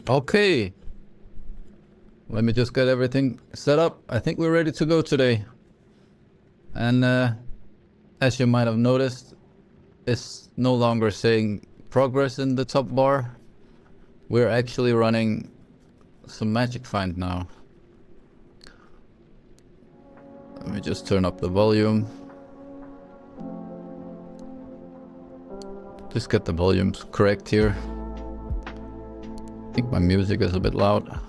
Okay, let me just get everything set up. I think we're ready to go today. And as you might have noticed, it's no longer saying progress in the top bar. We're actually running some magic find now. Let me just turn up the volume. Just get the volumes correct here. I think my music is a bit loud.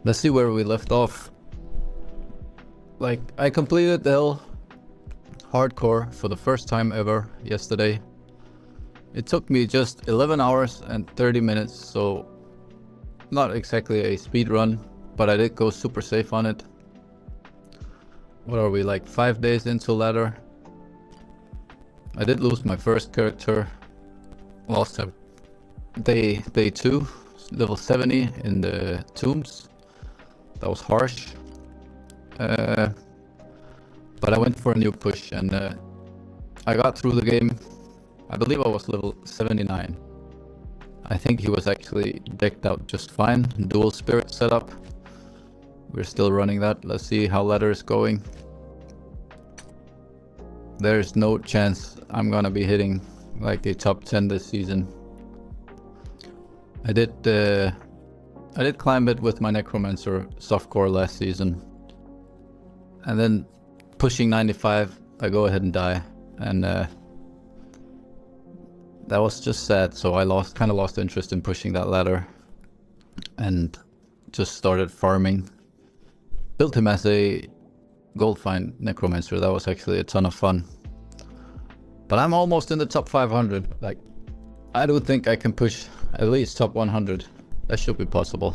Let's see where we left off. Like, I completed the hill hardcore for the first time ever yesterday. It took me just 11 hours and 30 minutes, so not exactly a speed run, but I did go super safe on it. What are we, like 5 days into ladder? I did lose my first character. Lost him day 2, level 70 in the tombs. That was harsh. But I went for a new push and I got through the game. I believe I was level 79. I think he was actually decked out just fine. Dual spirit setup. We're still running that. Let's see how ladder is going. There's no chance I'm gonna be hitting like a top 10 this season. I did climb it with my Necromancer softcore last season. And then pushing 95, I go ahead and die. And that was just sad, so I kind of lost interest in pushing that ladder. And just started farming. Built him as a gold find Necromancer. That was actually a ton of fun. But I'm almost in the top 500. Like, I do think I can push at least top 100. That should be possible.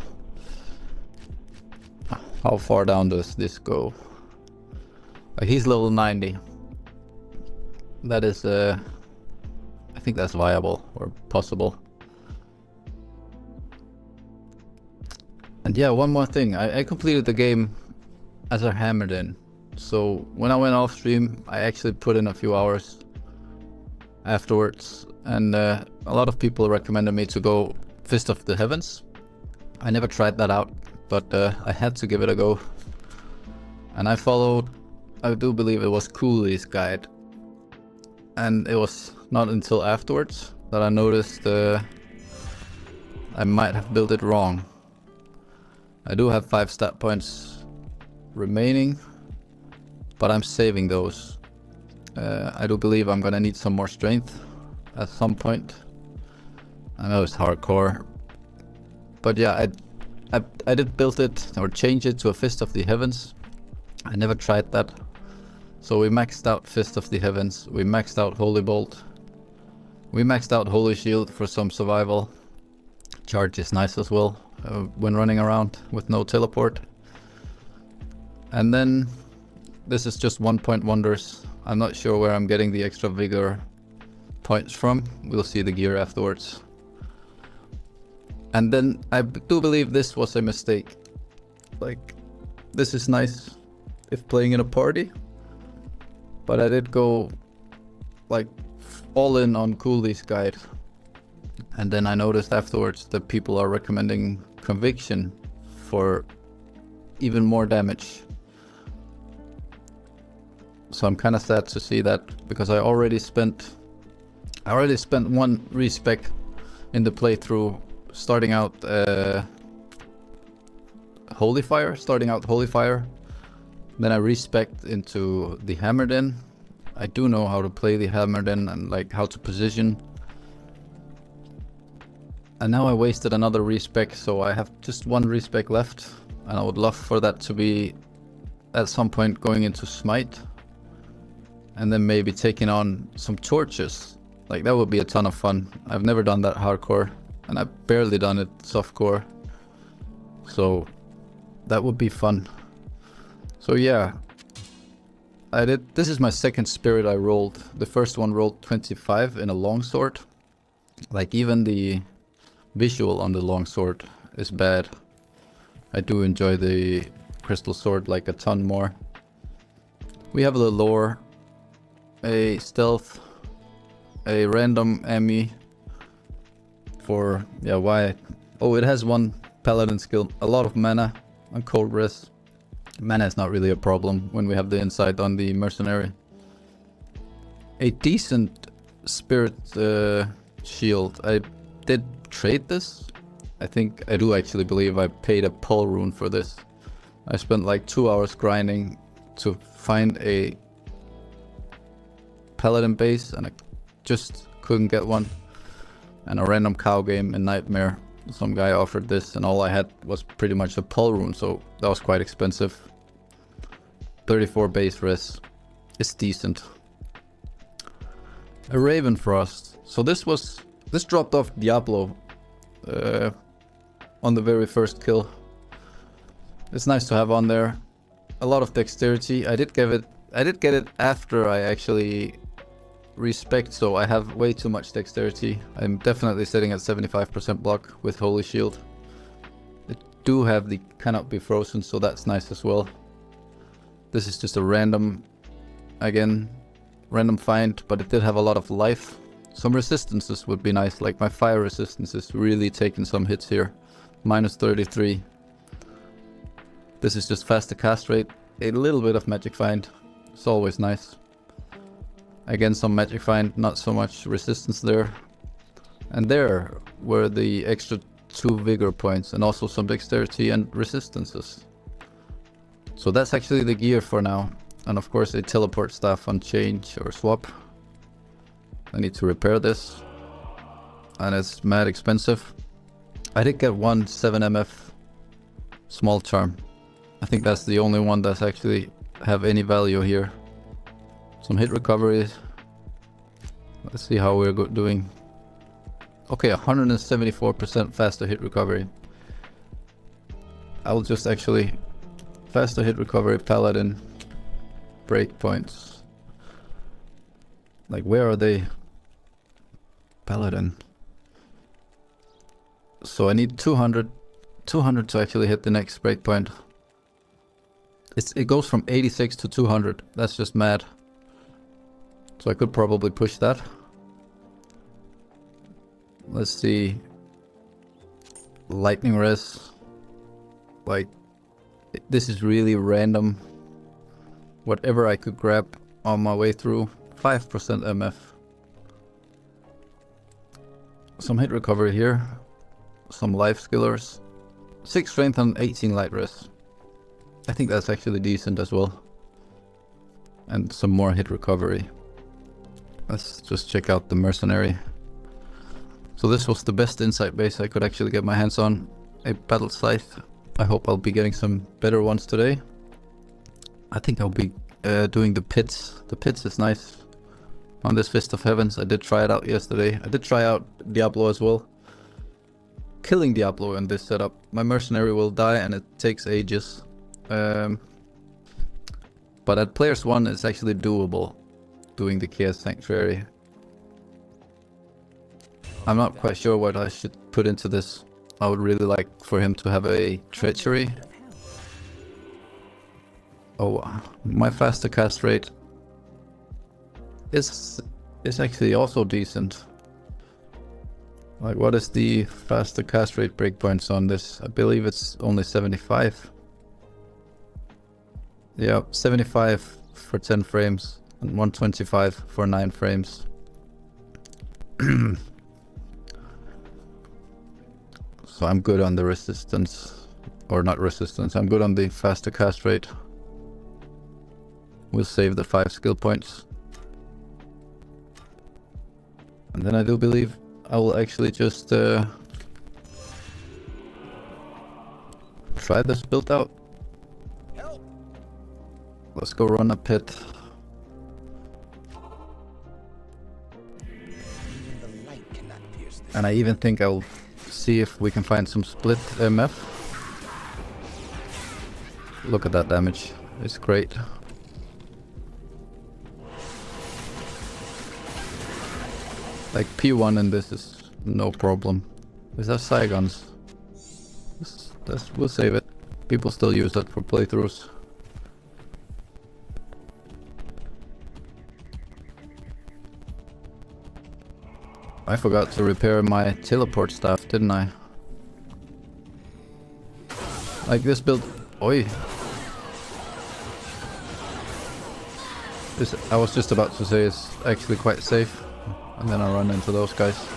How far down does this go? Like, he's level 90. That is, I think that's viable or possible. And yeah, one more thing. I completed the game as I hammered in. So when I went off stream, I actually put in a few hours afterwards. And a lot of people recommended me to go Fist of the Heavens. I never tried that out, but I had to give it a go. And I followed, I do believe it was Cooley's guide. And it was not until afterwards that I noticed I might have built it wrong. I do have 5 stat points remaining, but I'm saving those. I do believe I'm gonna need some more strength at some point. I know it's hardcore, but yeah, I did build it or change it to a Fist of the Heavens. I never tried that. So we maxed out Fist of the Heavens, we maxed out Holy Bolt, we maxed out Holy Shield for some survival. Charge is nice as well when running around with no teleport. And then this is just 1 point wonders. I'm not sure where I'm getting the extra vigor points from. We'll see the gear afterwards. And then I do believe this was a mistake. Like, this is nice if playing in a party, but I did go like all in on Cooley's guide. And then I noticed afterwards that people are recommending Conviction for even more damage. So I'm kind of sad to see that, because I already spent one respec in the playthrough starting out Holy Fire. Then I respec'd into the Hammered In. I do know how to play the Hammered In and like how to position. And now I wasted another respec, so I have just one respec left. And I would love for that to be at some point going into Smite. And then maybe taking on some torches. Like, that would be a ton of fun. I've never done that hardcore, and I've barely done it softcore. So that would be fun. So yeah, this is my second spirit I rolled. The first one rolled 25 in a longsword. Like, even the visual on the longsword is bad. I do enjoy the crystal sword like a ton more. We have the lore, a stealth, a random Emmy, for, yeah, why. Oh, it has one Paladin skill, a lot of mana and cold res. Mana is not really a problem when we have the insight on the mercenary. A decent spirit shield. I did trade this. I think I do actually believe I paid a pull rune for this. I spent like 2 hours grinding to find a Paladin base and I just couldn't get one. And a random cow game in Nightmare, some guy offered this and all I had was pretty much a pull rune, so that was quite expensive. 34 base res is decent. A Raven Frost. So this dropped off Diablo on the very first kill. It's nice to have on there. A lot of dexterity. I did get it after I actually respect, so I have way too much dexterity. I'm definitely sitting at 75% block with Holy Shield. I do have the cannot be frozen, so that's nice as well. This is just a random, again, random find, but it did have a lot of life. Some resistances would be nice, like my fire resistance is really taking some hits here. Minus 33. This is just faster cast rate. A little bit of magic find. It's always nice. Again, some magic find, not so much resistance there. And there were the extra 2 vigor points and also some dexterity and resistances. So that's actually the gear for now. And of course a teleport staff on change or swap. I need to repair this. And it's mad expensive. I did get one 7MF small charm. I think that's the only one that's actually have any value here. Some hit recovery. Let's see how we're doing. Okay, 174% faster hit recovery. I'll just actually faster hit recovery, Paladin, breakpoints. Like, where are they? Paladin. So I need 200 to actually hit the next breakpoint. It goes from 86 to 200. That's just mad. So I could probably push that. Let's see. Lightning res. Like, this is really random. Whatever I could grab on my way through. 5% MF. Some hit recovery here. Some life skillers. 6 strength and 18 light res. I think that's actually decent as well. And some more hit recovery. Let's just check out the mercenary. So this was the best insight base I could actually get my hands on. A battle scythe. I hope I'll be getting some better ones today. I think I'll be doing the pits. The pits is nice. On this Fist of Heavens, I did try it out yesterday. I did try out Diablo as well. Killing Diablo in this setup. My mercenary will die and it takes ages. But at Players 1 it's actually doable. Doing the Chaos Sanctuary. I'm not quite sure what I should put into this. I would really like for him to have a treachery. Oh, my faster cast rate is actually also decent. Like, what is the faster cast rate breakpoints on this? I believe it's only 75. Yeah, 75 for 10 frames and 125 for 9 frames. So I'm good on the resistance, or not resistance, I'm good on the faster cast rate. We'll save the 5 skill points. And then I do believe I will actually just try this build out. Let's go run a pit. And I even think I'll see if we can find some split MF. Look at that damage. It's great. Like, P1 in this is no problem. Is that Saigons? We'll save it. People still use that for playthroughs. I forgot to repair my teleport staff, didn't I? Like this build... Oi! This, I was just about to say it's actually quite safe. And then I run into those guys.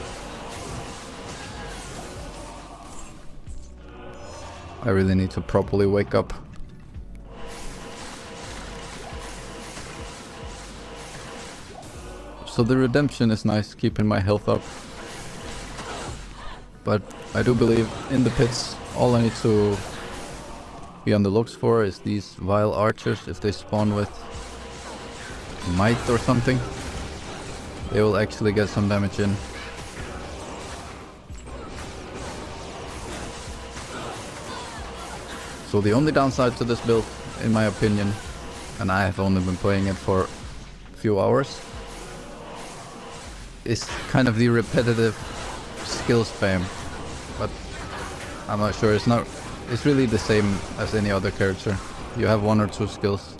I really need to properly wake up. So the redemption is nice, keeping my health up. But I do believe in the pits, all I need to be on the looks for is these vile archers. If they spawn with might or something, they will actually get some damage in. So the only downside to this build, in my opinion, and I have only been playing it for a few hours, is kind of the repetitive skill spam. But I'm not sure, it's really the same as any other character. You have one or two skills.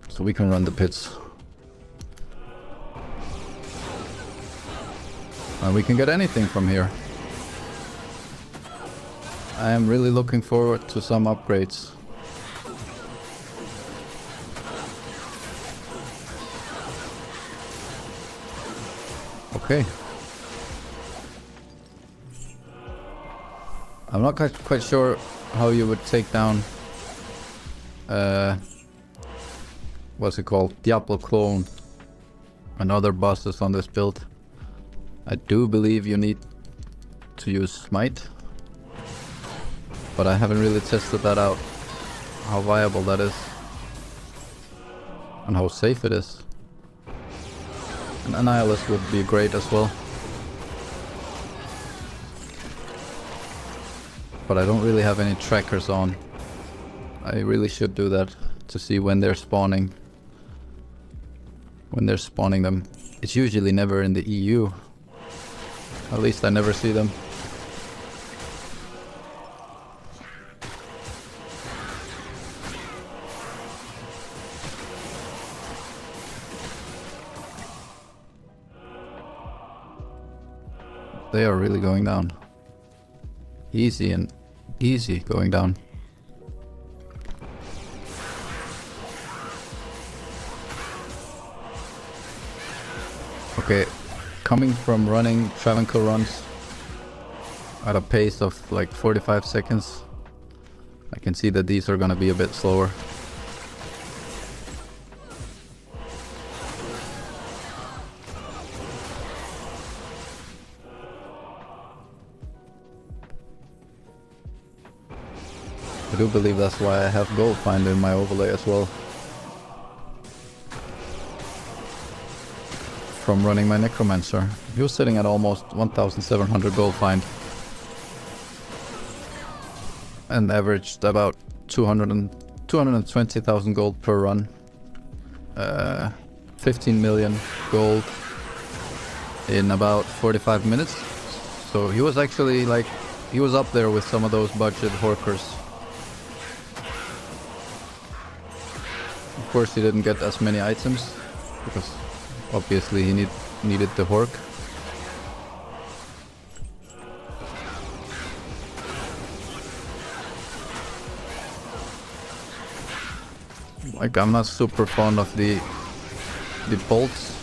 So we can run the pits. And we can get anything from here. I am really looking forward to some upgrades. Okay. I'm not quite sure how you would take down what's it called? Diablo clone and other bosses on this build. I do believe you need to use smite, but I haven't really tested that out, how viable that is and how safe it is. An Annihilus would be great as well, but I don't really have any trackers on. I really should do that to see when they're spawning. When they're spawning them. It's usually never in the EU. At least I never see them. They are really going down. Easy and easy going down. Okay, coming from running Travancore runs at a pace of like 45 seconds, I can see that these are gonna be a bit slower. I do believe that's why I have gold find in my overlay as well. From running my necromancer. He was sitting at almost 1,700 gold find. And averaged about 220,000 gold per run. 15 million gold in about 45 minutes. So he was actually like, he was up there with some of those budget horkers. Of course he didn't get as many items, because obviously he needed the hork. Like, I'm not super fond of the bolts,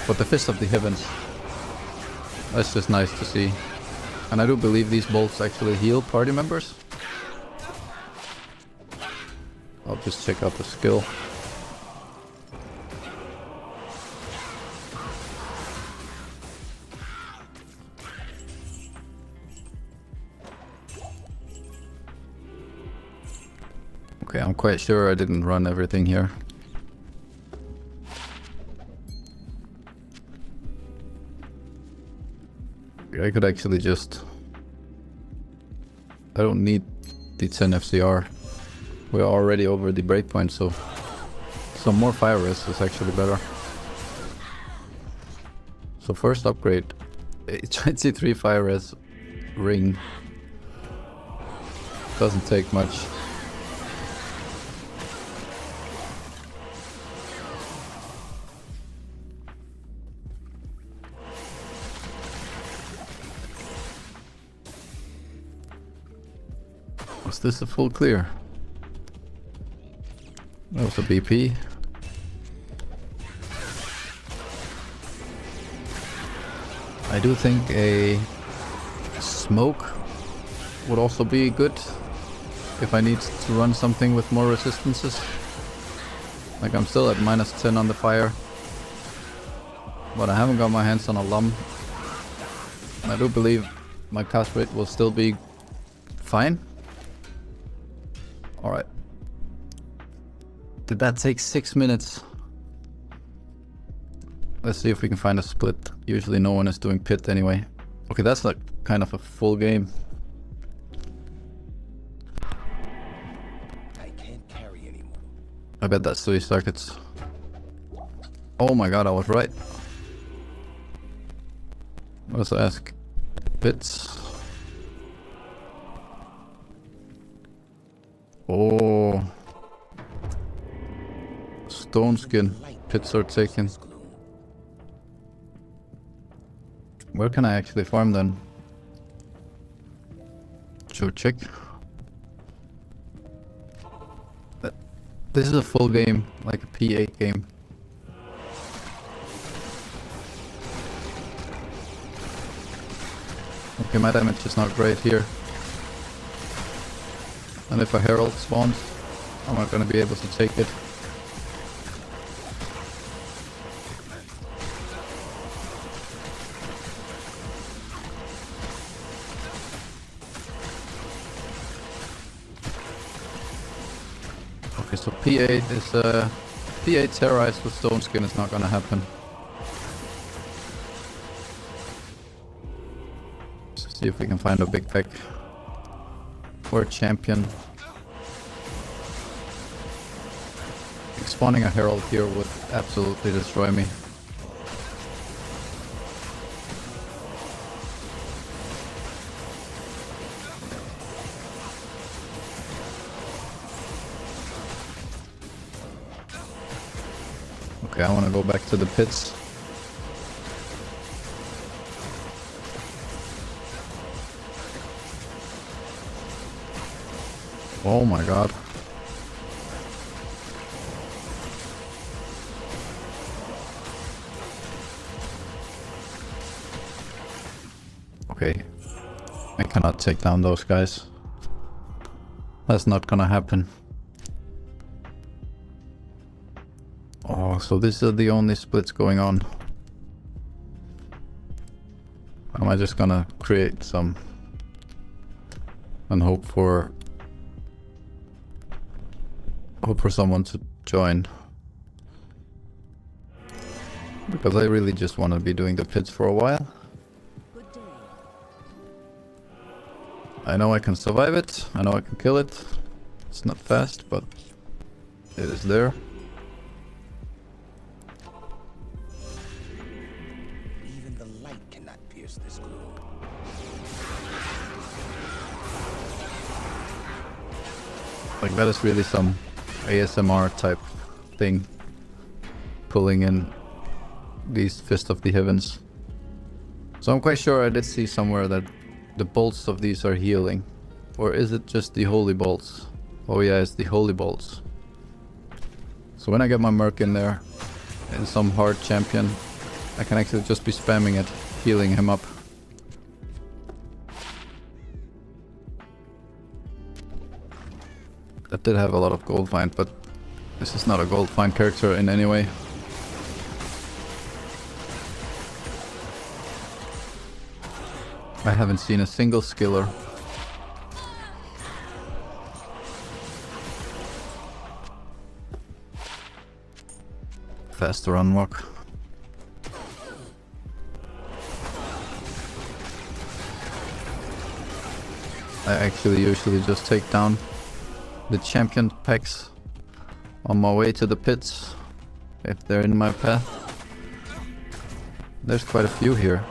but the Fist of the Heavens, that's just nice to see. And I do believe these bolts actually heal party members. I'll just check out the skill. Okay, I'm quite sure I didn't run everything here. I could actually just... I don't need the 10 FCR. We're already over the breakpoint, so some more fire res is actually better. So first upgrade, a 23 fire res ring. Doesn't take much. Was this a full clear? That was a BP. I do think a smoke would also be good if I need to run something with more resistances. Like I'm still at -10 on the fire, but I haven't got my hands on a lum. I do believe my cast rate will still be fine. Alright. Did that take 6 minutes? Let's see if we can find a split. Usually no one is doing pit anyway. Okay, that's like kind of a full game. I can't carry anymore. I bet that's 3 circuits. Oh my god, I was right. Let's ask. Pits. Oh. Stone skin. Pits are taken. Where can I actually farm then? Should check. This is a full game, like a P8 game. Okay, my damage is not great here. And if a herald spawns, I'm not gonna be able to take it. Okay, so P8 is P8 terrorized with stone skin is not gonna happen. Let's see if we can find a big pack or a champion. Spawning a herald here would absolutely destroy me. Okay, I want to go back to the pits. Oh my god. Okay. I cannot take down those guys. That's not gonna happen. Oh, so these are the only splits going on. Am I just gonna create some and hope for someone to join? Because I really just want to be doing the pits for a while. I know I can survive it, I know I can kill it. It's not fast, but it is there. Even the light cannot pierce this gloom. Like that is really some ASMR type thing. Pulling in these Fist of the Heavens. So I'm quite sure I did see somewhere that the bolts of these are healing. Or is it just the holy bolts? Oh yeah, it's the holy bolts. So when I get my merc in there, in some hard champion, I can actually just be spamming it, healing him up. That did have a lot of gold find, but this is not a gold find character in any way. I haven't seen a single skiller. Faster unlock. I actually usually just take down the champion packs on my way to the pits if they're in my path. There's quite a few here.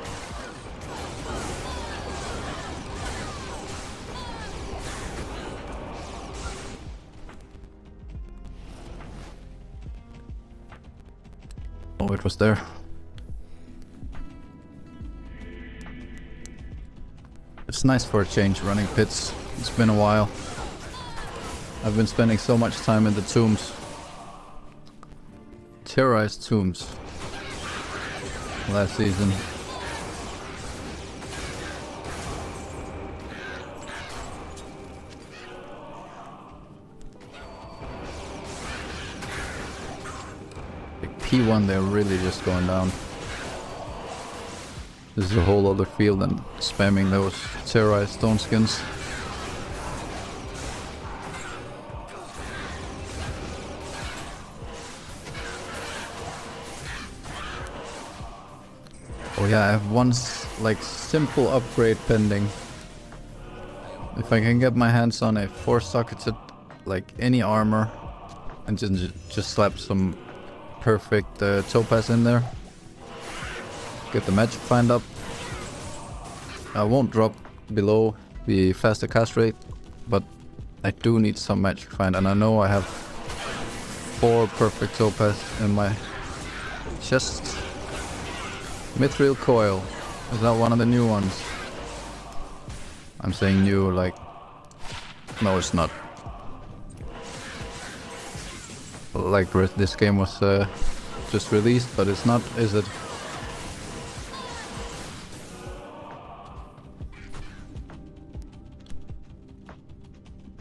Oh, it was there. It's nice for a change running pits. It's been a while. I've been spending so much time in the tombs. Terrorized tombs. Last season. The P1, they're really just going down. This is a whole other field and spamming those terrorized stone skins. Oh yeah, I have one like simple upgrade pending. If I can get my hands on a 4-socketed, like any armor, and just slap some perfect topaz in there. Get the magic find up. I won't drop below the faster cast rate, but I do need some magic find, and I know I have 4 perfect topaz in my chest. Mithril coil. Is that one of the new ones? I'm saying new, like... No, it's not. Like this game was just released, but it's not, is it?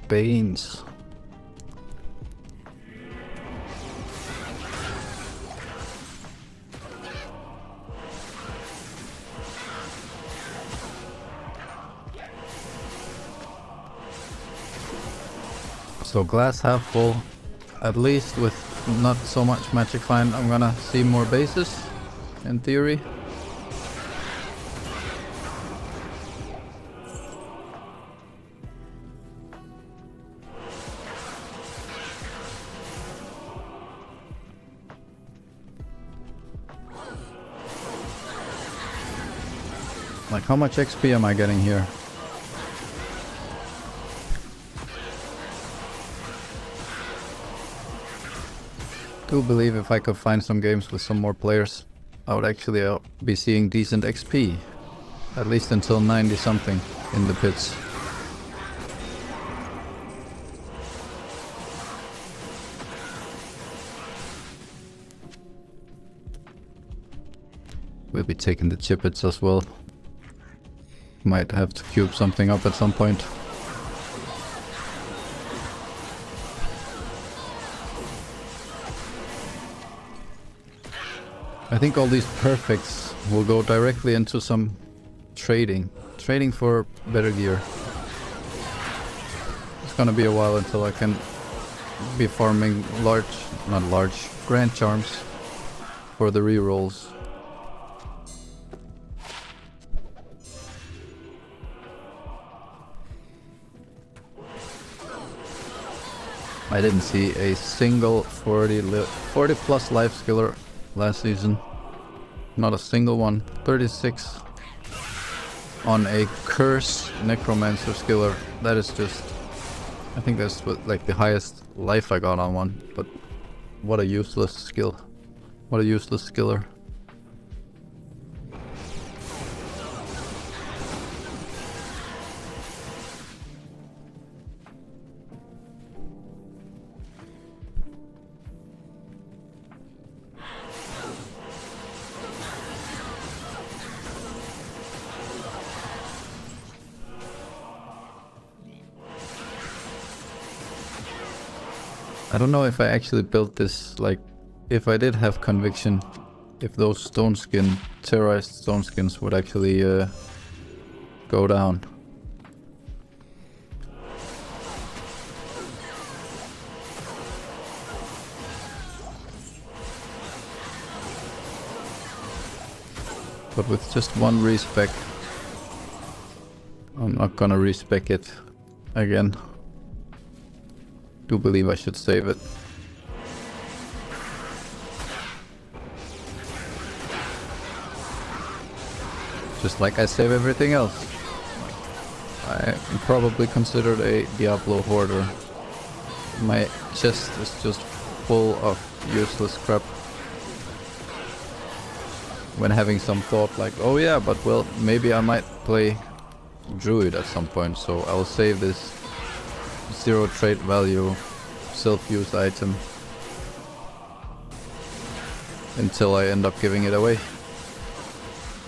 Banes. So glass half full, at least with not so much magic find. I'm gonna see more bases, in theory. Like, how much XP am I getting here? I do believe if I could find some games with some more players, I would actually be seeing decent XP. At least until 90 something in the pits. We'll be taking the chippets as well. Might have to cube something up at some point. I think all these perfects will go directly into some trading. Trading for better gear. It's gonna be a while until I can be farming grand charms for the rerolls. I didn't see a single 40 plus life skiller last season. Not a single one. 36 on a curse necromancer skiller. That is just... I think that's what, like the highest life I got on one. But what a useless skill. What a useless skiller. I don't know if I actually built this, like, if I did have conviction, if those terrorized stone skins would actually go down. But with just one respec, I'm not gonna respec it again. Do believe I should save it. Just like I save everything else. I am probably considered a Diablo hoarder. My chest is just full of useless crap. When having some thought like, oh yeah, but well, maybe I might play Druid at some point, so I'll save this 0 trade value self-use item until I end up giving it away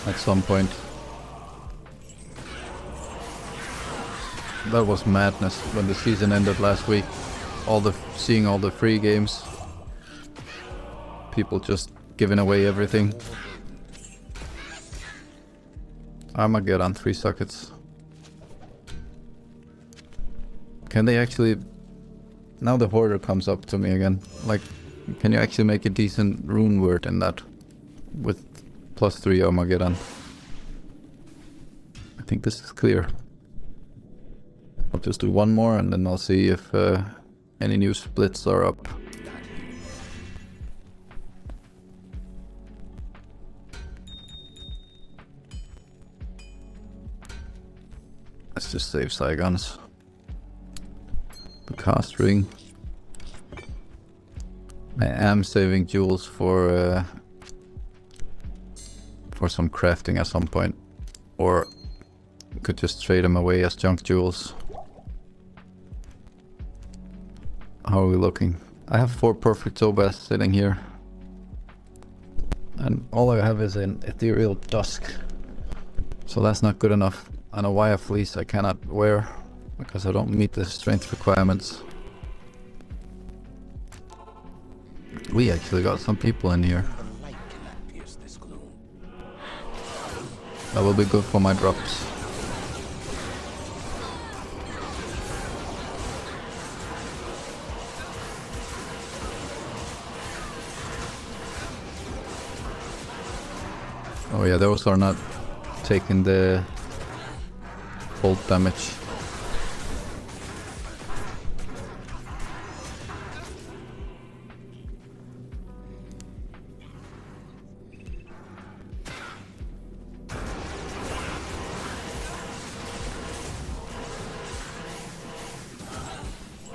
at some point. That was madness when the season ended last week. Seeing all the free games, people just giving away everything. Armageddon 3 sockets. Can they actually... Now the hoarder comes up to me again. Like, can you actually make a decent rune word in that? With +3 Armageddon. I think this is clear. I'll just do one more and then I'll see if any new splits are up. Let's just save Saigons. The cast ring. I am saving jewels for some crafting at some point, or could just trade them away as junk jewels. How are we looking? I have 4 perfect Tobas sitting here, and all I have is an ethereal dusk, so that's not good enough. And a wire fleece I cannot wear because I don't meet the strength requirements. We actually got some people in here. The light cannot pierce this gloom. That will be good for my drops. Oh yeah, those are not taking the bolt damage.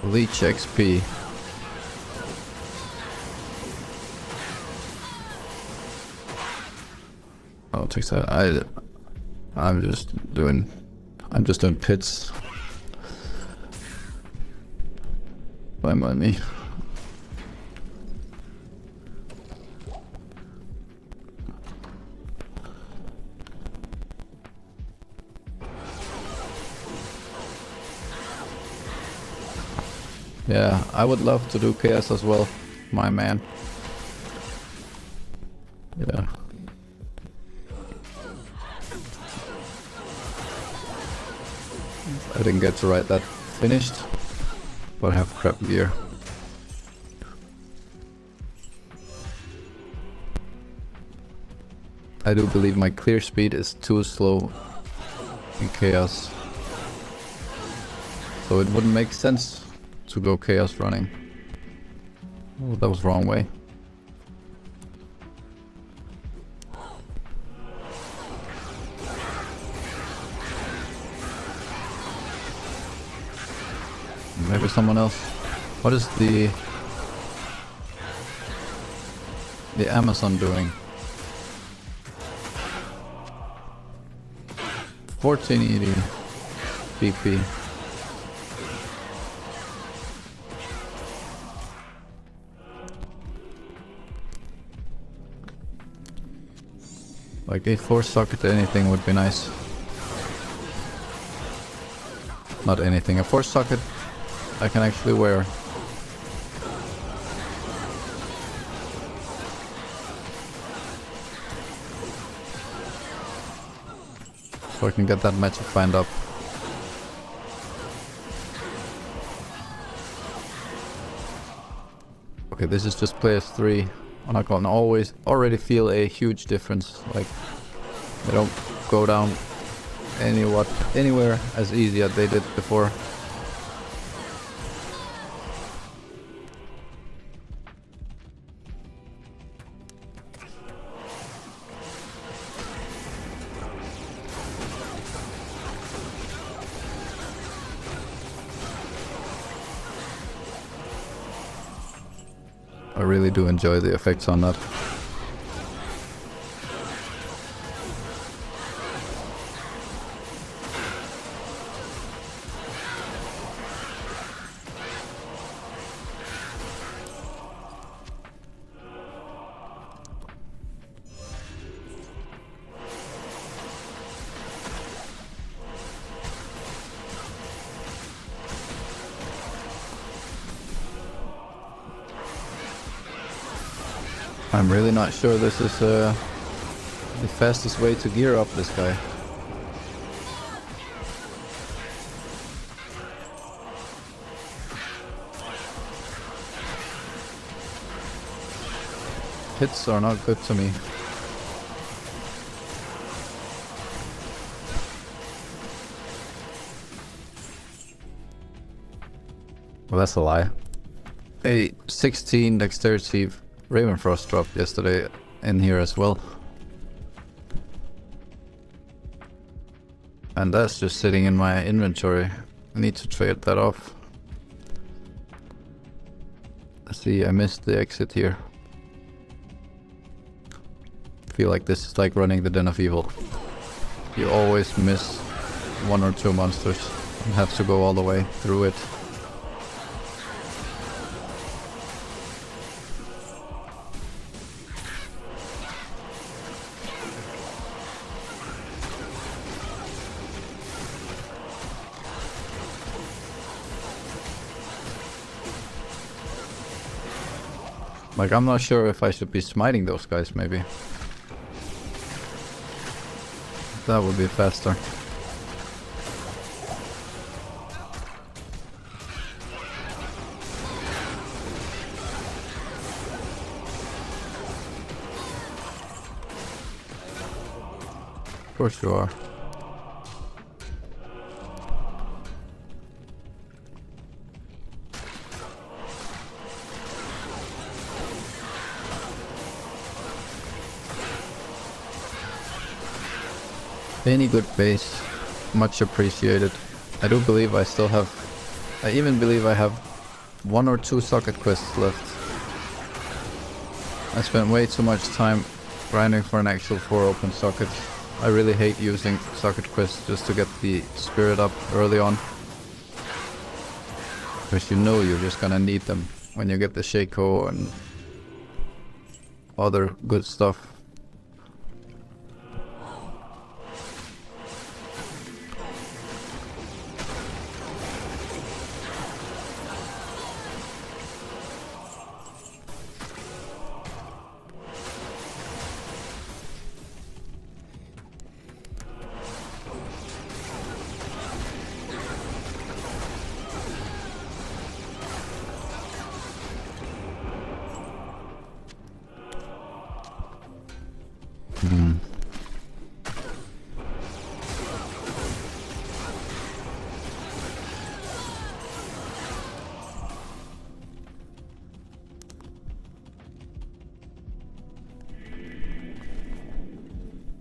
Leech XP. Oh, it takes that. I'm just doing pits. Blame on me. Yeah, I would love to do chaos as well, my man. Yeah. I didn't get to write that finished, but I have crap gear. I do believe my clear speed is too slow in chaos, so it wouldn't make sense to go chaos running. Oh, that was the wrong way. Maybe someone else. What is the Amazon doing? 1480 BP. Like a 4 socket anything would be nice. Not anything, a 4 socket I can actually wear. So I can get that magic find up. Okay, this is just players 3. And I can already feel a huge difference. Like, they don't go down anywhere as easy as they did before. I really do enjoy the effects on that. I'm really not sure this is the fastest way to gear up this guy. Hits are not good to me. Well, that's a lie. A 16 dexterity Ravenfrost dropped yesterday in here as well. And that's just sitting in my inventory. I need to trade that off. Let's see, I missed the exit here. Feel like this is like running the Den of Evil. You always miss one or two monsters and have to go all the way through it. Like, I'm not sure if I should be smiting those guys, maybe. That would be faster. Of course you are. Any good base, much appreciated. I do believe I still have, I even believe I have 1 or 2 socket quests left. I spent way too much time grinding for an actual 4 open sockets. I really hate using socket quests just to get the spirit up early on. Because you know you're just gonna need them when you get the Shaco and other good stuff.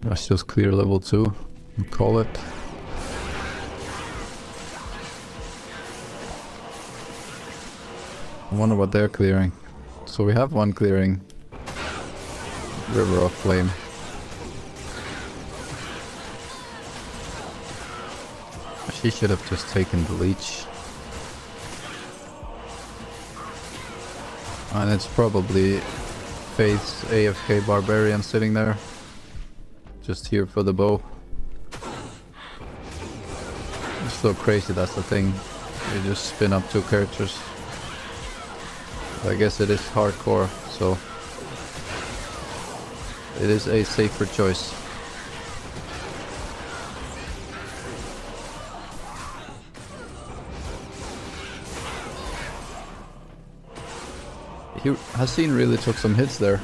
Let's just clear level 2 and call it. I wonder what they're clearing. So we have one clearing River of Flame. She should have just taken the leech. And it's probably Faith's AFK Barbarian sitting there. Just here for the bow. It's so crazy, that's the thing. You just spin up 2 characters. I guess it is hardcore, so it is a safer choice. Hassan really took some hits there.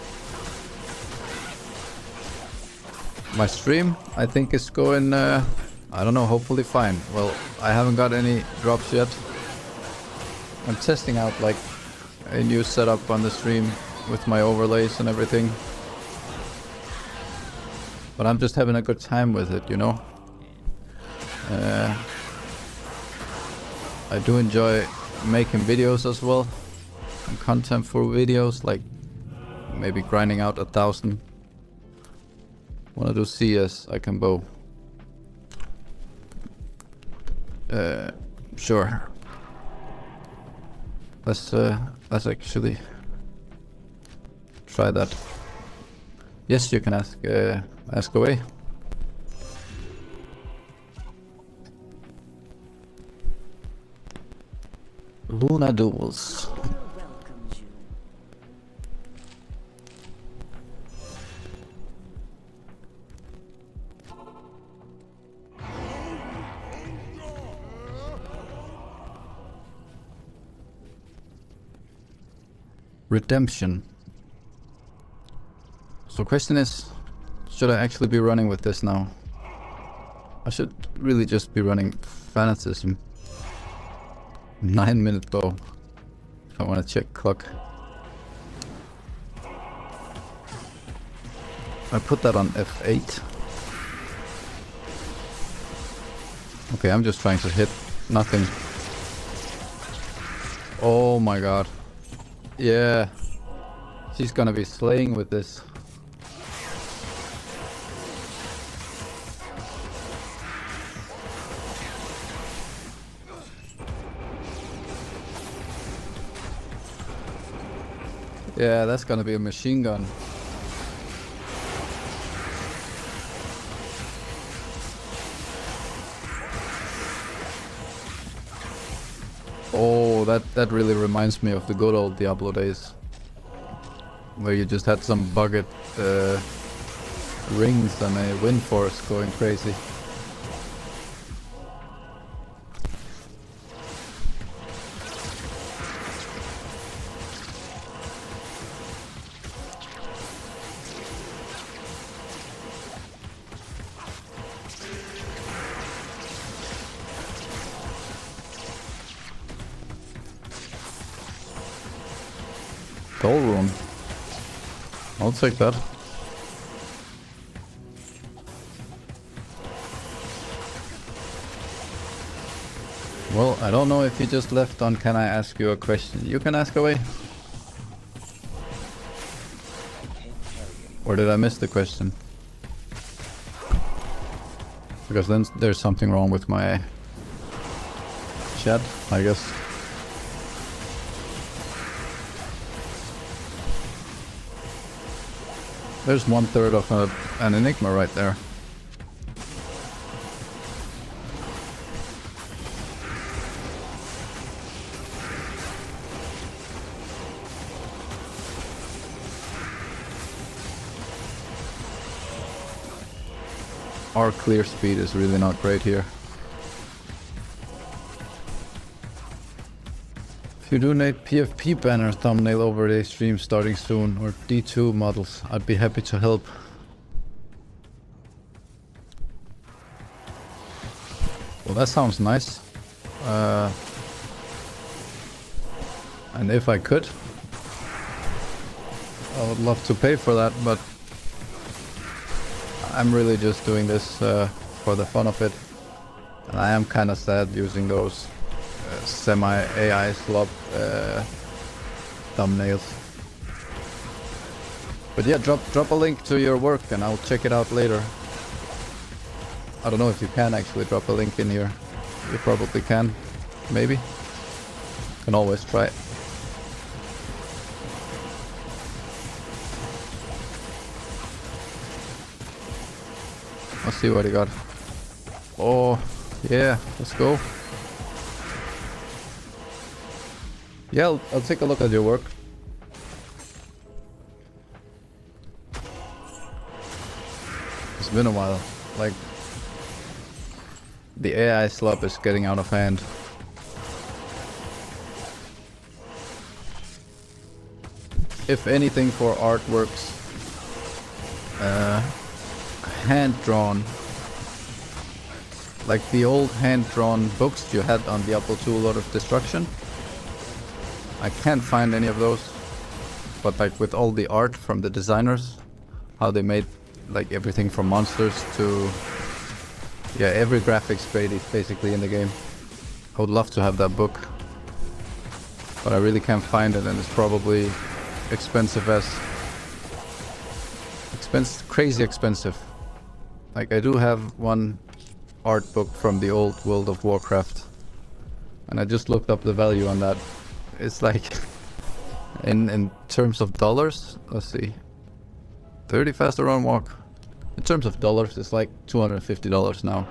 My stream, I think, is going, I don't know, hopefully fine. Well, I haven't got any drops yet. I'm testing out like a new setup on the stream with my overlays and everything. But I'm just having a good time with it, you know. I do enjoy making videos as well. And content for videos, like maybe grinding out 1,000. Wanna do CS, I can bow. Sure. Let's actually try that. Yes, you can ask away. Luna Duels. Redemption. So question is, should I actually be running with this now? I should really just be running Fanaticism. 9-minute bow. I want to check clock. I put that on F8. Okay, I'm just trying to hit nothing. Oh my god. Yeah. She's gonna be slaying with this. Yeah, that's gonna be a machine gun. Oh, that really reminds me of the good old Diablo days, where you just had some bucket rings and a wind force going crazy. Soul rune. I'll take that. Well, I don't know if you just left on can I ask you a question. You can ask away. Or did I miss the question? Because then there's something wrong with my chat, I guess. There's 1/3 of an Enigma right there. Our clear speed is really not great here. If you donate PFP banner thumbnail overlay stream starting soon, or D2 models, I'd be happy to help. Well, that sounds nice. And if I could, I would love to pay for that, but I'm really just doing this for the fun of it. And I am kind of sad using those semi-AI slop thumbnails. But yeah, drop a link to your work and I'll check it out later. I don't know if you can actually drop a link in here. You probably can, maybe. Can always try. Let's see what he got. Oh, yeah, let's go. Yeah, I'll take a look at your work. It's been a while. Like, the AI slop is getting out of hand. If anything for artworks, hand-drawn, like the old hand-drawn books you had on Diablo 2 Lord of Destruction. I can't find any of those, but like with all the art from the designers, how they made like everything from monsters to, yeah, every graphics grade is basically in the game. I would love to have that book, but I really can't find it, and it's probably expensive as crazy expensive. Like, I do have one art book from the old World of Warcraft, and I just looked up the value on that. It's like, in terms of dollars, let's see, 30 faster run walk. In terms of dollars, it's like $250 now.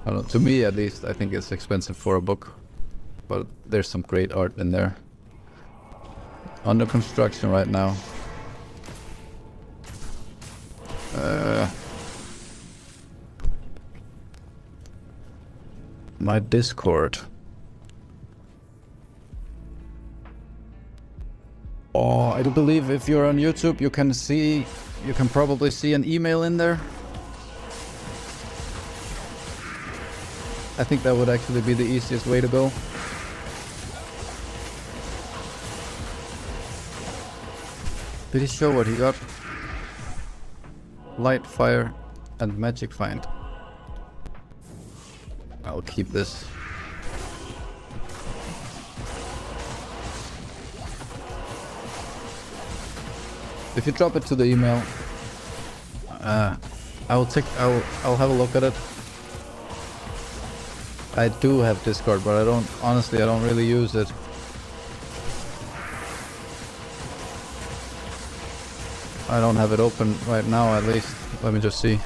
I don't know, to me at least, I think it's expensive for a book, but there's some great art in there. Under construction right now. My Discord. Oh, I do believe if you're on YouTube, you can probably see an email in there. I think that would actually be the easiest way to go. Did he show what he got? Light, fire, and magic find. I'll keep this. If you drop it to the email, I'll have a look at it. I do have Discord, but honestly I don't really use it. I don't have it open right now, at least. Let me just see.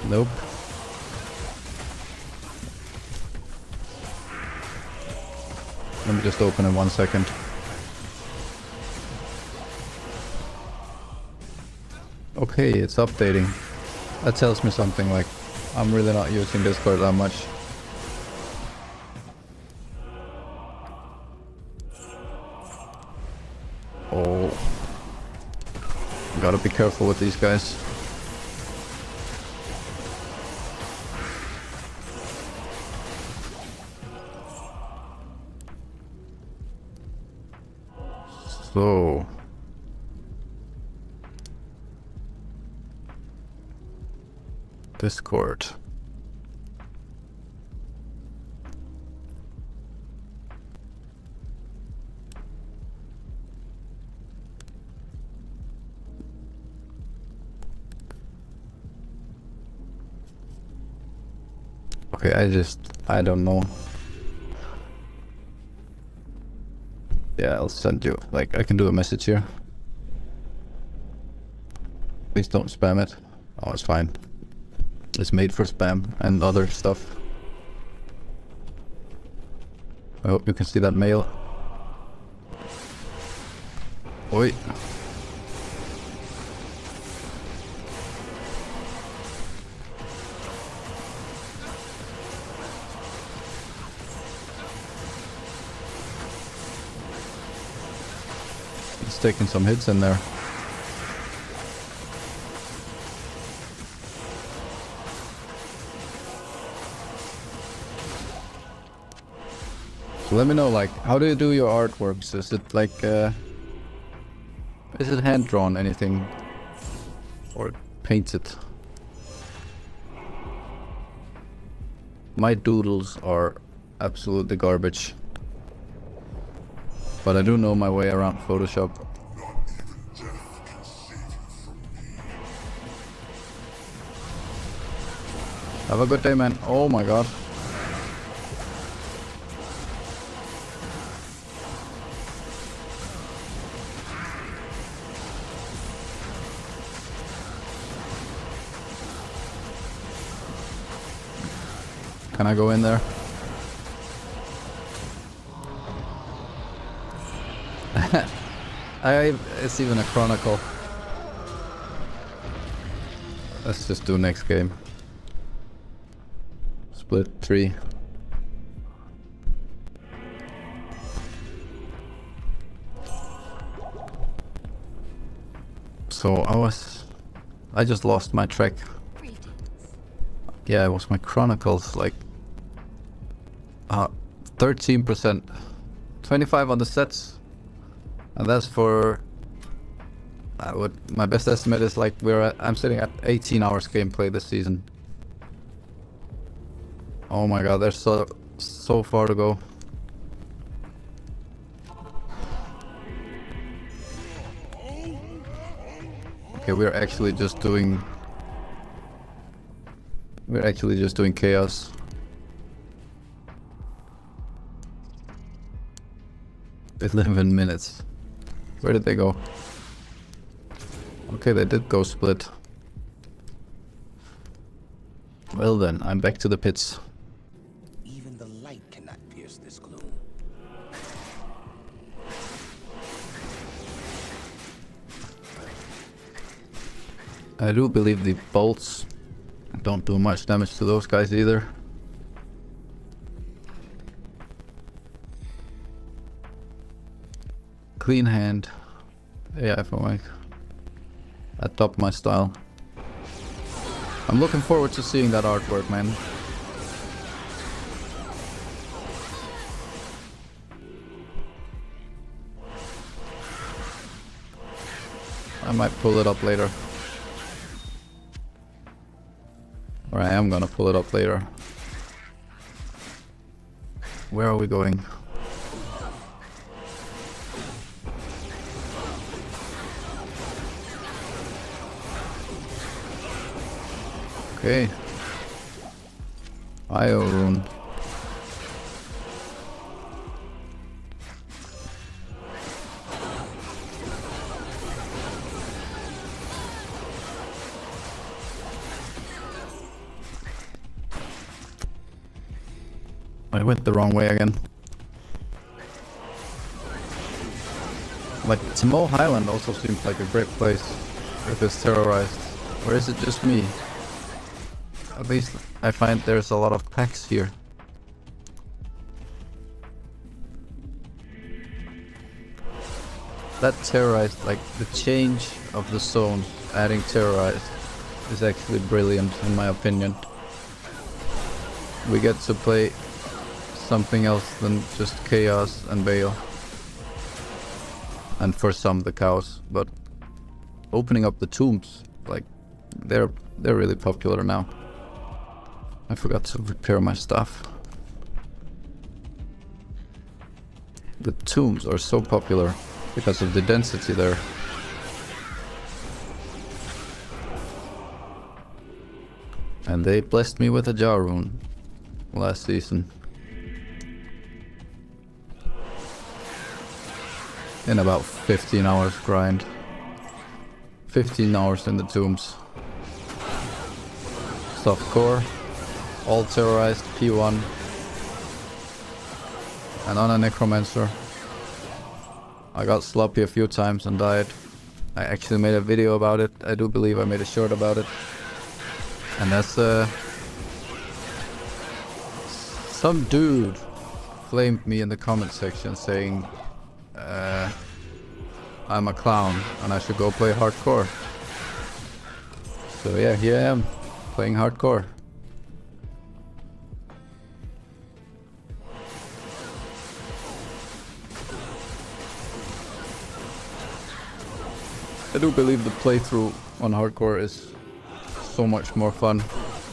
Nope. Let me just open it 1 second. Okay, it's updating. That tells me something, like I'm really not using Discord that much. Oh. Gotta be careful with these guys. So... Discord. Okay, I don't know. Yeah, I'll send you, like, I can do a message here. Please don't spam it. Oh, it's fine. It's made for spam and other stuff. I hope you can see that mail. Oi. It's taking some hits in there. So let me know, like, how do you do your artworks? Is it like, is it hand drawn, anything? Or painted? My doodles are absolutely garbage. But I do know my way around Photoshop. Have a good day, man. Oh my god. Can I go in there? It's even a chronicle. Let's just do next game. Split 3. So I just lost my track. Yeah, it was my chronicles, like 13%, 25 on the sets, and that's for what my best estimate is, like I'm sitting at 18 hours gameplay this season. Oh my god, there's so far to go. Okay, we're actually just doing chaos. It's 11 minutes. Where did they go? Okay, they did go split. Well then, I'm back to the pits. Even the light cannot pierce this gloom. I do believe the bolts don't do much damage to those guys either. clean hand. Yeah, if I like. Adopt my style. I'm looking forward to seeing that artwork, man. I might pull it up later. Or I am gonna pull it up later. Where are we going? Okay. Io rune. I went the wrong way again. Like, Timo Highland also seems like a great place if it's terrorized. Or is it just me? At least I find there's a lot of packs here. That terrorized, like the change of the zones, adding terrorized, is actually brilliant in my opinion. We get to play something else than just chaos and Bale. And for some the cows, but opening up the tombs, like they're really popular now. I forgot to repair my stuff. The tombs are so popular because of the density there. And they blessed me with a jar rune last season. In about 15 hours grind. 15 hours in the tombs. Softcore. All terrorized P1. And on a necromancer. I got sloppy a few times and died. I actually made a video about it. I do believe I made a short about it. And that's some dude flamed me in the comment section saying I'm a clown and I should go play hardcore. So yeah, here I am, playing hardcore. I do believe the playthrough on hardcore is so much more fun.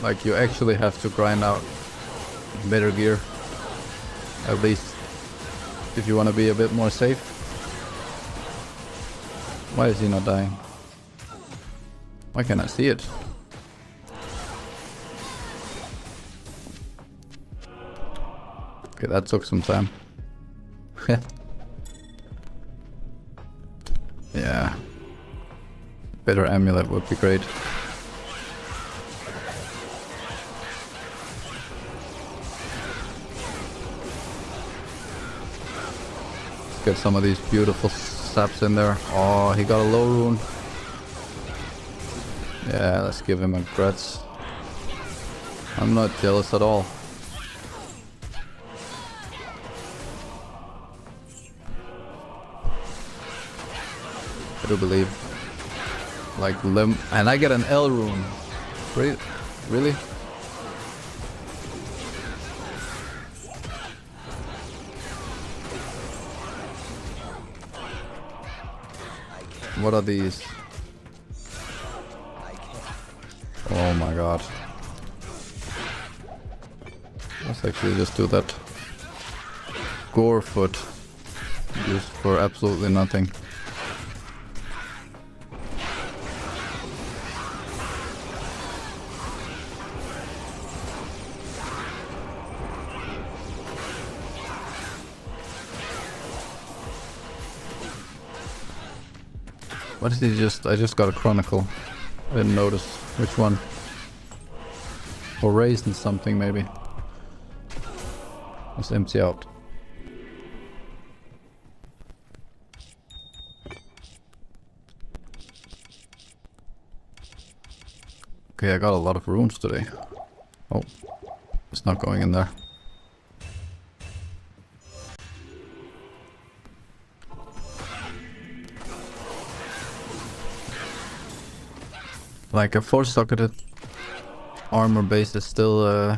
Like, you actually have to grind out better gear. At least if you want to be a bit more safe. Why is he not dying? Why can't I see it? Okay, that took some time. Yeah. Better amulet would be great. Let's get some of these beautiful saps in there. Oh, he got a low rune. Yeah, let's give him a grats. I'm not jealous at all. I do believe. Like and I get an L rune. Really? What are these? Oh my god. Let's actually just do that. Gore foot. Used for absolutely nothing. What did he just... I just got a chronicle. I didn't notice which one. Or raised in something maybe. Let's empty out. Okay, I got a lot of runes today. Oh, it's not going in there. Like a 4-socketed armor base is still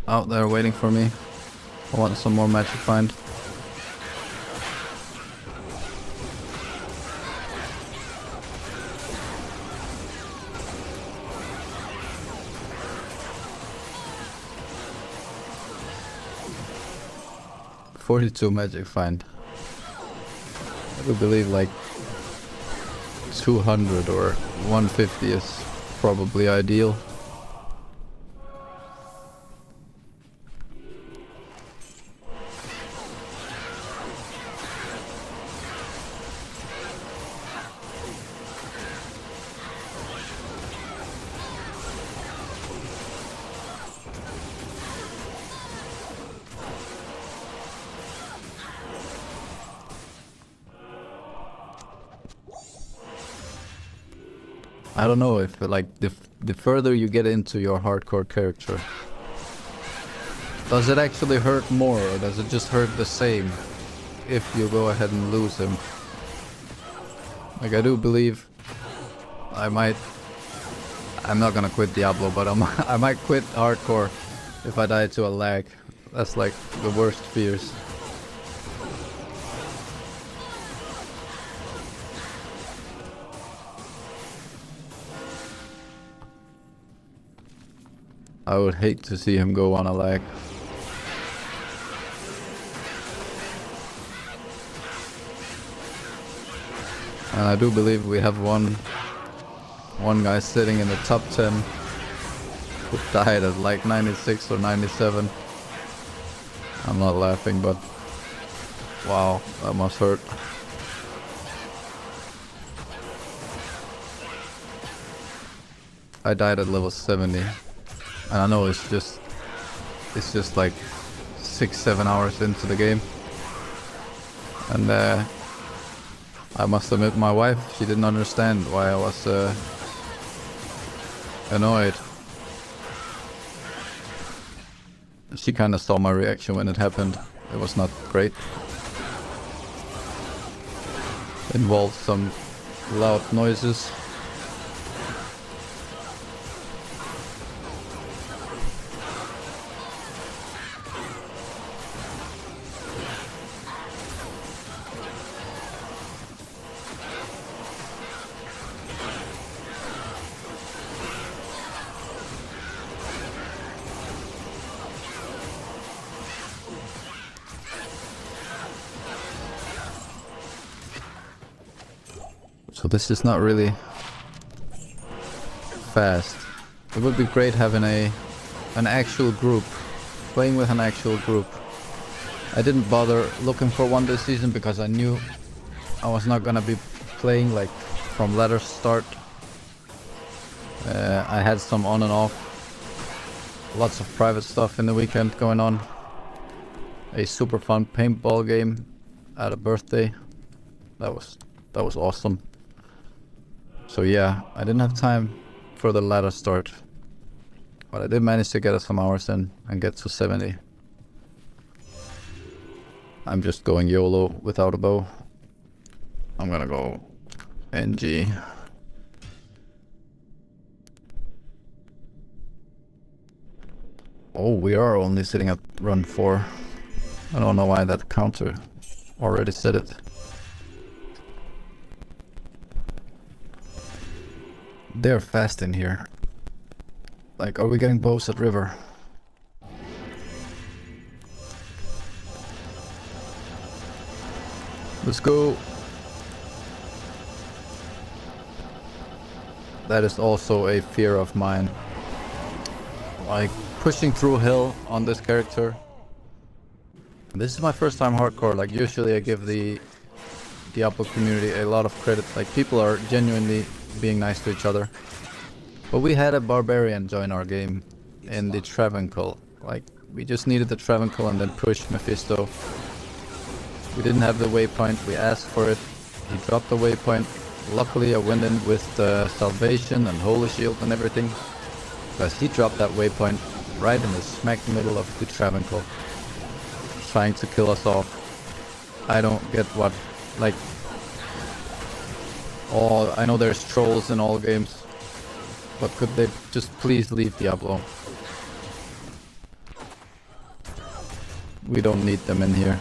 out there waiting for me. I want some more magic find. $42 magic find. I do believe like 200 or 150 is probably ideal. I don't know if like the further you get into your hardcore character, does it actually hurt more or does it just hurt the same if you go ahead and lose him? Like I do believe I'm not gonna quit Diablo, but I might quit hardcore if I die to a lag. That's like the worst fears. I would hate to see him go on a lag. And I do believe we have one guy sitting in the top 10 who died at like 96 or 97. I'm not laughing, but wow, that must hurt. I died at level 70. And I know it's just like 6-7 hours into the game. And I must admit my wife, she didn't understand why I was annoyed. She kind of saw my reaction when it happened. It was not great. Involved some loud noises. So this is not really fast. It would be great having an actual group, playing with an actual group. I didn't bother looking for one this season because I knew I was not gonna be playing like from ladder start. I had some on and off, lots of private stuff in the weekend going on. A super fun paintball game at a birthday. That was awesome. So yeah, I didn't have time for the ladder start, but I did manage to get some hours in and get to 70. I'm just going YOLO without a bow. I'm gonna go NG. Oh, we are only sitting at run 4. I don't know why that counter already said it. They're fast in here. Like, are we getting bows at river? Let's go. That is also a fear of mine. Like, pushing through hill on this character. This is my first time hardcore. Like, usually I give the Diablo community a lot of credit. Like, people are genuinely being nice to each other. But we had a barbarian join our game in the Travancore. Like, we just needed the Travancore and then push Mephisto. We didn't have the waypoint, we asked for it. He dropped the waypoint. Luckily I went in with Salvation and Holy Shield and everything. Because he dropped that waypoint right in the smack middle of the Travancore, trying to kill us off. I don't get what, like, I know there's trolls in all games, But could they just please leave Diablo? We don't need them in here.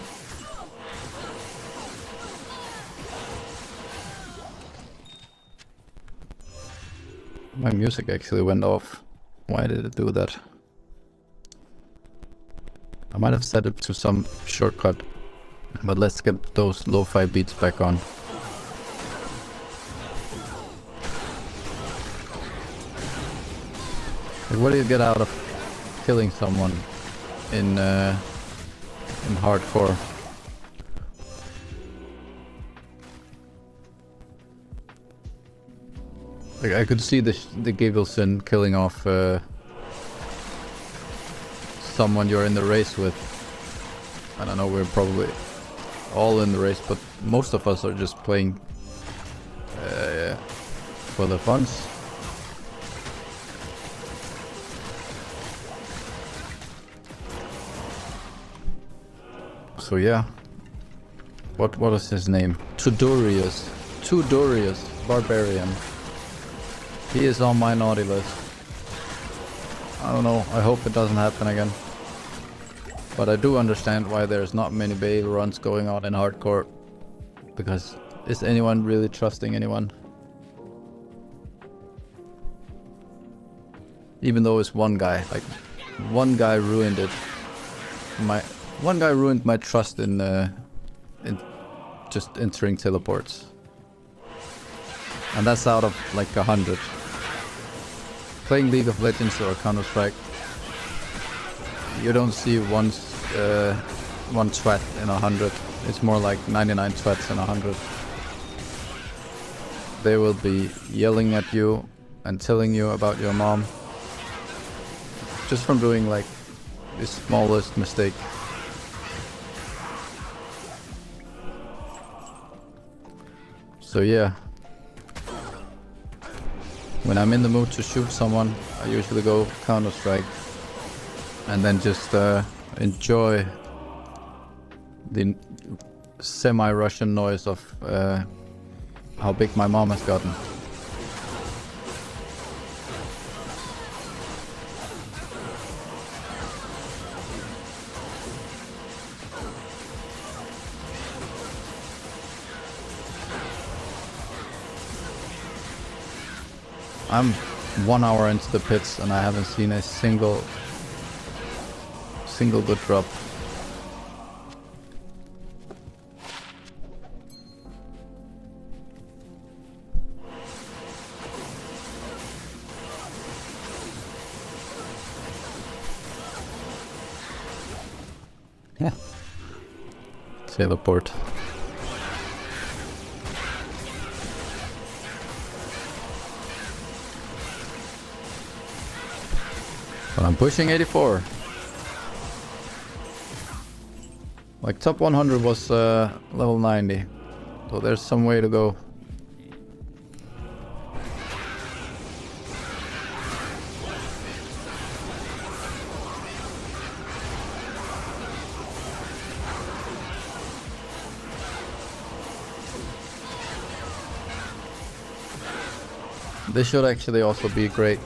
My music actually went off. Why did it do that? I might have set it to some shortcut. But let's get those lo-fi beats back on. Like, what do you get out of killing someone in hardcore? Like, I could see the Gavelson killing off someone you're in the race with. I don't know, we're probably all in the race, but most of us are just playing for the funs. So yeah, what is his name? Tudorius Barbarian. He is on my naughty list. I don't know, I hope it doesn't happen again. But I do understand why there's not many Bale runs going on in hardcore. Because is anyone really trusting anyone? Even though it's one guy, like one guy ruined it. One guy ruined my trust in just entering teleports. And that's out of like 100. Playing League of Legends or Counter-Strike, you don't see one twat in 100. It's more like 99 twats in 100. They will be yelling at you and telling you about your mom just from doing like the smallest mistake. So yeah, when I'm in the mood to shoot someone, I usually go Counter-Strike and then just enjoy the semi-Russian noise of how big my mom has gotten. I'm 1 hour into the pits and I haven't seen a single good drop. Yeah. Teleport. But I'm pushing 84. Like top 100 was level 90. So there's some way to go. This should actually also be great,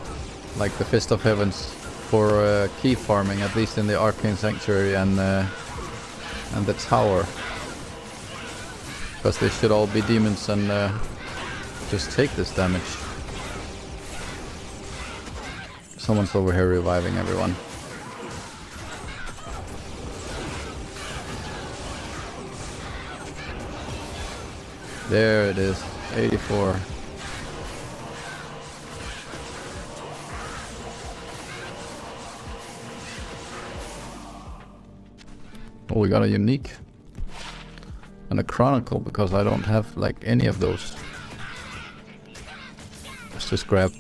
like the Fist of Heavens, for key farming, at least in the Arcane Sanctuary and the Tower. Because they should all be demons and just take this damage. Someone's over here reviving everyone. There it is, 84. Oh, we got a unique and a chronicle because I don't have like any of those. Let's just grab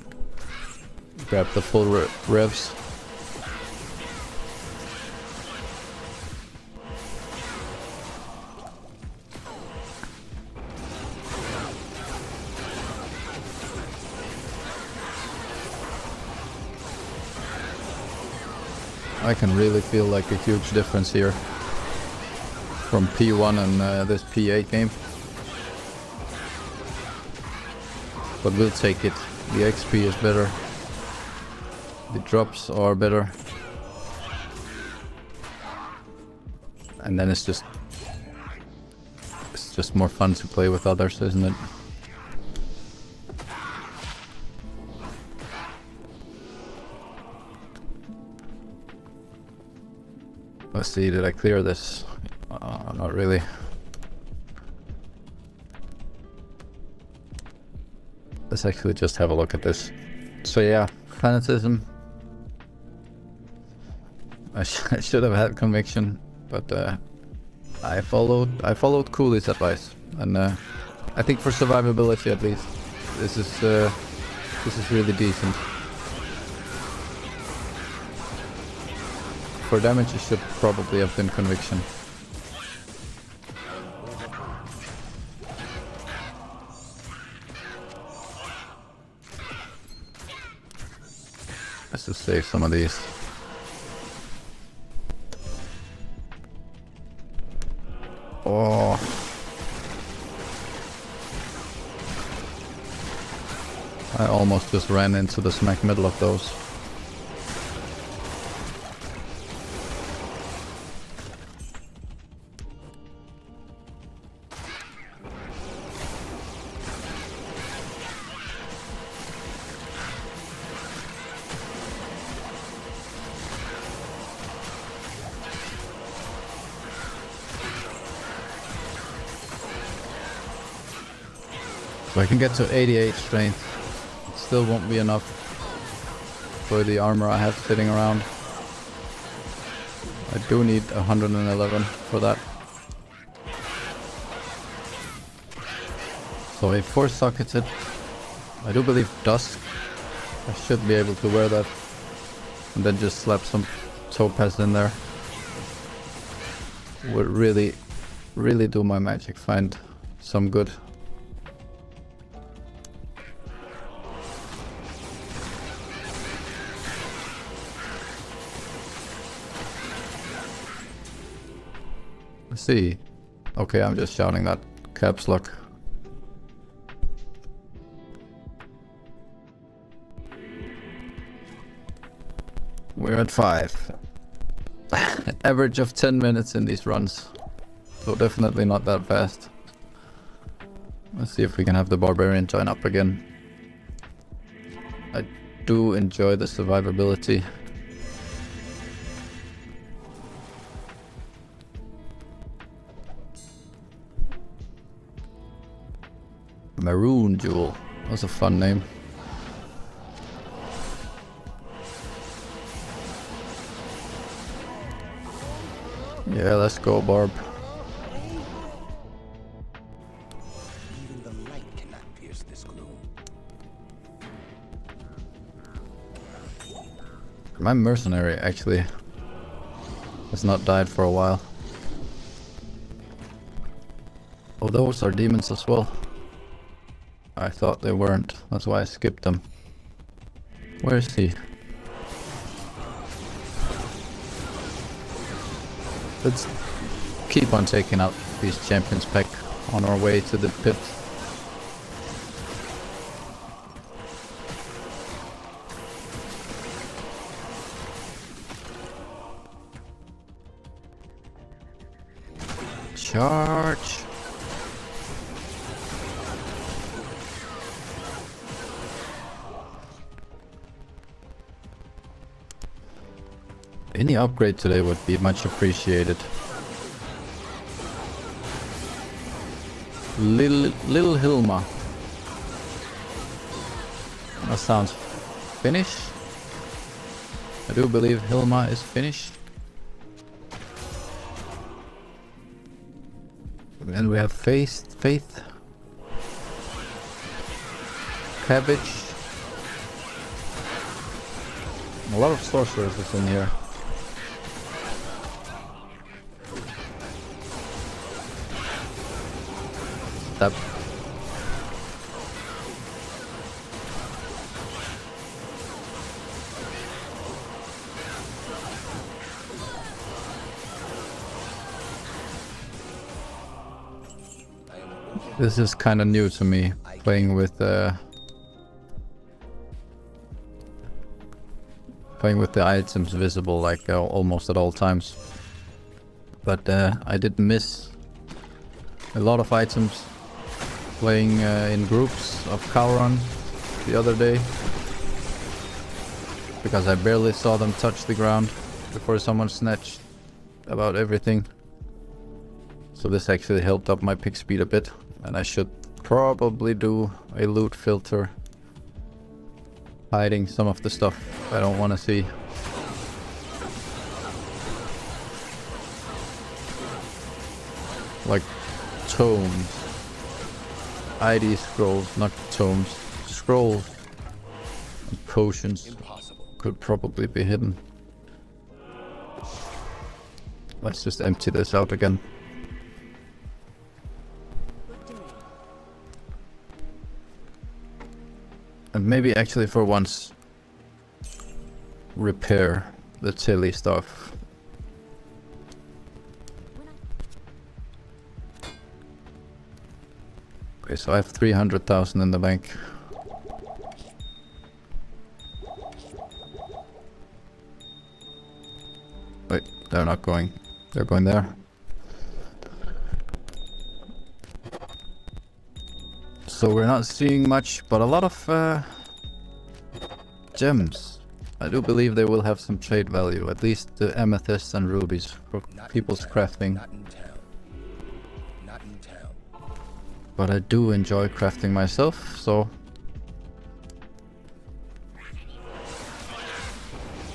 the full revs. I can really feel like a huge difference here from P1 and this P8 game. But we'll take it. The XP is better. The drops are better. And then it's just more fun to play with others, isn't it? Let's see, did I clear this? Not really. Let's actually just have a look at this. So yeah, fanaticism. I should have had conviction, but I followed Cooley's advice, and I think for survivability at least, this is really decent. For damage, it should probably have been conviction. Let's just save some of these. Oh. I almost just ran into the smack middle of those. So I can get to 88 strength. It still won't be enough for the armor I have sitting around. I do need 111 for that. So a 4-socketed, I do believe Dusk. I should be able to wear that. And then just slap some topaz in there. Would really do my magic find some good. Let's see. Okay, I'm just shouting that caps lock. We're at 5. Average of 10 minutes in these runs. So definitely not that fast. Let's see if we can have the barbarian join up again. I do enjoy the survivability. Maroon Jewel. That's a fun name. Yeah, let's go, Barb. Even the light cannot pierce this gloom. My mercenary actually has not died for a while. Oh, those are demons as well. I thought they weren't. That's why I skipped them. Where is he? Let's keep on taking out these champions pack on our way to the pit. Charge! Any upgrade today would be much appreciated. Little Hilma. That sounds Finnish. I do believe Hilma is Finnish. And we have Faith. Cabbage. A lot of sorcerers is in here. That this is kind of new to me, playing with playing with the items visible like almost at all times. But I did miss a lot of items playing in groups of cow run the other day, because I barely saw them touch the ground before someone snatched about everything. So this actually helped up my pick speed a bit, and I should probably do a loot filter hiding some of the stuff I don't want to see. Like tomes, ID scrolls, not tomes, scrolls, and potions. Impossible. Could probably be hidden. Let's just empty this out again. And maybe actually for once repair the Tilly stuff. Okay, so I have 300,000 in the bank. Wait, they're not going. They're going there. So we're not seeing much, but a lot of gems. I do believe they will have some trade value, at least the amethysts and rubies for people's crafting. Not in town. Not in town. But I do enjoy crafting myself, so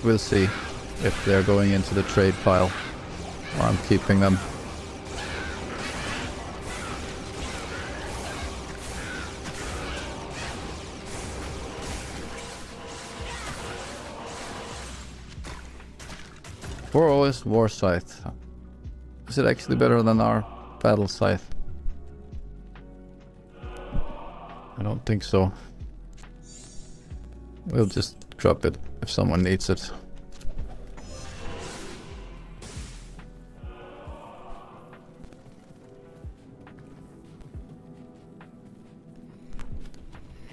we'll see if they're going into the trade pile or I'm keeping them. For OS War Scythe. Is it actually better than our Battle Scythe? I don't think so. We'll just drop it if someone needs it.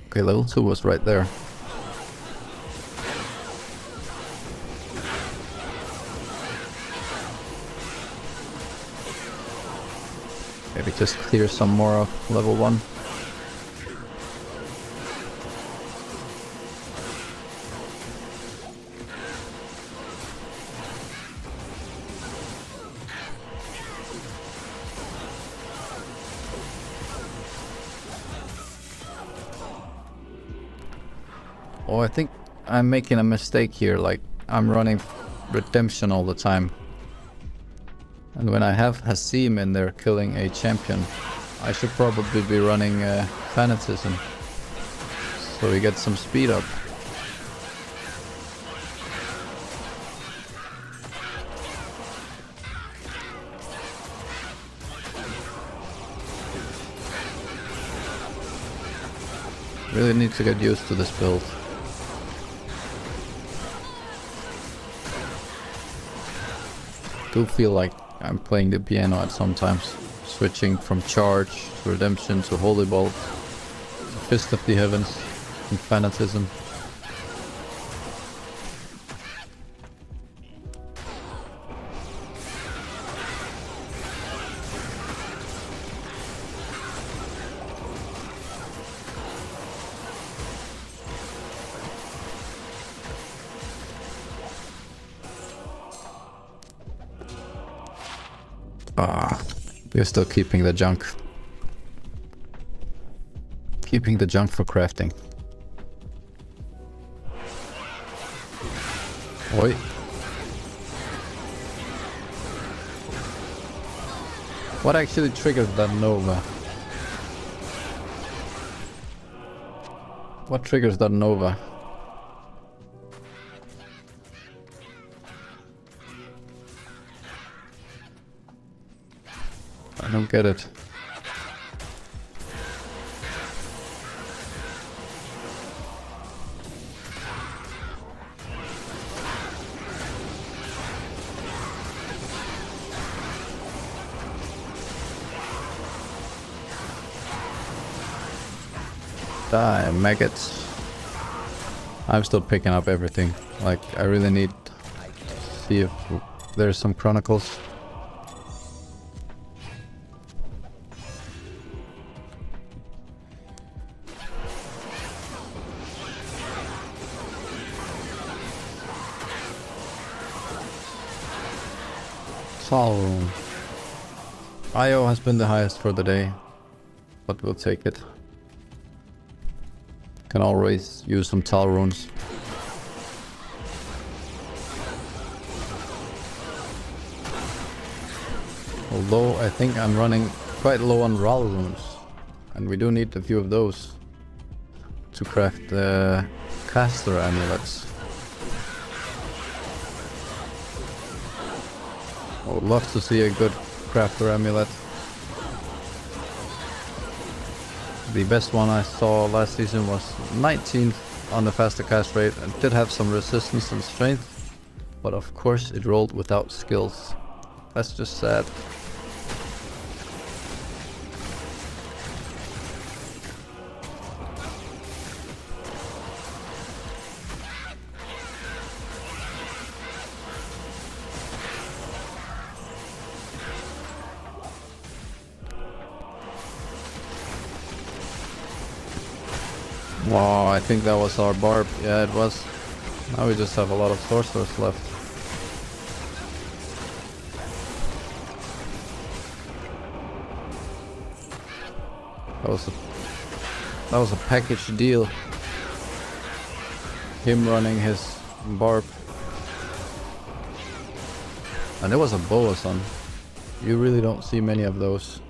Okay, level 2 was right there. Maybe just clear some more of level 1. Oh, I think I'm making a mistake here, like I'm running redemption all the time. And when I have Hasim in there killing a champion, I should probably be running Fanatism, so we get some speed up. Really need to get used to this build. Do feel like I'm playing the piano at sometimes, switching from charge to redemption to holy bolt, fist of the heavens, and fanatism. We're still keeping the junk. Keeping the junk for crafting. Oi. What actually triggered that Nova? What triggers that Nova? I don't get it. Die, maggots. I'm still picking up everything. Like, I really need to see if there's some chronicles. Tall room. IO has been the highest for the day, but we'll take it. Can always use some tall runes. Although I think I'm running quite low on Ral runes, and we do need a few of those to craft the caster amulets. I would love to see a good crafter amulet. The best one I saw last season was 19th on the faster cast rate and did have some resistance and strength, but of course it rolled without skills. That's just sad. Wow, I think that was our barb. Yeah, it was. Now we just have a lot of sorcerers left. That was a package deal. Him running his barb. And there was a Boason. You really don't see many of those.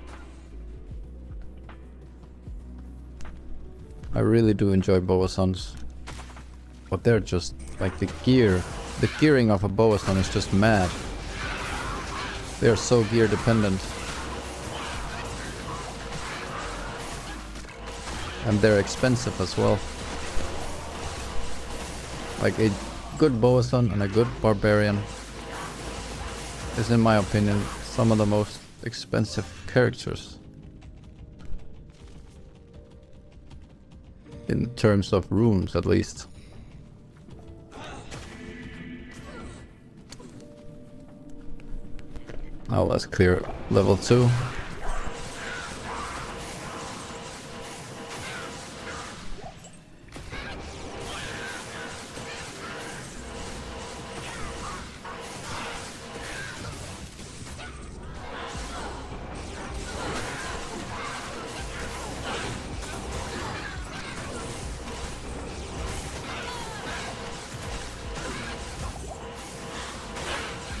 I really do enjoy Boasons, but they're just like the gearing of a Boason is just mad. They're so gear dependent. And they're expensive as well. Like a good Boason and a good Barbarian is, in my opinion, some of the most expensive characters. In terms of runes, at least. Now let's clear level 2.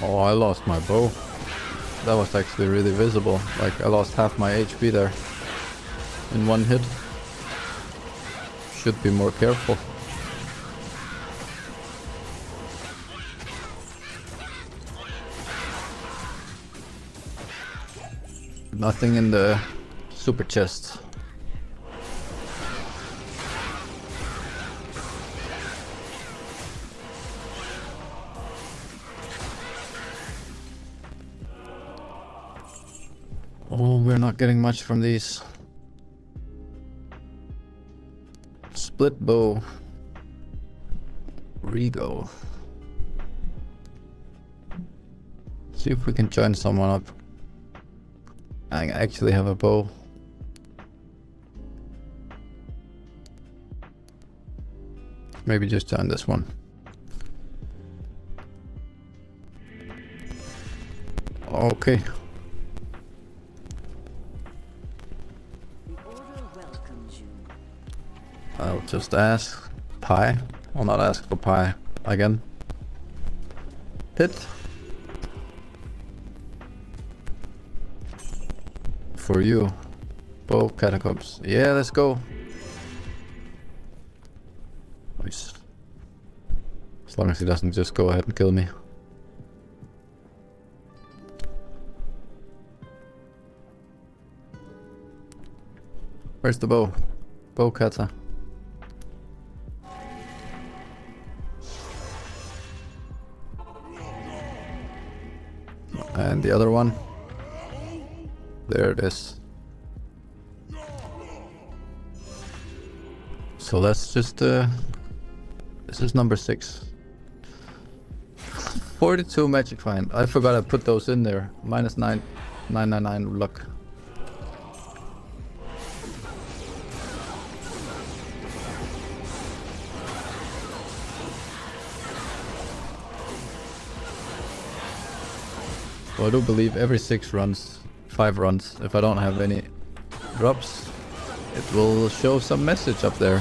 Oh, I lost my bow. That was actually really visible. Like, I lost half my HP there in one hit. Should be more careful. Nothing in the super chest. Oh, we're not getting much from these. Split bow. Rego. See if we can join someone up. I actually have a bow. Maybe just join this one. Okay. I'll just ask pie. I'll not ask for pie again. Pit. For you. Bow catacombs. Yeah, let's go. Nice. As long as he doesn't just go ahead and kill me. Where's the bow? Bow kata. And the other one. There it is. So let's just This is number 6. 42 magic find. I forgot I put those in there. Minus 999 luck. So I do believe every 5 runs, if I don't have any drops, it will show some message up there.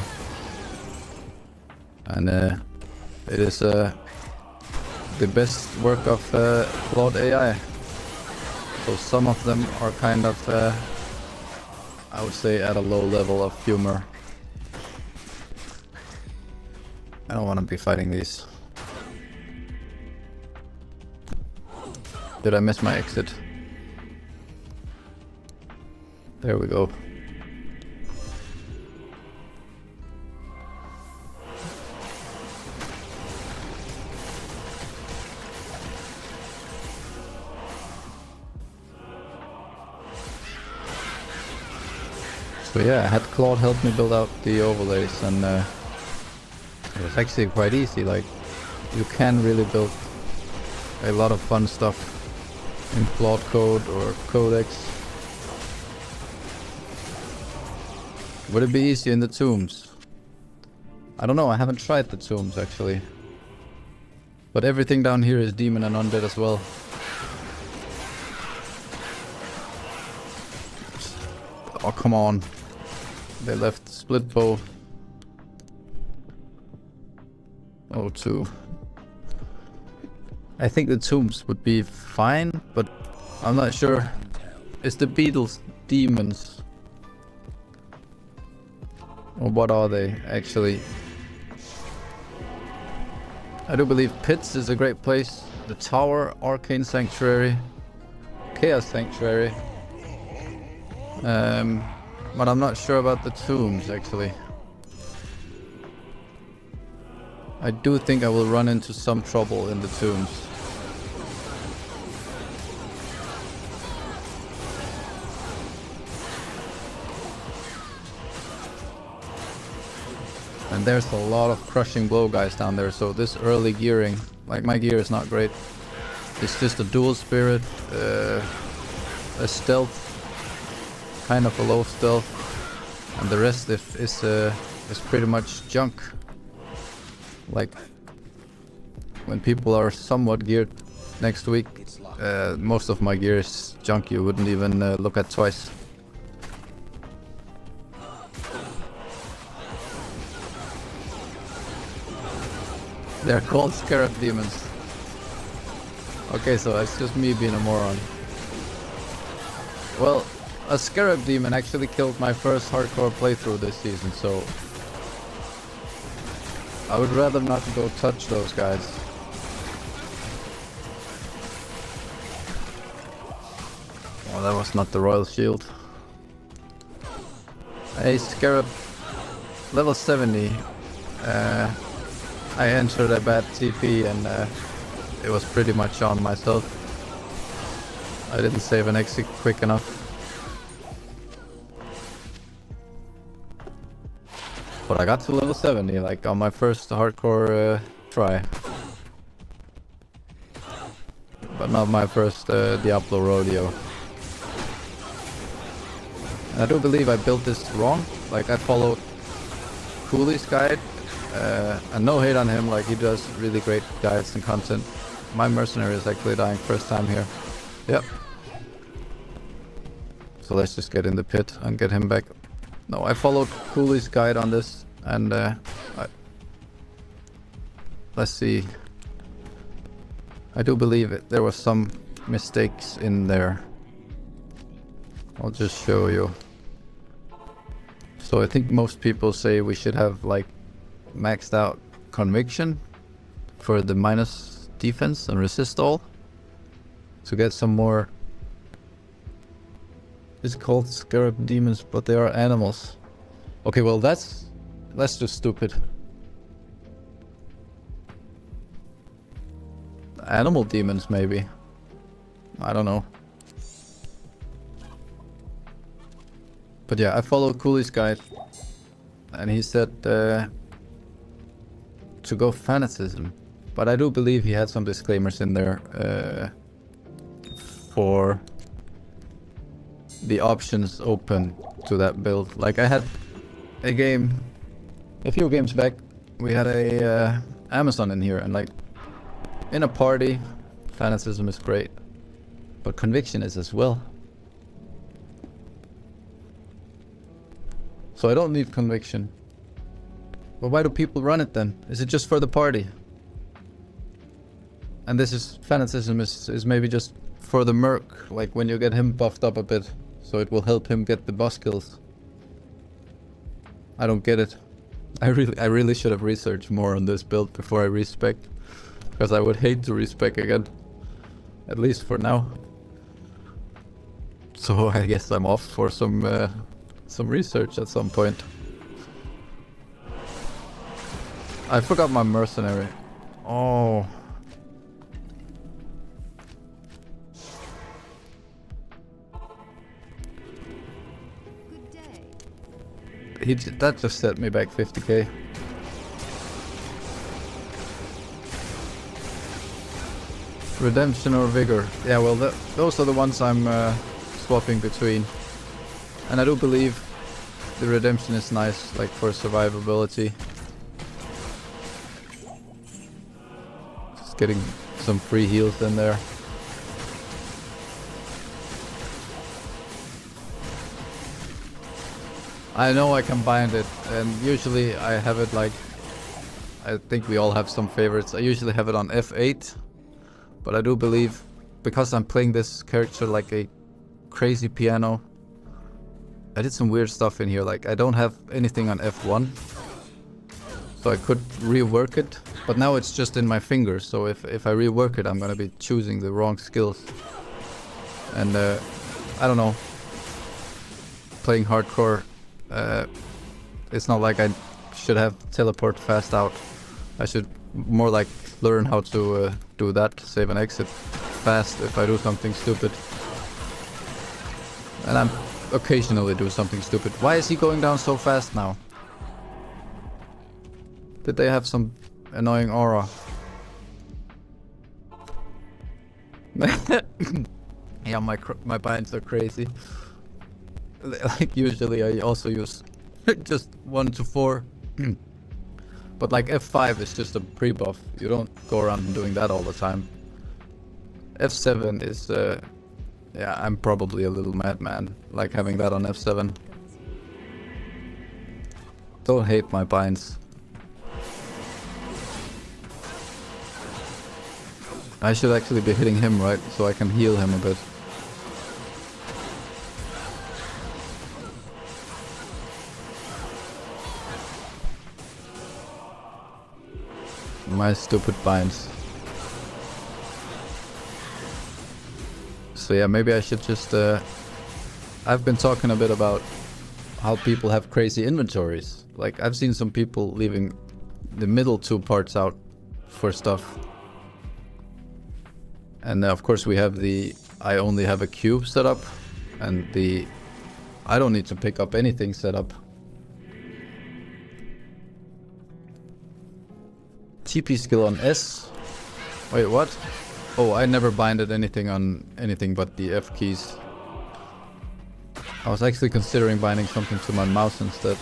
And it is the best work of Claude AI. So some of them are kind of, I would say, at a low level of humor. I don't want to be fighting these. Did I miss my exit? There we go. So yeah, I had Claude help me build out the overlays, and it was actually quite easy. Like, you can really build a lot of fun stuff in Claude Code or Codex. Would it be easier in the tombs? I don't know, I haven't tried the tombs actually. But everything down here is demon and undead as well. Oh, come on. They left split bow. Oh, 2. I think the tombs would be fine, but I'm not sure. Is the beetles demons? Or what are they actually? I do believe Pits is a great place. The Tower, Arcane Sanctuary, Chaos Sanctuary. But I'm not sure about the tombs actually. I do think I will run into some trouble in the tombs. And there's a lot of crushing blow guys down there, so this early gearing, like my gear is not great. It's just a dual spirit, a stealth, kind of a low stealth, and the rest is pretty much junk. Like, when people are somewhat geared next week, most of my gear is junk you wouldn't even look at twice. They're called Scarab Demons. Okay, so it's just me being a moron. Well, a Scarab Demon actually killed my first hardcore playthrough this season, so I would rather not go touch those guys. Oh, that was not the Royal Shield. Hey, Scarab, level 70. I entered a bad TP and it was pretty much on myself. I didn't save an exit quick enough. But I got to level 70, like on my first hardcore try. But not my first Diablo rodeo. And I do believe I built this wrong. Like, I followed Cooley's guide. And no hate on him, like, he does really great guides and content. My mercenary is actually dying first time here. Yep. So let's just get in the pit and get him back. No, I followed Cooley's guide on this, and let's see. I do believe there was some mistakes in there. I'll just show you. So I think most people say we should have like maxed out conviction for the minus defense and resist all to get some more. It's called Scarab Demons, but they are animals. Okay, well that's just stupid. Animal demons maybe. I don't know. But yeah, I followed Cooley's guide and he said to go fanaticism, but I do believe he had some disclaimers in there for the options open to that build. Like I had a few games back, we had a Amazon in here, and like in a party, fanaticism is great, but conviction is as well. So I don't need conviction. But why do people run it then? Is it just for the party? And this is fanaticism is maybe just for the merc, like when you get him buffed up a bit, so it will help him get the boss kills. I don't get it. I really should have researched more on this build before I respec, because I would hate to respec again, at least for now. So I guess I'm off for some research at some point. I forgot my mercenary. Oh. That just set me back 50k. Redemption or Vigor. Yeah, well, those are the ones I'm swapping between. And I do believe the Redemption is nice, like for survivability. Just getting some free heals in there. I know I can bind it, and usually I have it like, I think we all have some favorites. I usually have it on F8, but I do believe, because I'm playing this character like a crazy piano, I did some weird stuff in here. Like I don't have anything on F1, so I could rework it, but now it's just in my fingers, so if I rework it, I'm gonna be choosing the wrong skills. And I don't know, playing hardcore, it's not like I should have teleport fast out. I should more like learn how to do that, save and exit fast if I do something stupid. And I'm occasionally do something stupid. Why is he going down so fast now? Did they have some annoying aura? Yeah, my binds are crazy. Like usually I also use just 1 to 4. But like F5 is just a pre-buff. You don't go around doing that all the time. F7 is yeah, I'm probably a little madman, like having that on F7. Don't hate my binds. I should actually be hitting him, right? So I can heal him a bit. My stupid binds. So yeah, maybe I should just I've been talking a bit about how people have crazy inventories. Like I've seen some people leaving the middle 2 parts out for stuff. And of course we have the I only have a cube setup, and the I don't need to pick up anything setup. TP skill on S. Wait, what? Oh, I never binded anything on anything but the F keys. I was actually considering binding something to my mouse instead.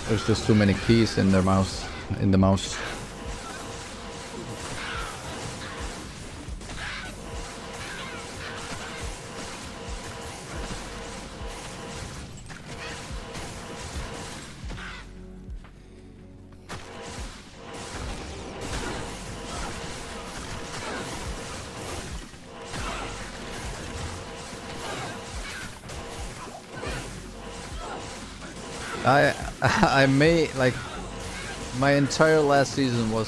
There's just too many keys in the mouse. I may, like, my entire last season was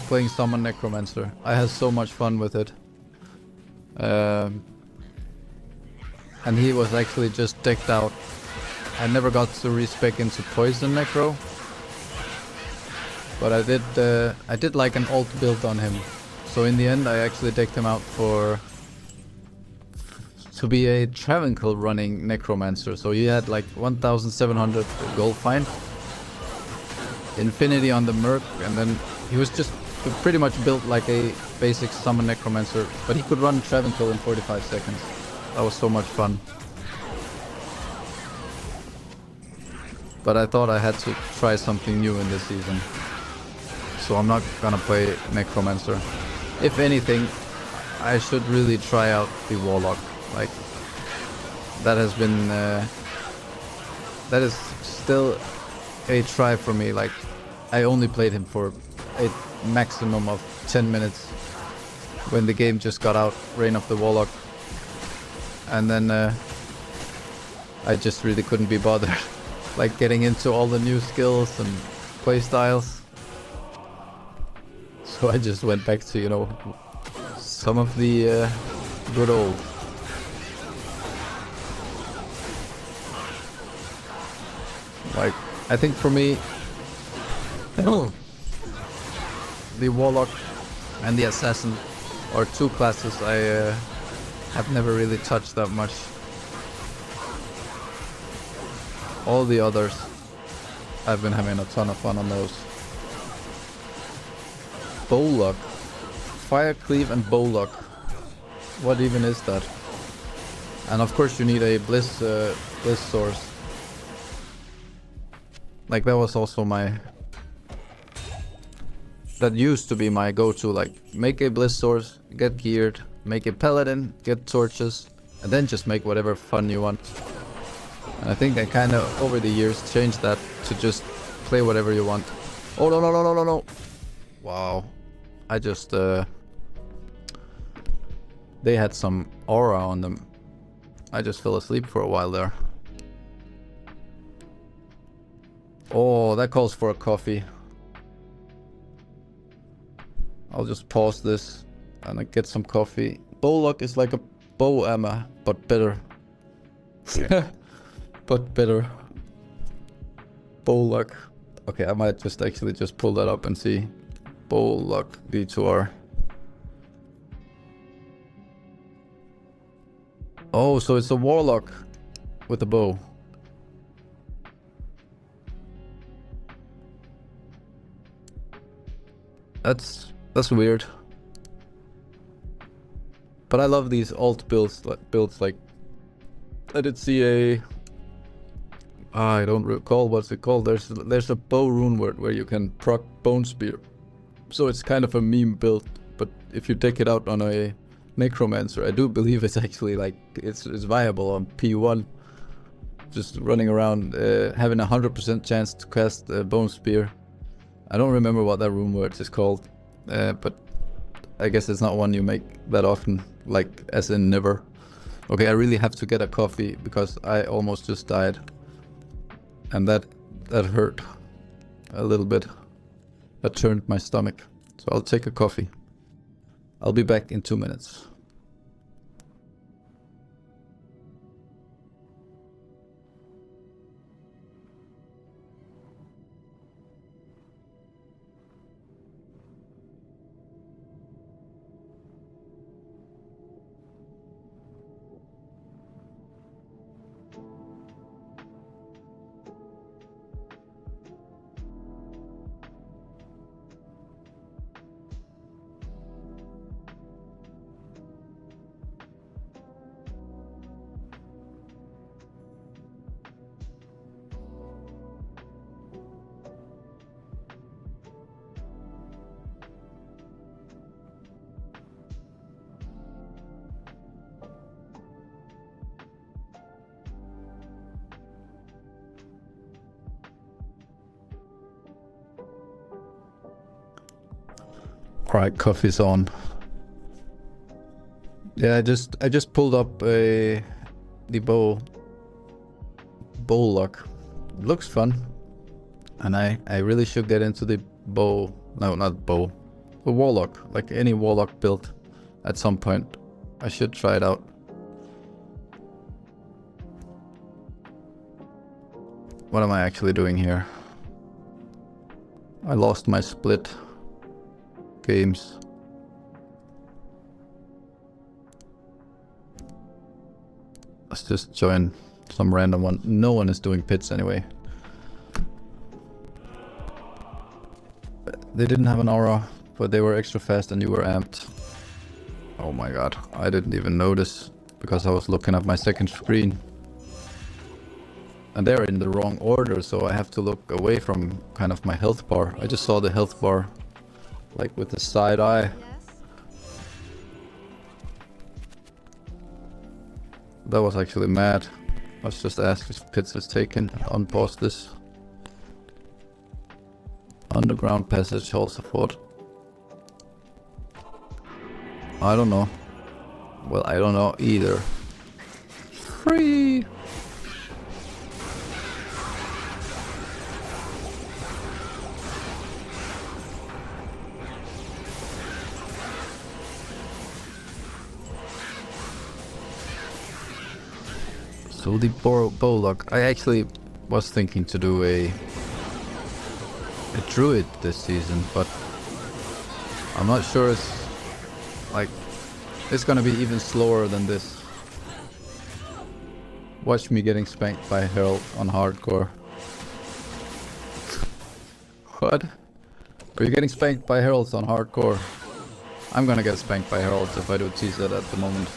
playing Summon Necromancer. I had so much fun with it. And he was actually just decked out. I never got to respec into Poison Necro, but I did like an alt build on him. So in the end I actually decked him out for to be a Travancore running Necromancer. So you had like 1,700 gold fine, Infinity on the Merc, and then he was just pretty much built like a basic summon Necromancer, but he could run Travancore in 45 seconds. That was so much fun. But I thought I had to try something new in this season. So I'm not gonna play Necromancer. If anything, I should really try out the Warlock. Like, that has been... that is still a try for me. Like, I only played him for a maximum of 10 minutes when the game just got out, Reign of the Warlock. And then I just really couldn't be bothered. Like, getting into all the new skills and playstyles. So I just went back to, you know, some of the good old. Like, I think for me, the Warlock and the Assassin are two classes I have never really touched that much. All the others, I've been having a ton of fun on those. Bowlock. Fire Cleave and Bowlock. What even is that? And of course you need a Bliss source. Like, that was also my... That used to be my go-to, like, make a Bliss source, get geared, make a Paladin, get torches, and then just make whatever fun you want. And I think I kind of, over the years, changed that to just play whatever you want. Oh, no, no, no, no, no, no. Wow. I just, they had some aura on them. I just fell asleep for a while there. Oh, that calls for a coffee. I'll just pause this and I get some coffee. Bowlock is like a bow armor, but better. But better. Bowlock. Okay, I might just actually just pull that up and see. Bowlock D2R. Oh, so it's a Warlock with a bow. That's weird. But I love these alt builds like I did see a I don't recall what's it called. There's a bow rune word where you can proc Bone Spear. So it's kind of a meme build, but if you take it out on a Necromancer, I do believe it's actually like it's viable on P1. Just running around having 100% chance to cast Bone Spear. I don't remember what that rune word is called, but I guess it's not one you make that often, like as in never. Okay, I really have to get a coffee because I almost just died. And that hurt a little bit. That turned my stomach. So I'll take a coffee. I'll be back in 2 minutes. Alright, coffee's on. Yeah, I just pulled up the Bowlock. It looks fun. And I really should get into the bow. No, not bow. The Warlock. Like any Warlock build at some point. I should try it out. What am I actually doing here? I lost my split games. Let's just join some random one. No one is doing pits anyway. They didn't have an aura, but they were extra fast and you were amped. Oh my god, I didn't even notice because I was looking at my second screen. And they're in the wrong order, so I have to look away from kind of my health bar. I just saw the health bar like with the side eye. That was actually mad. Let's just ask if pits is taken. Unpause this. Underground passage hold support. I don't know. Well, I don't know either. Free! So the Bollock, I actually was thinking to do a druid this season, but I'm not sure it's gonna be even slower than this. Watch me getting spanked by Herald on hardcore. What? Are you getting spanked by Heralds on hardcore? I'm gonna get spanked by Heralds if I do tease that at the moment.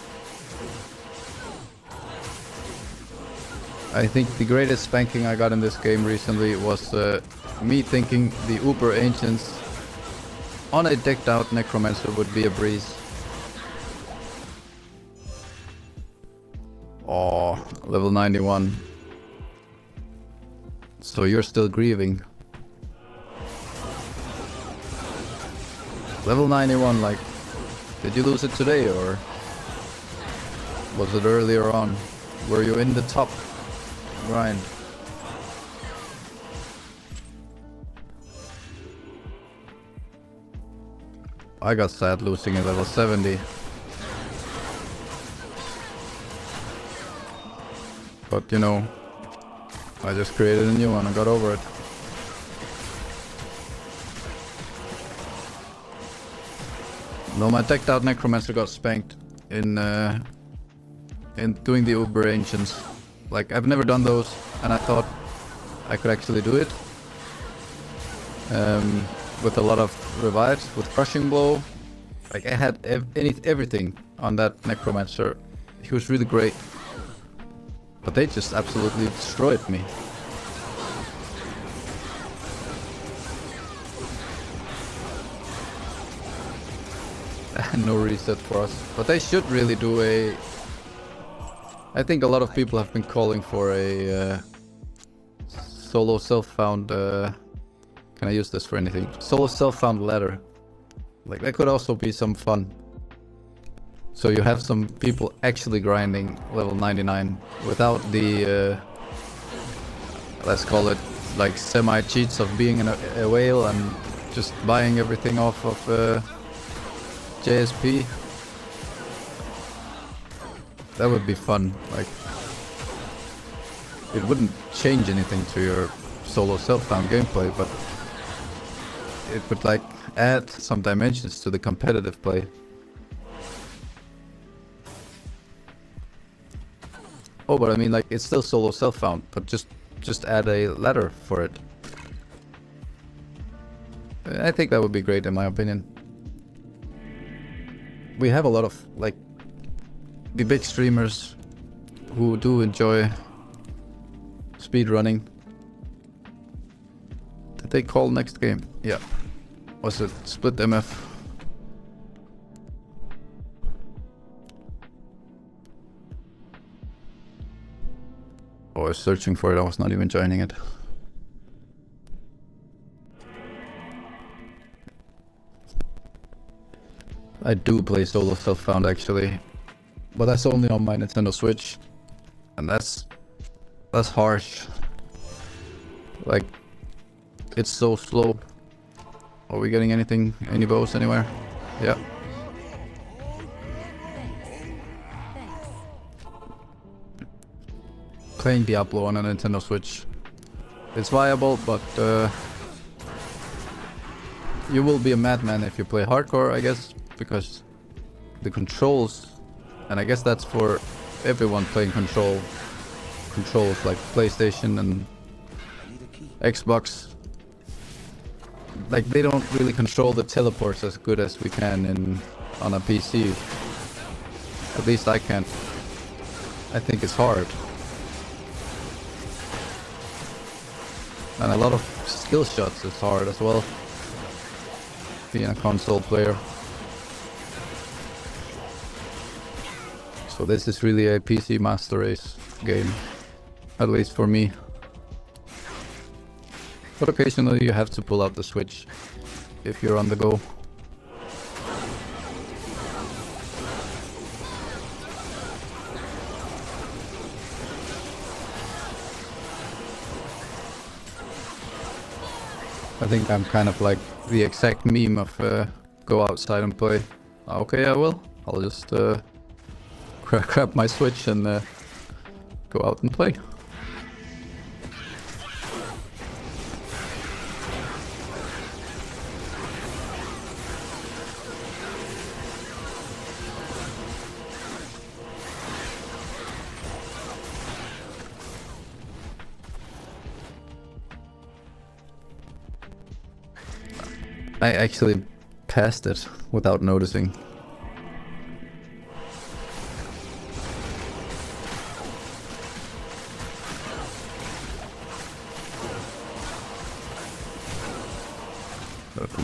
I think the greatest spanking I got in this game recently was me thinking the Uber Ancients on a decked out Necromancer would be a breeze. Oh, level 91. So you're still grieving. Level 91, like, did you lose it today or was it earlier on? Were you in the top grind? I got sad losing at level 70. But you know, I just created a new one and got over it. No, my decked out Necromancer got spanked in doing the Uber Ancients. Like, I've never done those, and I thought I could actually do it. With a lot of revives, with Crushing Blow. Like, I had everything on that Necromancer. He was really great. But they just absolutely destroyed me. No reset for us. But they should really do a... I think a lot of people have been calling for a solo self-found... can I use this for anything? Solo self-found ladder. Like, that could also be some fun. So you have some people actually grinding level 99 without the... let's call it like semi-cheats of being a whale and just buying everything off of JSP. That would be fun. Like, it wouldn't change anything to your solo self-found gameplay, but it would like add some dimensions to the competitive play. Oh, but I mean, like, it's still solo self-found, but just add a ladder for it. I think that would be great in my opinion. We have a lot of, like, the big streamers who do enjoy speedrunning. Did they call next game? Yeah. Was it Split MF? Oh, I was searching for it, I was not even joining it. I do play solo self-found actually, but that's only on my Nintendo Switch, and that's harsh. Like, it's so slow. Are we getting anything, any bows anywhere? Yeah. Playing Diablo on a Nintendo Switch, it's viable, but you will be a madman if you play hardcore, I guess, because the controls, and I guess that's for everyone playing controls like PlayStation and Xbox, like they don't really control the teleports as good as we can on a PC. At least I can't. I think it's hard. And a lot of skill shots is hard as well, being a console player. So this is really a PC Master Race game, at least for me. But occasionally you have to pull out the Switch if you're on the go. I think I'm kind of like the exact meme of go outside and play. Okay, I will. I'll just grab my Switch and go out and play. I actually passed it without noticing.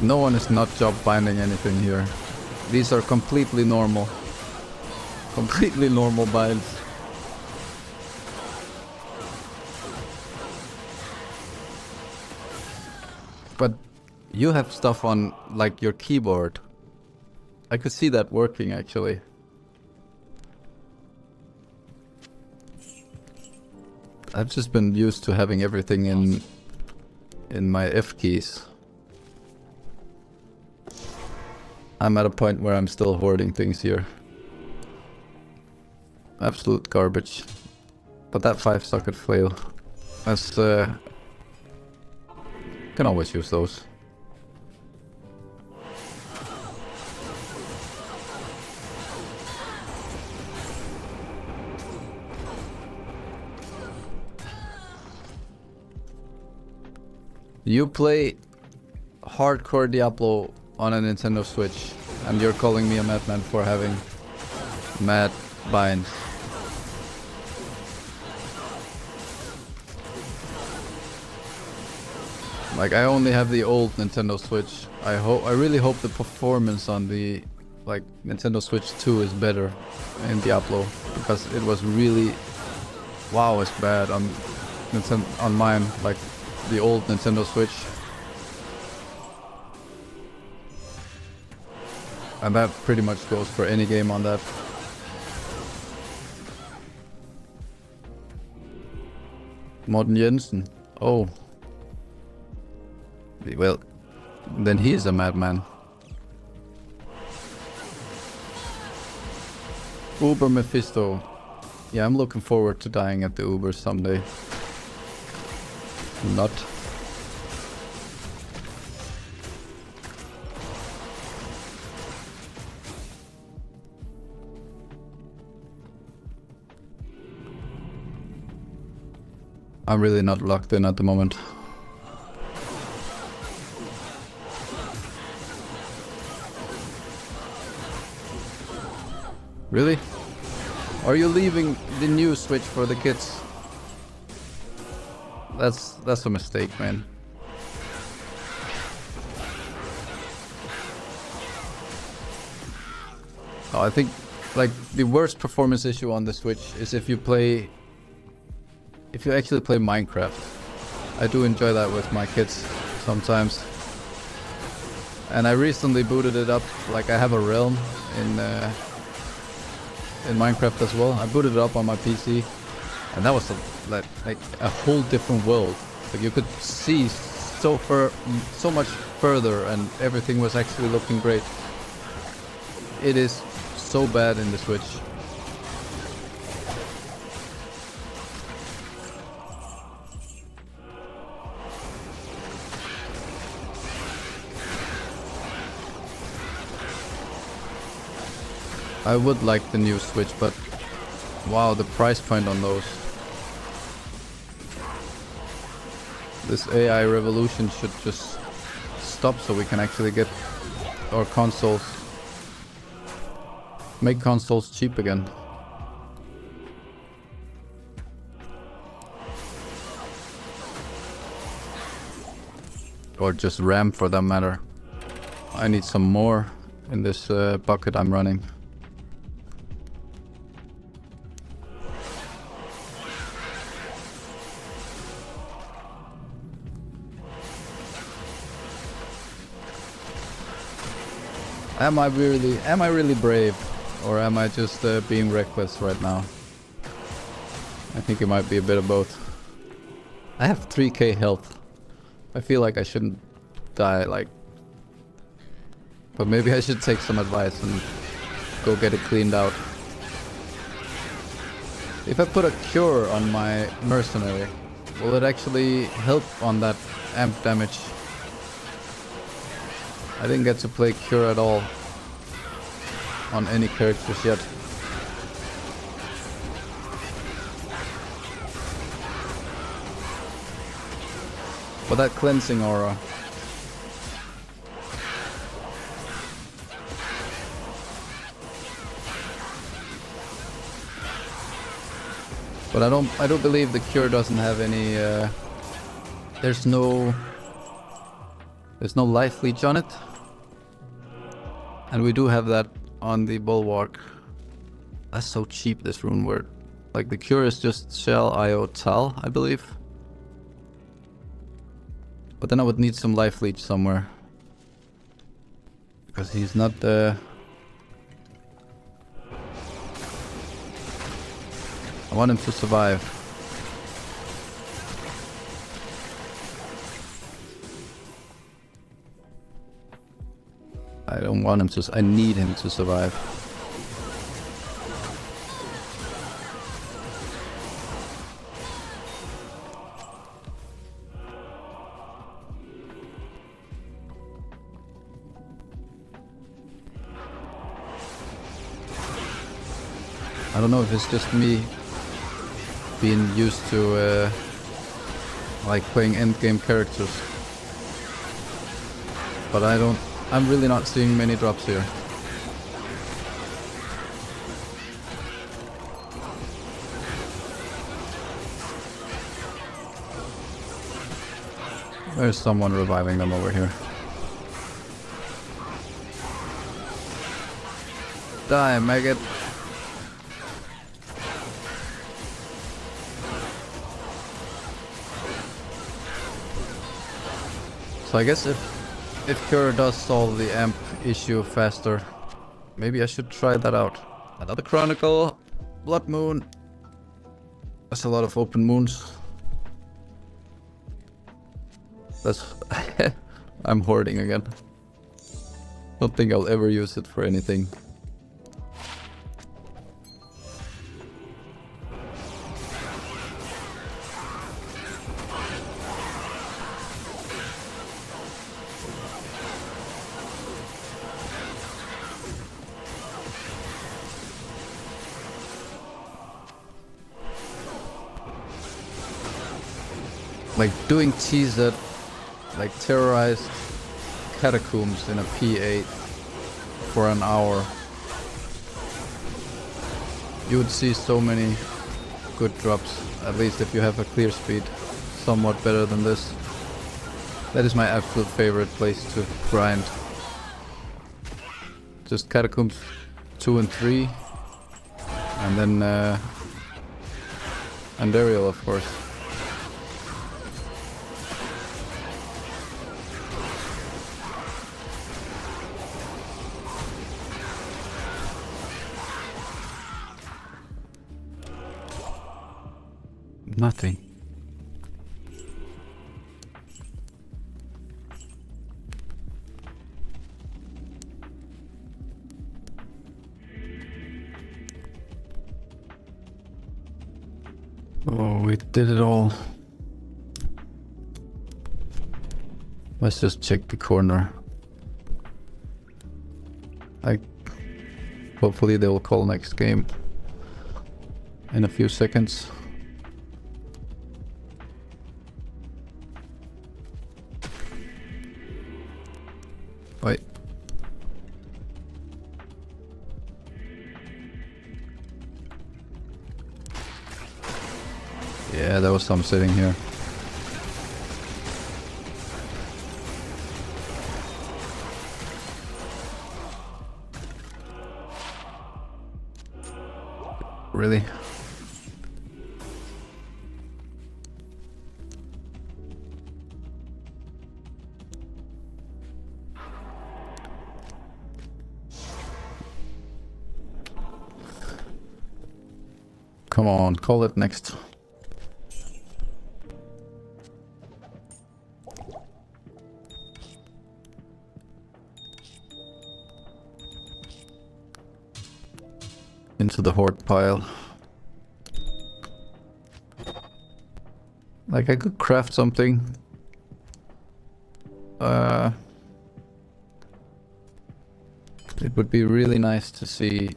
No one is not job finding anything here. These are completely normal. Completely normal builds. But you have stuff on like your keyboard. I could see that working actually. I've just been used to having everything in my F keys. I'm at a point where I'm still hoarding things here. Absolute garbage. But that 5-socket flail, that's can always use those. You play hardcore Diablo on a Nintendo Switch, and you're calling me a madman for having mad binds. Like, I only have the old Nintendo Switch. I really hope the performance on the like Nintendo Switch 2 is better in Diablo, because it was really, wow, it's bad on mine, like the old Nintendo Switch. And that pretty much goes for any game on that. Morten Jensen. Oh. Well, then he is a madman. Uber Mephisto. Yeah, I'm looking forward to dying at the Uber someday. Not. I'm really not locked in at the moment. Really? Are you leaving the new Switch for the kids? That's a mistake, man. Oh, I think like the worst performance issue on the Switch is if you actually play Minecraft. I do enjoy that with my kids sometimes. And I recently booted it up, like I have a realm in Minecraft as well. I booted it up on my PC, and that was like a whole different world. Like you could see so much further, and everything was actually looking great. It is so bad in the Switch. I would like the new Switch, but Wow, the price point on those. This AI revolution should just stop so we can actually get our consoles, make consoles cheap again. Or just RAM for that matter. I need some more in this bucket I'm running. Am I really brave, or am I just being reckless right now? I think it might be a bit of both. I have 3k health. I feel like I shouldn't die, like, but maybe I should take some advice and go get it cleaned out. If I put a cure on my mercenary, will it actually help on that amp damage? I didn't get to play cure at all on any characters yet. But that cleansing aura. But I don't believe the cure doesn't have any there's no life leech on it. And we do have that on the bulwark. That's so cheap, this rune word. Like, the cure is just shell IO tal, I believe. But then I would need some life leech somewhere. Because he's not the... I want him to survive. I don't want him to... I need him to survive. I don't know if it's just me being used to like playing endgame characters, but I'm really not seeing many drops here. There's someone reviving them over here. Die, maggot. So I guess if Cure does solve the amp issue faster, maybe I should try that out. Another Chronicle, Blood Moon. That's a lot of open moons. That's... I'm hoarding again. Don't think I'll ever use it for anything. Like doing TZ, like terrorized catacombs in a P8 for an hour. You would see so many good drops, at least if you have a clear speed somewhat better than this. That is my absolute favorite place to grind. Just catacombs 2 and 3, and then Andariel, of course. Nothing. Oh, we did it all. Let's just check the corner. Hopefully they will call next game. in a few seconds. Wait. Yeah, there was some sitting here. Really? Come on, call it next. Into the horde pile. Like I could craft something. It would be really nice to see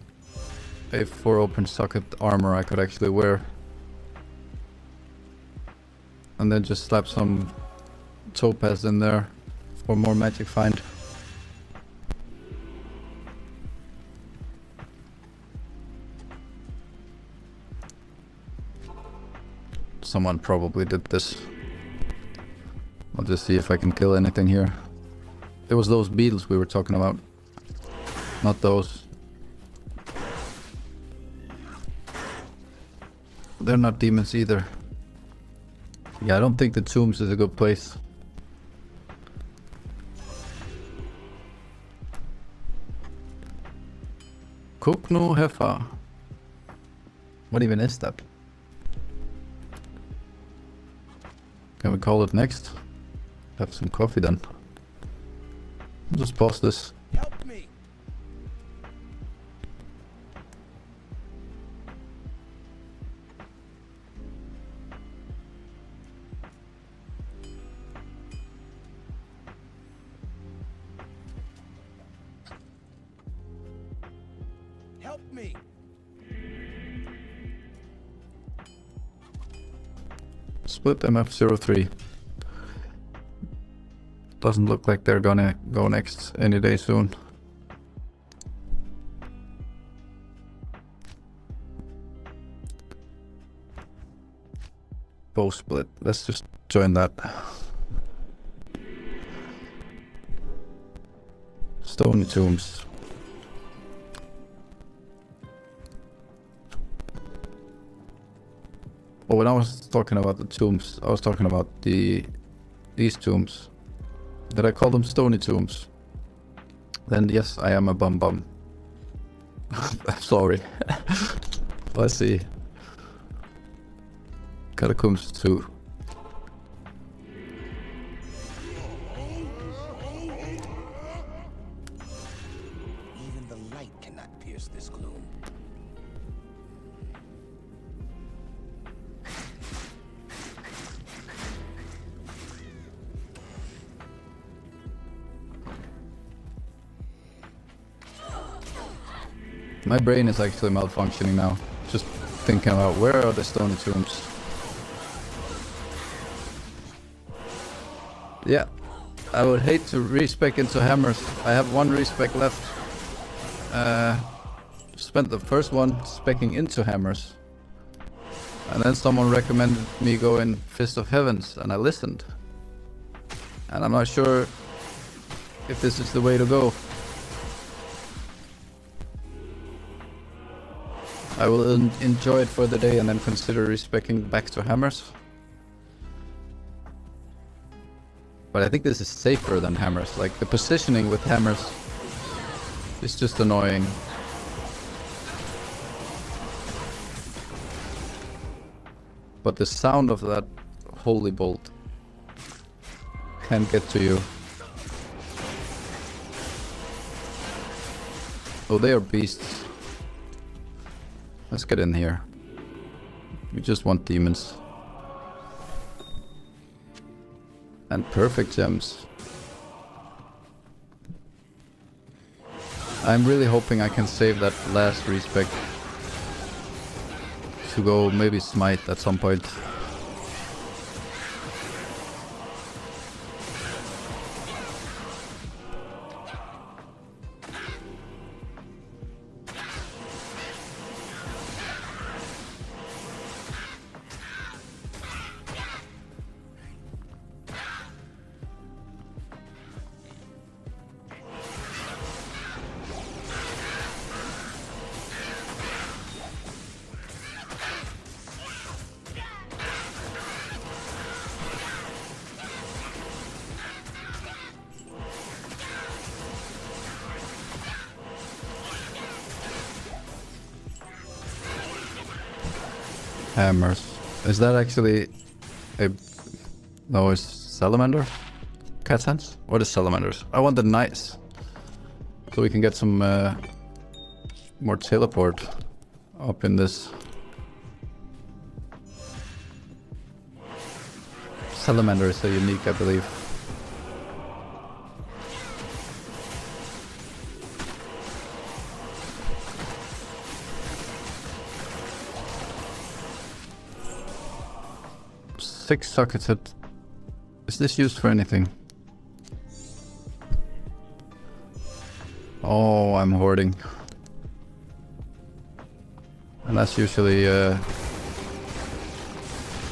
a 4 open socket armor I could actually wear. And then just slap some topaz in there for more magic find. Someone probably did this. I'll just see if I can kill anything here. It was those beetles we were talking about. Not those. They're not demons either. Yeah, I don't think the tombs is a good place. Cook no heifer. What even is that? Can we call it next? Have some coffee then. Just pause this. Help me. Help me. Split MF03. Doesn't look like they're gonna go next any day soon. Bow split. Let's just join that. Stony tombs. Oh, when I was talking about the tombs, I was talking about these tombs. Did I call them stony tombs? Then yes, I am a bum bum. I'm sorry. Let's see. Catacombs 2. Even the light cannot pierce this gloom. My brain is actually malfunctioning now. Just thinking about where are the stony tombs. Yeah, I would hate to respec into hammers. I have one respec left. Spent the first one specking into hammers. And then someone recommended me go in Fist of Heavens, and I listened. And I'm not sure if this is the way to go. I will enjoy it for the day and then consider respecing back to hammers. But I think this is safer than hammers. Like the positioning with hammers is just annoying. But the sound of that holy bolt can get to you. Oh, they are beasts. Let's get in here. We just want demons. And perfect gems. I'm really hoping I can save that last respec to go maybe smite at some point. Hammers. Is that actually a... No, it's salamander? Cat sense? What is salamanders? I want the knights. So we can get some more teleport up in this. Salamander is a unique, I believe. Six sockets hit. Is this used for anything? Oh, I'm hoarding. And that's usually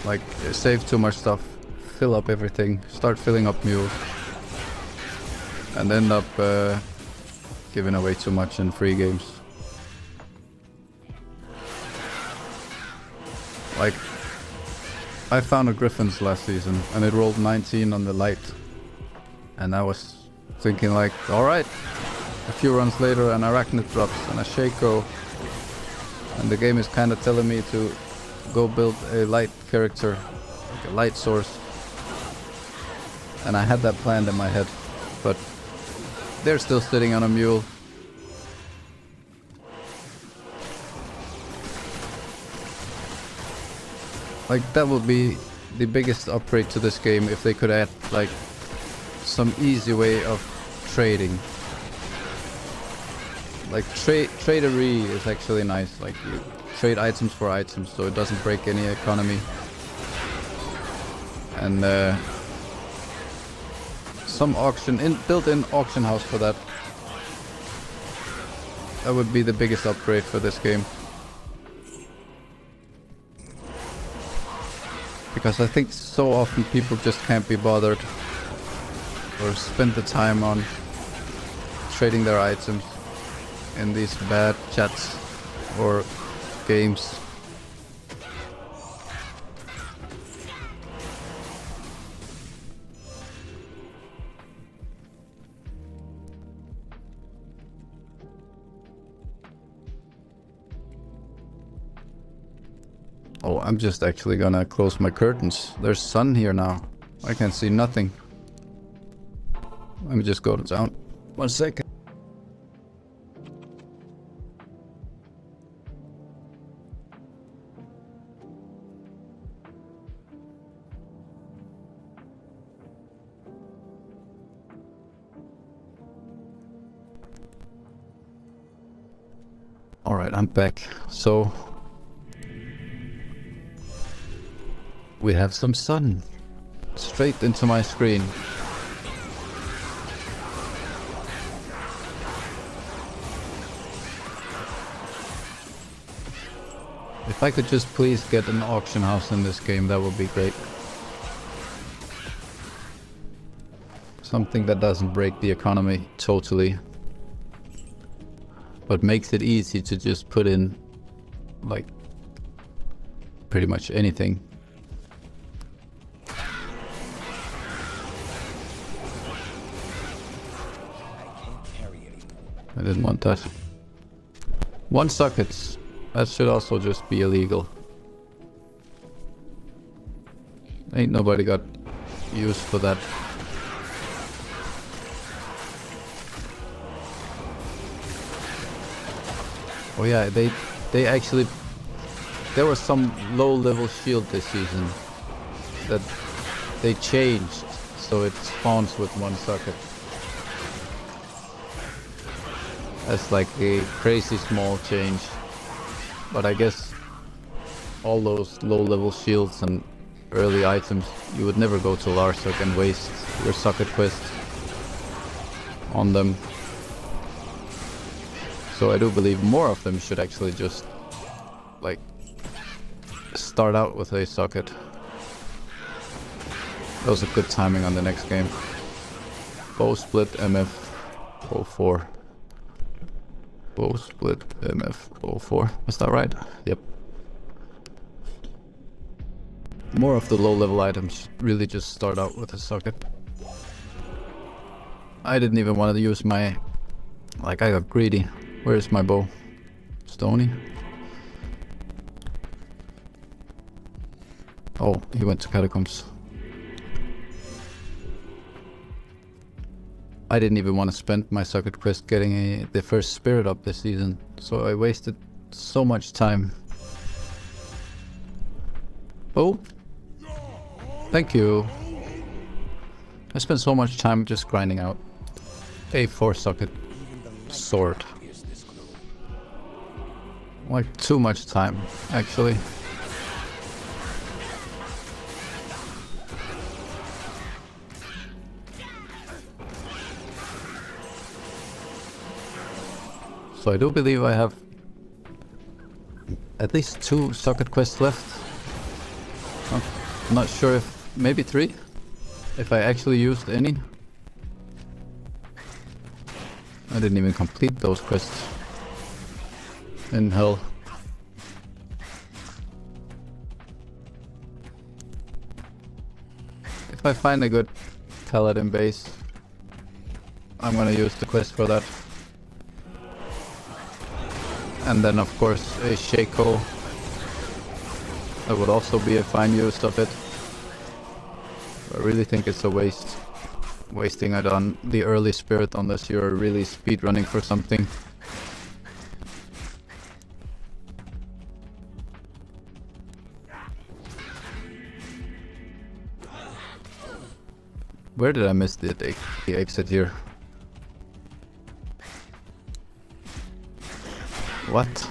like save too much stuff, fill up everything, start filling up mules, and end up giving away too much in free games. Like, I found a Griffins last season and it rolled 19 on the light, and I was thinking like, alright, a few runs later an Arachnid drops and a Shaco, and the game is kind of telling me to go build a light character, like a light source, and I had that planned in my head, but they're still sitting on a mule. Like, that would be the biggest upgrade to this game if they could add like some easy way of trading. Like tradery is actually nice, like you trade items for items so it doesn't break any economy. And some built-in auction house for that. That would be the biggest upgrade for this game. Because I think so often people just can't be bothered or spend the time on trading their items in these bad chats or games. Oh, I'm just actually gonna close my curtains. There's sun here now. I can see nothing. Let me just go down. 1 second. Alright, I'm back. So we have some sun straight into my screen. If I could just please get an auction house in this game, that would be great. Something that doesn't break the economy totally, but makes it easy to just put in like pretty much anything. I didn't want that. 1 sockets. That should also just be illegal. Ain't nobody got used for that. Oh yeah, they actually... There was some low level shield this season that they changed so it spawns with 1 socket. That's like a crazy small change, but I guess all those low-level shields and early items, you would never go to Larsak and waste your socket quest on them. So I do believe more of them should actually just like start out with a socket. That was a good timing on the next game. Bow split MF 04. Bow split MF 04. Was that right? Yep. More of the low level items really just start out with a socket. I didn't even want to use my... Like, I got greedy. Where is my bow? Stony? Oh, he went to catacombs. I didn't even want to spend my socket quest getting the first spirit up this season, so I wasted so much time. Oh, thank you. I spent so much time just grinding out a 4-socket sword. Like too much time, actually. So I do believe I have at least 2 socket quests left. I'm not sure if... maybe 3? If I actually used any. I didn't even complete those quests in hell. If I find a good Paladin base, I'm gonna use the quest for that. And then of course a Shaco. That would also be a fine use of it. I really think it's a waste. Wasting it on the early spirit unless you're really speedrunning for something. Where did I miss the exit here? What?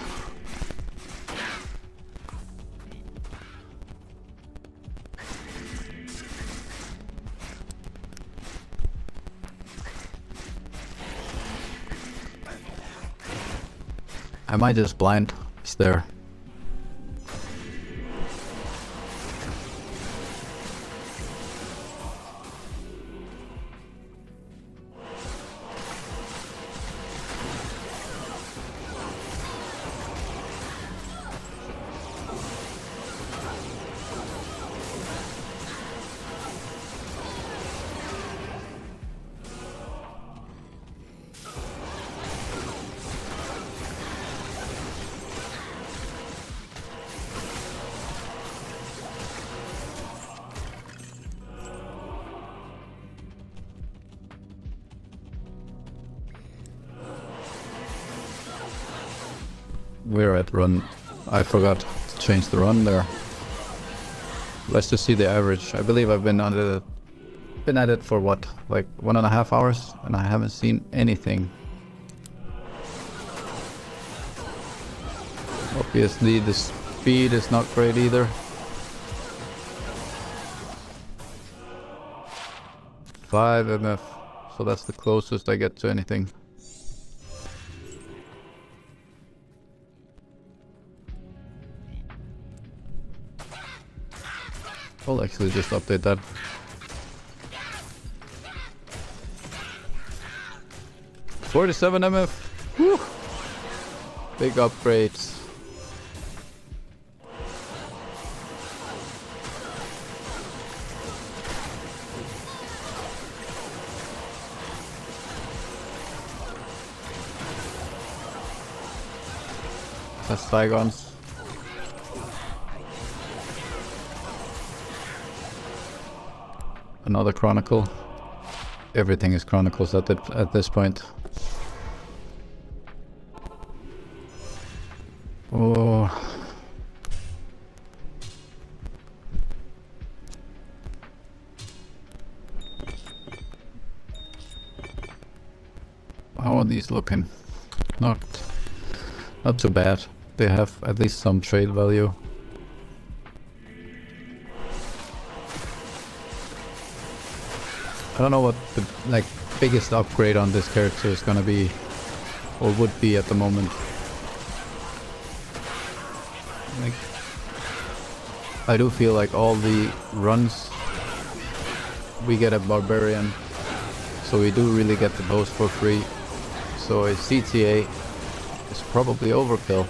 Am I just blind? He's there. We're at run. I forgot to change the run there. Let's just see the average. I believe I've been at it for what, like 1.5 hours, and I haven't seen anything. Obviously the speed is not great either. 5 MF, so that's the closest I get to anything. I'll actually just update that. $47 MF. Whew. Big upgrades. That's Saigons. Another Chronicle. Everything is Chronicles at this point. Oh. How are these looking? Not too bad. They have at least some trade value. I don't know what the like biggest upgrade on this character is gonna be, or would be at the moment. Like, I do feel like all the runs we get a barbarian, so we do really get the bows for free. So a CTA is probably overkill.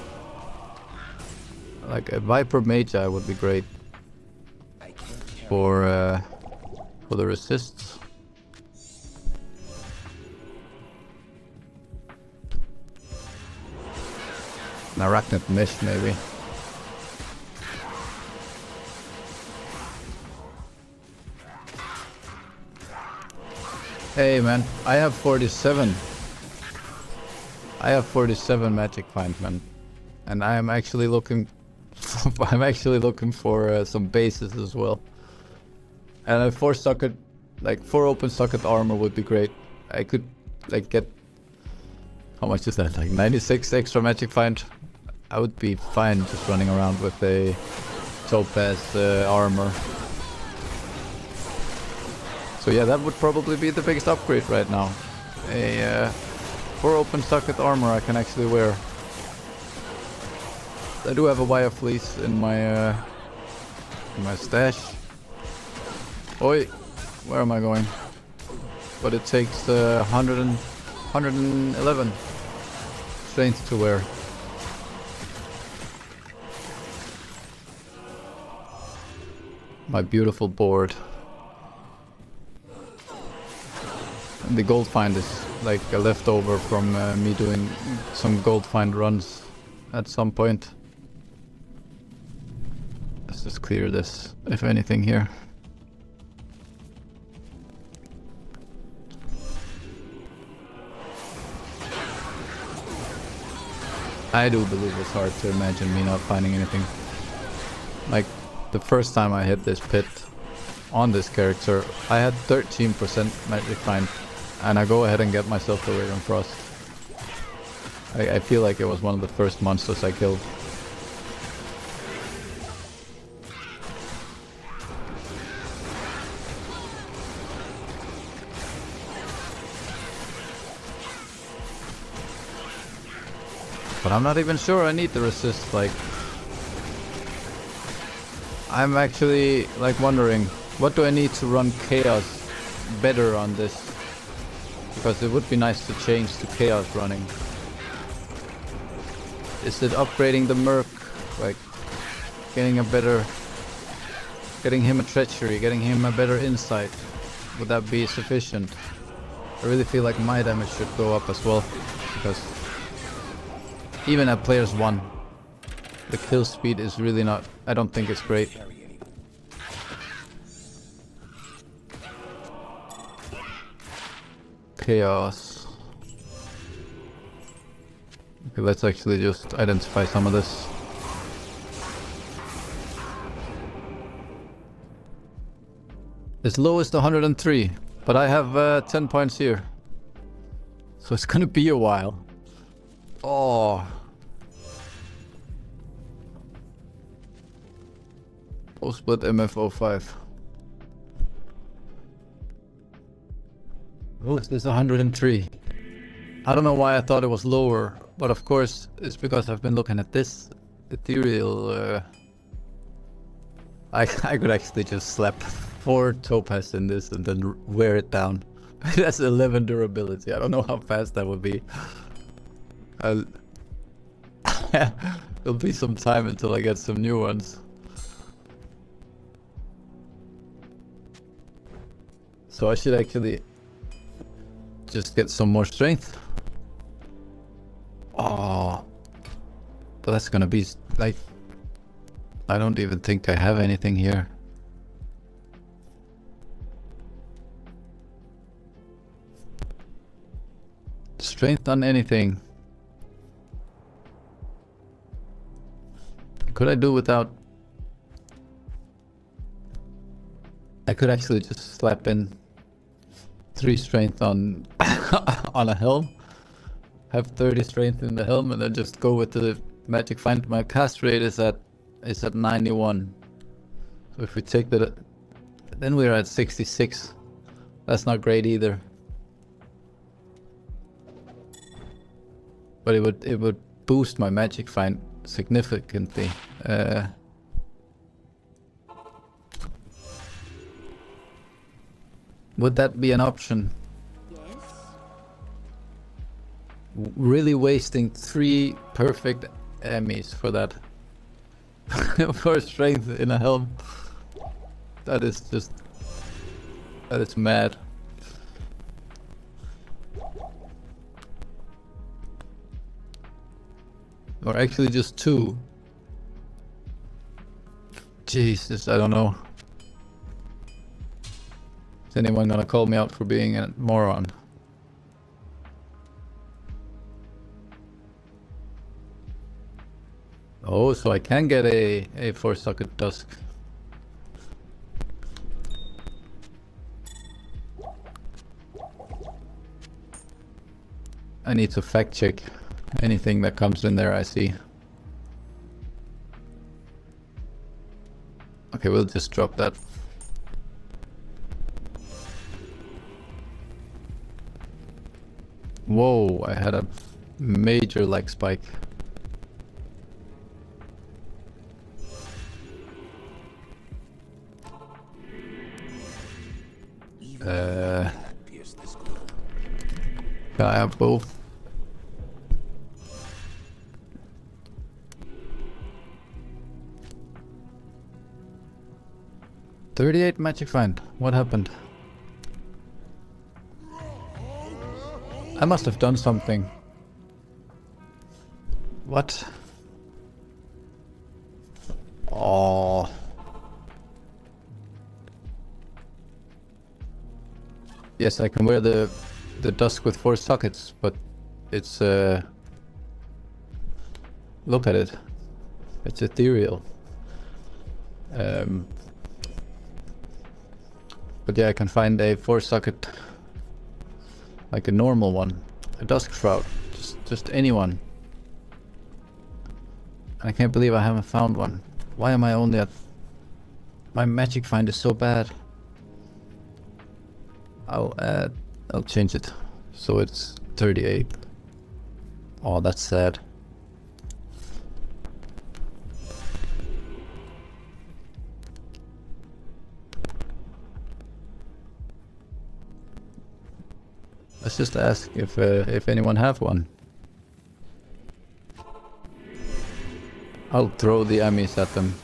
Like a Viper Magi would be great for the resists. An Arachnid Mesh maybe. Hey man, I have 47. I have 47 magic find, man, and I am actually looking. I'm actually looking for some bases as well. And a 4 socket, like 4 open socket armor would be great. I could like get. How much is that? Like 96 extra magic find. I would be fine just running around with a topaz armor. So yeah, that would probably be the biggest upgrade right now. A 4 open socket armor I can actually wear. I do have a wire fleece in my stash. Oi, where am I going? But it takes 111 strength to wear. My beautiful board. And the gold find is like a leftover from me doing some gold find runs at some point. Let's just clear this, if anything, here. I do believe it's hard to imagine me not finding anything. Like, the first time I hit this pit on this character, I had 13% magic find, and I go ahead and get myself the Raven Frost. I feel like it was one of the first monsters I killed. But I'm not even sure I need the resist. Like, I'm actually like wondering, what do I need to run Chaos better on this? Because it would be nice to change to Chaos running. Is it upgrading the Merc? Like, getting him a treachery, getting him a better insight? Would that be sufficient? I really feel like my damage should go up as well, because even at players 1, the kill speed is really not, I don't think it's great. Chaos. Okay, let's actually just identify some of this. As low as 103, but I have 10 points here. So it's gonna be a while. Oh. Split MF05. Oh, is this 103? I don't know why I thought it was lower, but of course it's because I've been looking at this ethereal. I could actually just slap 4 topaz in this and then wear it down. That's 11 durability. I don't know how fast that would be. It'll be some time until I get some new ones. So I should actually just get some more strength. Oh, but that's gonna be like, I don't even think I have anything here. Strength on anything. Could I do without? I could actually just slap in 3 strength on on a helm, have 30 strength in the helm, and then just go with the magic find. My cast rate is at 91. So if we take that, then we're at 66. That's not great either. But it would boost my magic find significantly. Would that be an option? Yes. Really wasting 3 perfect Emmys for that. For strength in a helm. That is just... That is mad. Or actually just 2. Jesus, I don't know. Is anyone gonna call me out for being a moron? Oh, so I can get a 4-socket dusk. I need to fact check anything that comes in there, I see. Okay, we'll just drop that. Whoa, I had a major lag spike. Pierce this globe. Can I have both? $38 magic find. What happened? I must have done something. What? Oh. Yes, I can wear the dusk with 4 sockets, but it's look at it. It's ethereal. But yeah, I can find a 4-socket, like a normal one, a dusk shroud, just anyone. I can't believe I haven't found one. Why am I only at... My magic find is so bad. I'll change it so it's 38. Oh, that's sad. Let's just ask if anyone have one. I'll throw the Emmys at them.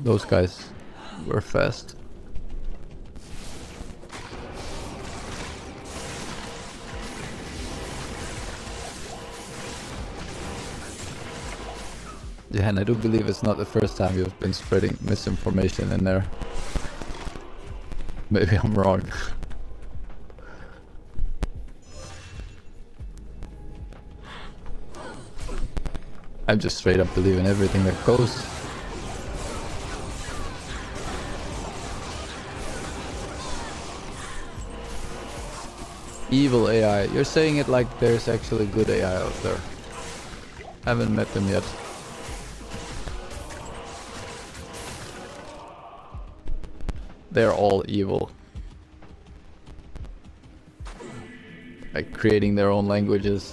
Those guys were fast. Yeah, and I do believe it's not the first time you've been spreading misinformation in there. Maybe I'm wrong. I'm just straight up believing everything that goes. Evil AI. You're saying it like there's actually good AI out there. Haven't met them yet. They're all evil. Like creating their own languages.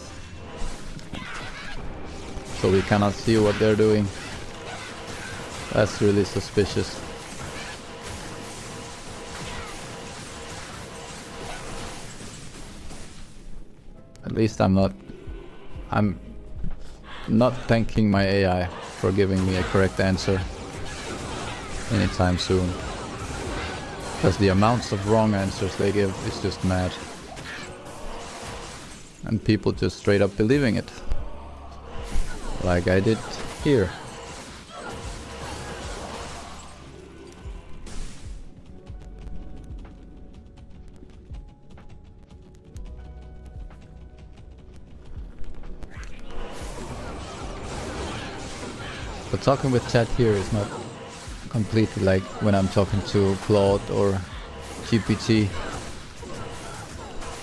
So we cannot see what they're doing. That's really suspicious. At least I'm not thanking my AI for giving me a correct answer anytime soon. Because the amounts of wrong answers they give is just mad. And people just straight up believing it. Like I did here. But talking with chat here is not completely like when I'm talking to Claude or GPT.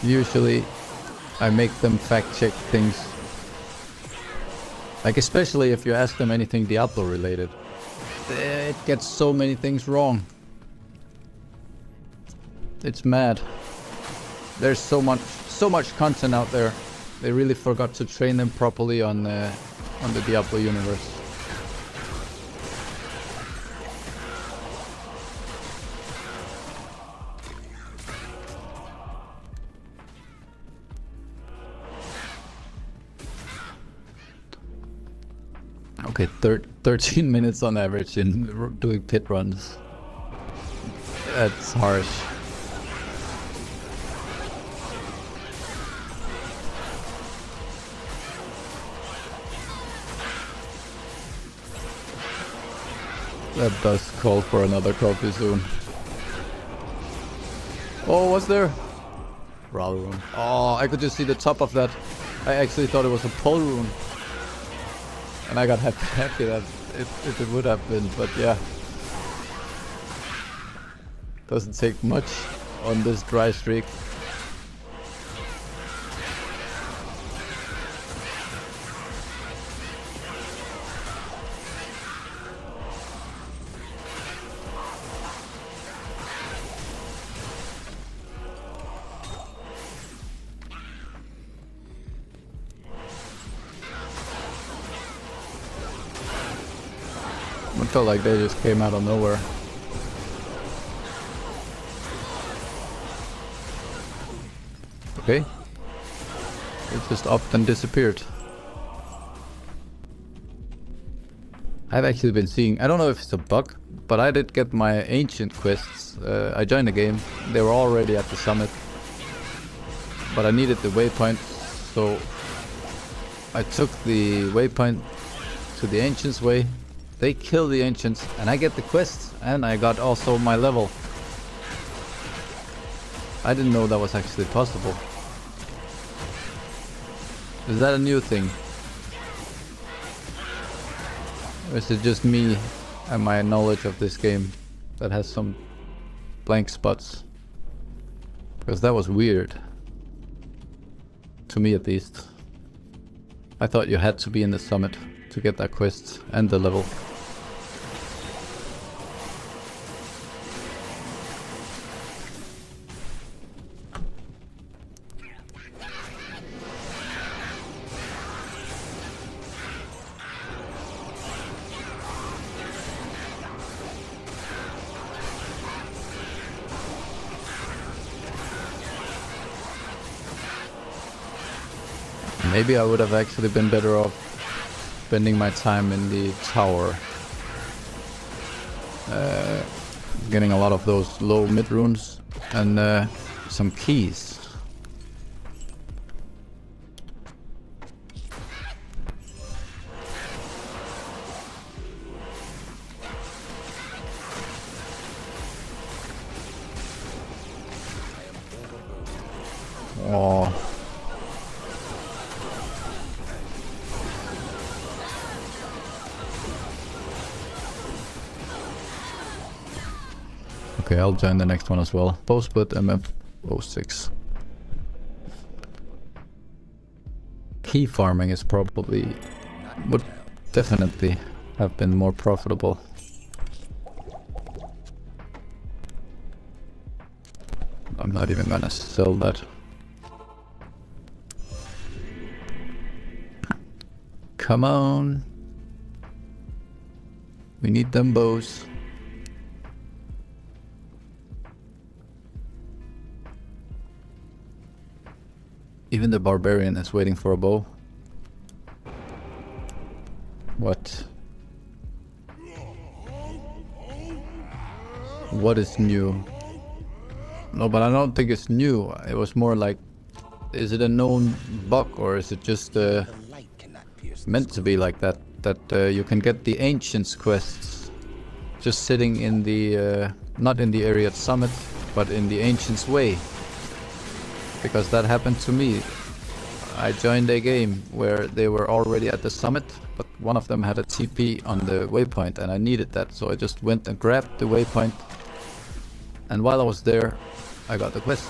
Usually I make them fact check things. Like especially if you ask them anything Diablo related. it gets so many things wrong. It's mad. There's so much content out there. They really forgot to train them properly on the Diablo universe. Okay, 13 minutes on average in doing pit runs. That's harsh. That does call for another trophy soon. Oh, what's there? Ral rune. Oh, I could just see the top of that. I actually thought it was a pole rune. And I got happy that it would have been, but yeah. Doesn't take much on this dry streak. It felt like they just came out of nowhere. Okay. It just upped and disappeared. I've actually been seeing, I don't know if it's a bug, but I did get my ancient quests. I joined the game, they were already at the summit, but I needed the waypoint, so I took the waypoint to the Ancients Way. They kill the Ancients and I get the quest, and I got also my level. I didn't know that was actually possible. Is that a new thing? Or is it just me and my knowledge of this game that has some blank spots? Because that was weird. To me at least. I thought you had to be in the summit to get that quest and the level. Maybe I would have actually been better off spending my time in the tower. Getting a lot of those low mid runes and some keys. Oh. Okay, I'll join the next one as well. Bowsplit MF06. Key farming is probably, would definitely have been more profitable. I'm not even gonna sell that. Come on. We need them bows. Even the barbarian is waiting for a bow. What? What is new? No, but I don't think it's new. It was more like, is it a known bug or is it just meant to be like that? That you can get the Ancients quests just sitting in the, not in the area at Summit, but in the Ancients Way. Because that happened to me. I joined a game where they were already at the summit, but one of them had a TP on the waypoint and I needed that, so I just went and grabbed the waypoint, and while I was there I got the quest.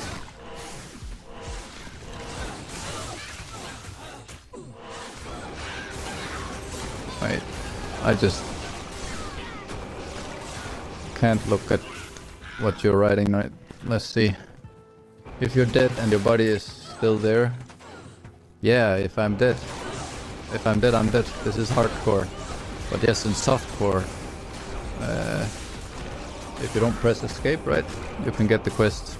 Wait, I just can't look at what you're writing, right? Let's see. If you're dead and your body is still there. Yeah, if I'm dead. If I'm dead, I'm dead. This is hardcore. But yes, in softcore, if you don't press escape, right, you can get the quest.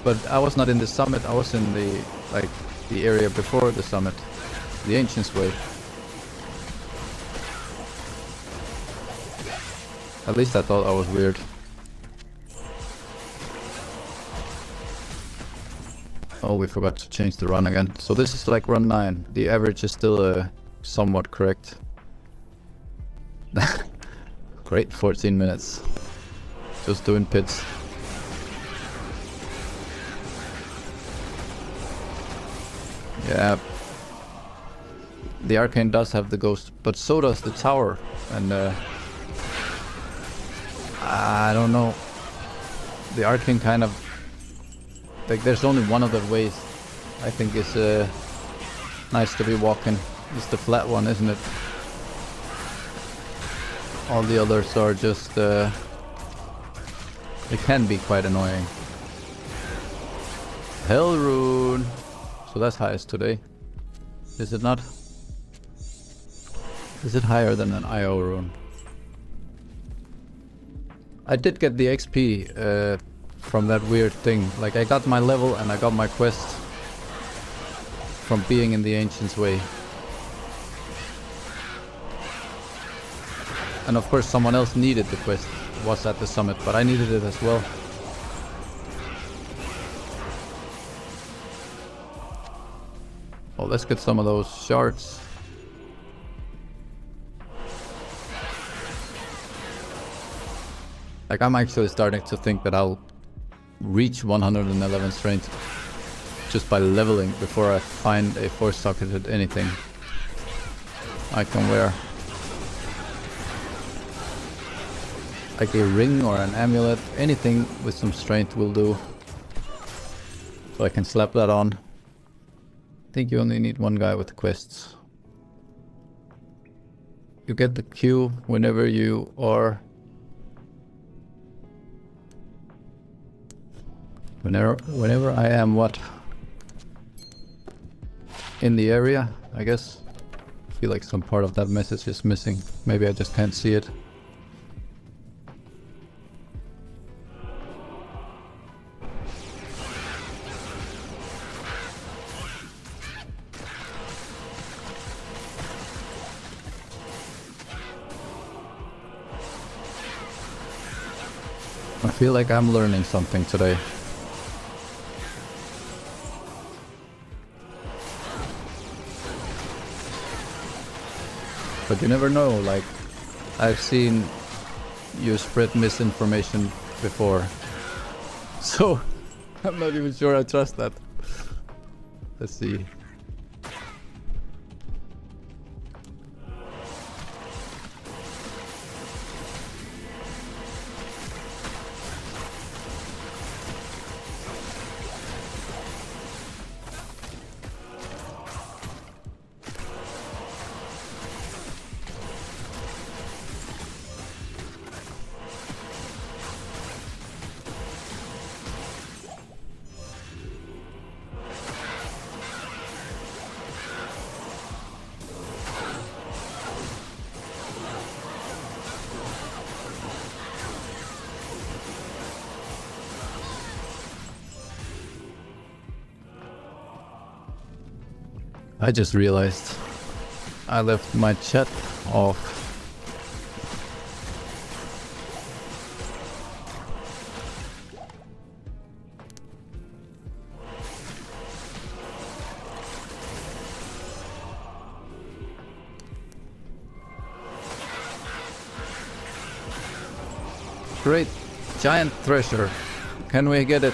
But I was not in the summit, I was in the, like, the area before the summit. The Ancient's Way. At least I thought I was weird. Oh, we forgot to change the run again. So this is like run 9. The average is still somewhat correct. Great, 14 minutes. Just doing pits. Yeah. The Arcane does have the ghost, but so does the tower. And I don't know. The Arcane kind of... like, there's only one other ways I think is nice to be walking. It's the flat one, isn't it? All the others are just... it can be quite annoying. Hell rune! So that's highest today. Is it not? Is it higher than an IO rune? I did get the XP from that weird thing. Like, I got my level and I got my quest from being in the Ancient's Way. And of course someone else needed the quest, was at the summit, but I needed it as well. Well, let's get some of those shards. Like, I'm actually starting to think that I'll reach 111 strength just by leveling before I find a 4-socketed anything I can wear. Like a ring or an amulet, anything with some strength will do. So I can slap that on. I think you only need one guy with the quests. You get the Q whenever you are... Whenever I am what? In the area, I guess. I feel like some part of that message is missing. Maybe I just can't see it. I feel like I'm learning something today. But you never know, like, I've seen you spread misinformation before. So, I'm not even sure I trust that. Let's see. I just realized I left my chat off. Great, giant treasure. Can we get it?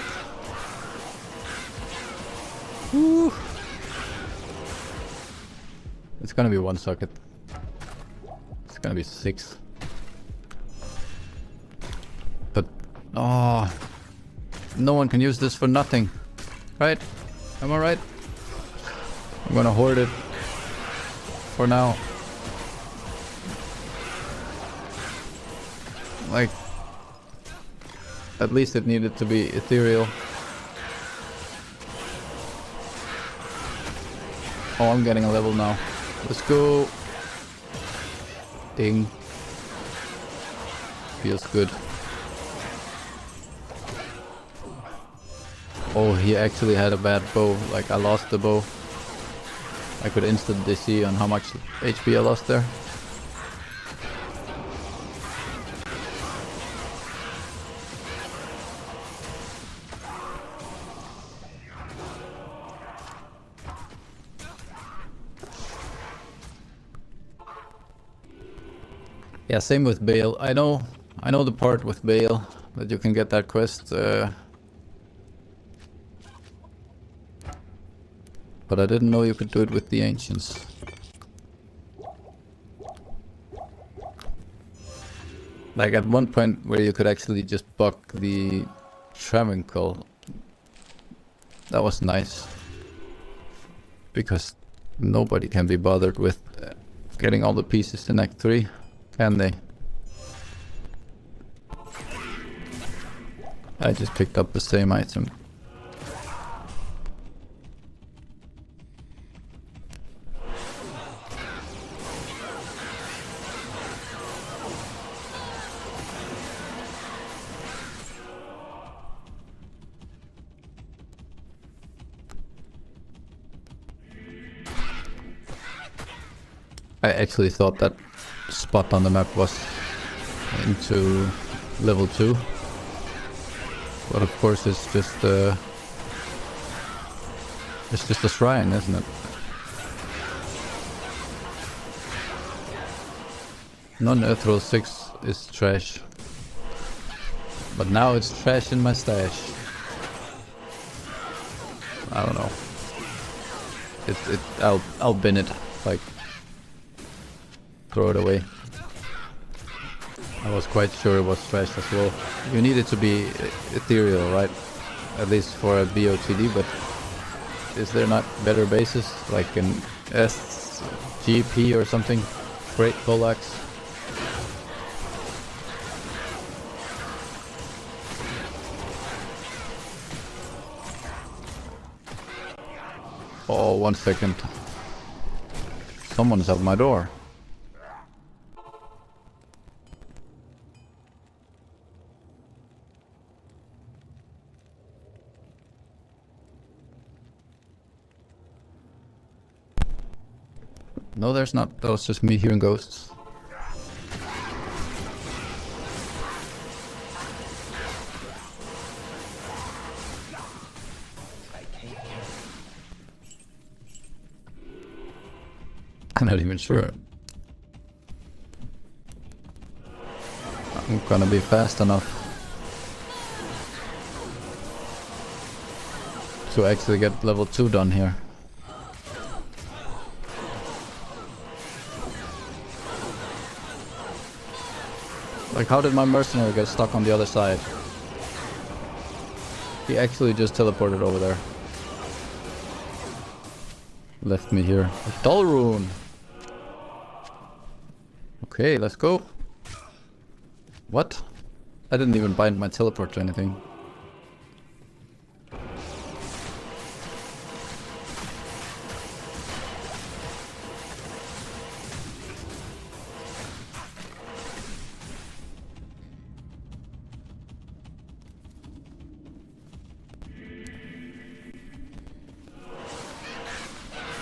Woo. It's gonna be 1 socket. It's gonna be 6. But, oh, no one can use this for nothing, right? Am I right? I'm gonna hoard it for now. Like, At least it needed to be ethereal. Oh, I'm getting a level now. Let's go. Ding. Feels good. Oh, he actually had a bad bow. Like, I lost the bow. I could instantly see on how much HP I lost there. Yeah, same with Bale. I know the part with Bale that you can get that quest, but I didn't know you could do it with the Ancients. Like at one point where you could actually just buck the Travincal. That was nice. Because nobody can be bothered with getting all the pieces in Act 3, can they? I just picked up the same item. I actually thought that spot on the map was into level 2. But of course it's just a shrine, isn't it? Non-ethereal 6 is trash. But now it's trash in my stash. I don't know. I'll bin it, like throw it away. I was quite sure it was trash as well. You need it to be ethereal, right? At least for a BOTD, but is there not better bases like an SGP or something? Great poleaxe. Oh, 1 second. Someone's at my door. No, there's not. That was just me hearing ghosts. I'm not even sure. I'm gonna be fast enough to actually get level 2 done here. Like, how did my mercenary get stuck on the other side? He actually just teleported over there. Left me here. A dull rune! Okay, let's go. What? I didn't even bind my teleport to anything.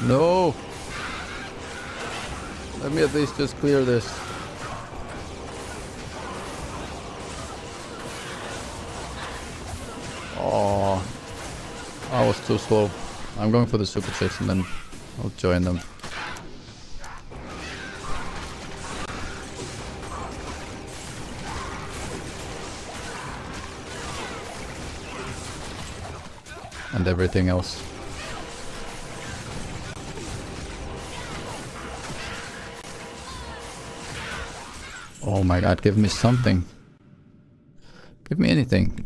No! Let me at least just clear this. Oh, I was too slow. I'm going for the super chase and then I'll join them. And everything else. Oh my god, give me something. Give me anything.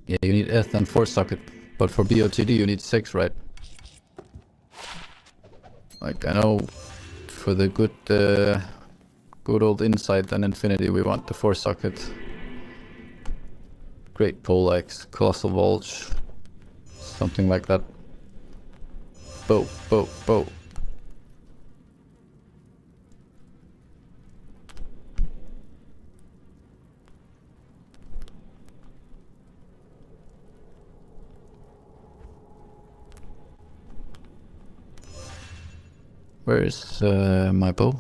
Yeah, you need Eth and 4 socket, but for BOTD you need 6, right? Like, I know for the good old Insight and Infinity, we want the 4-socket. Great Poleaxe, Colossal Bulge, something like that. Bow, bow, bow. Where is my bow?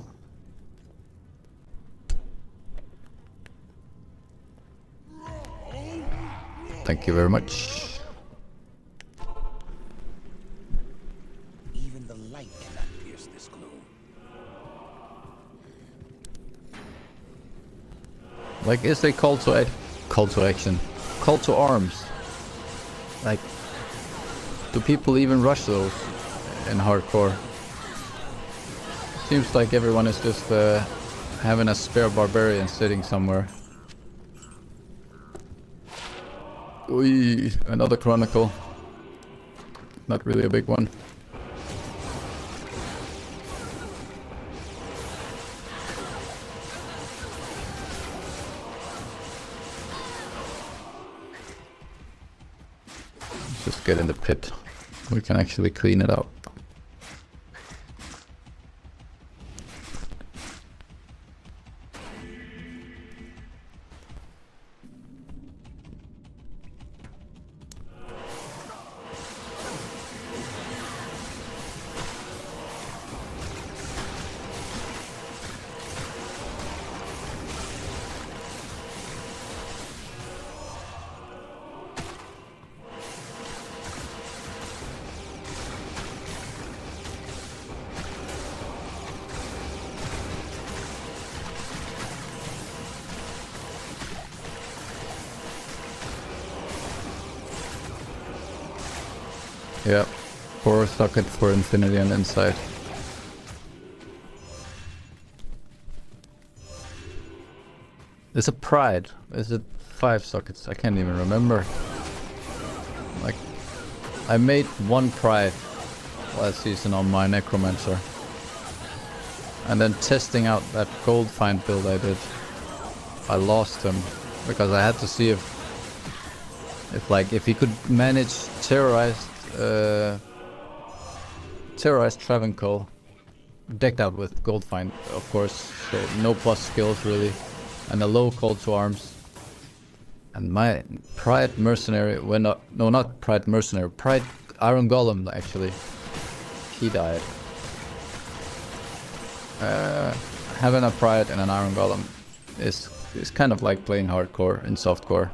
Thank you very much. Even the light cannot pierce this gloom. Like, is a call to action, call to arms. Like, do people even rush those in hardcore? Seems like everyone is just having a spare barbarian sitting somewhere. Oi, another chronicle. Not really a big one. Let's just get in the pit. We can actually clean it out. Yeah, 4-socket for Infinity and Insight. Is it Pride? Is it 5 sockets? I can't even remember. Like, I made 1 Pride last season on my Necromancer. And then testing out that gold find build I did, I lost him because I had to see if he could manage terrorized Travancore, decked out with gold find, of course, so no plus skills really, and a low call to arms. And my Pride Mercenary, not Pride Mercenary, Pride Iron Golem actually, he died. Having a Pride and an Iron Golem is kind of like playing hardcore in softcore.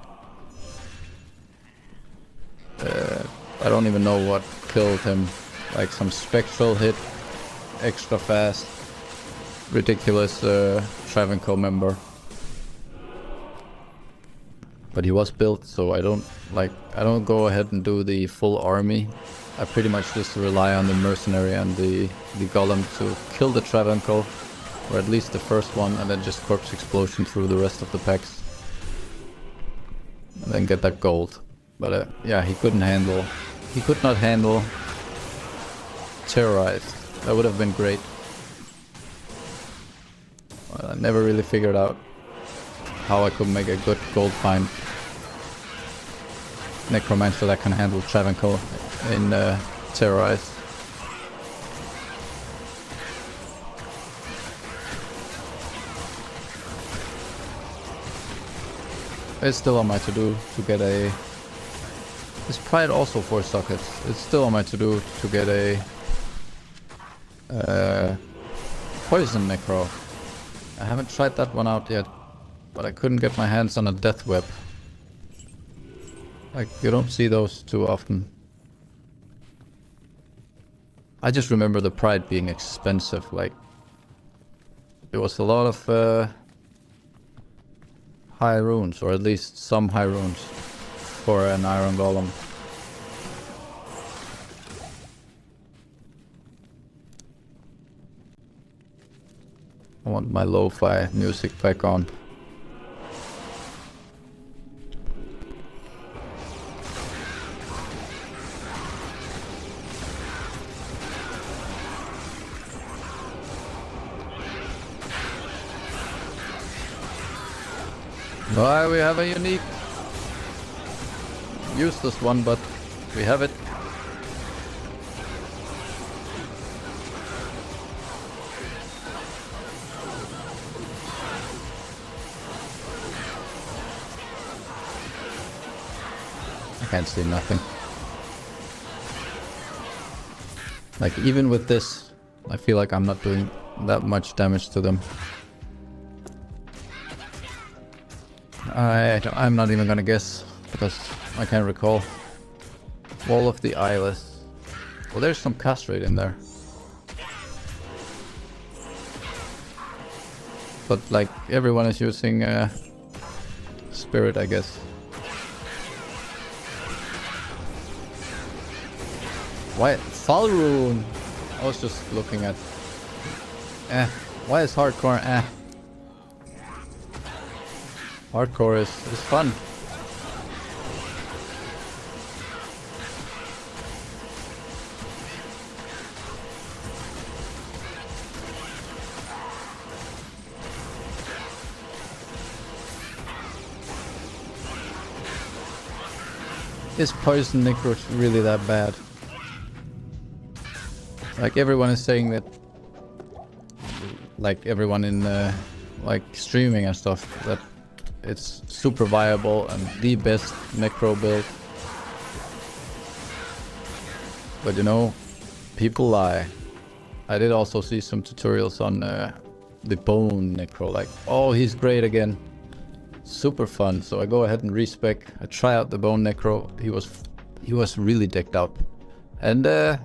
I don't even know what killed him, like some spectral hit, extra fast, ridiculous Travancore member. But he was built, so I don't go ahead and do the full army. I pretty much just rely on the mercenary and the golem to kill the Travancore, or at least the first one, and then just corpse explosion through the rest of the packs, and then get that gold. But yeah, he could not handle terrorized. That would have been great. Well, I never really figured out how I could make a good gold find Necromancer that can handle Travancore in terrorized. It's still on my to-do to get a... Is Pride also 4 sockets? It's still on my to-do to get a Poison Necro. I haven't tried that one out yet, but I couldn't get my hands on a Death Web. Like, you don't see those too often. I just remember the Pride being expensive, like... It was a lot of high runes, or at least some high runes, for an Iron Golem. I want my lo-fi music back on. Why we have a unique useless one, but we have it. I can't see nothing. Like even with this, I feel like I'm not doing that much damage to them. I'm not even gonna guess because I can't recall. Wall of the Eyeless. Well, there's some castrate in there. But like everyone is using Spirit, I guess. Why Fall Rune? I was just looking at. Why is hardcore? Hardcore is fun. Is Poison Necro really that bad? Like everyone is saying that, like everyone in like streaming and stuff, that it's super viable and the best necro build. But you know, people lie. I did also see some tutorials on the bone necro, like, oh, he's great again. Super fun. So I go ahead and respec. I try out the bone necro. He was really decked out. And it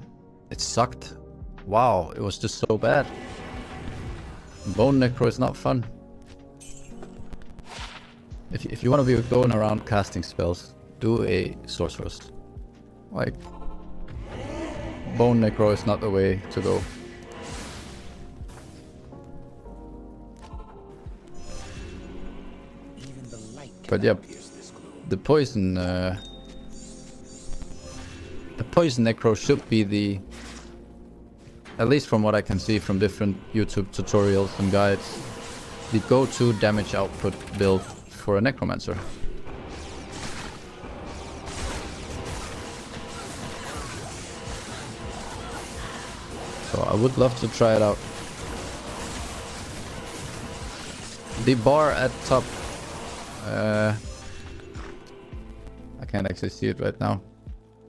sucked. Wow, it was just so bad. Bone necro is not fun. If you want to be going around casting spells, do a sorceress. Like, bone necro is not the way to go. But yeah, the poison necro should be the, at least from what I can see from different YouTube tutorials and guides, the go-to damage output build for a necromancer. So I would love to try it out. The bar at top, I can't actually see it right now.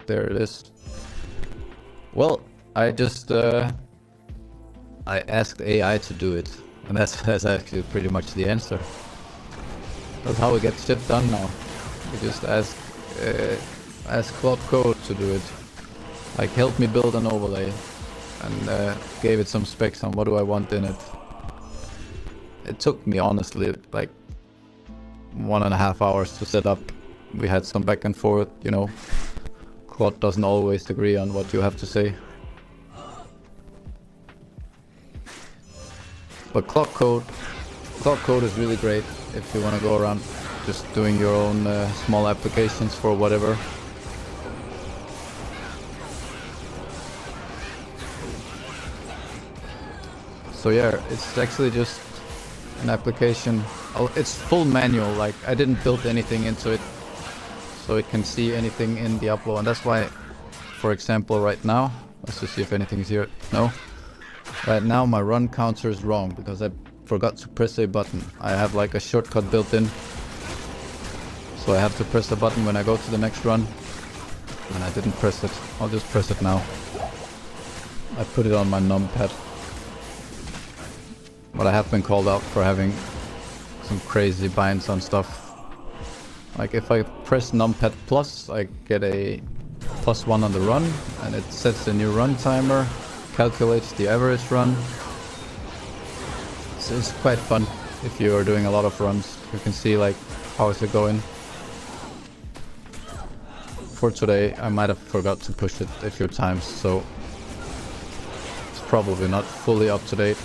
There it is. Well, I just I asked AI to do it, and that's actually pretty much the answer. That's how we get shit done now. We just ask Cloud Code to do it. Like, help me build an overlay, and gave it some specs on what do I want in it. It took me honestly like 1.5 hours to set up. We had some back and forth, you know. Claude doesn't always agree on what you have to say. But Cloud Code is really great if you want to go around just doing your own small applications for whatever. So yeah, it's actually just an application. It's full manual, like I didn't build anything into it, so it can see anything in the upload. And that's why, for example, right now, let's just see if anything is here. No. Right now my run counter is wrong because I forgot to press a button. I have like a shortcut built in, so I have to press the button when I go to the next run, and I didn't press it. I'll just press it now. I put it on my numpad. But I have been called out for having some crazy binds on stuff. Like if I press numpad plus, I get a +1 on the run, and it sets a new run timer, calculates the average run. So it's quite fun if you are doing a lot of runs. You can see like how is it going. For today I might have forgot to push it a few times, so it's probably not fully up to date.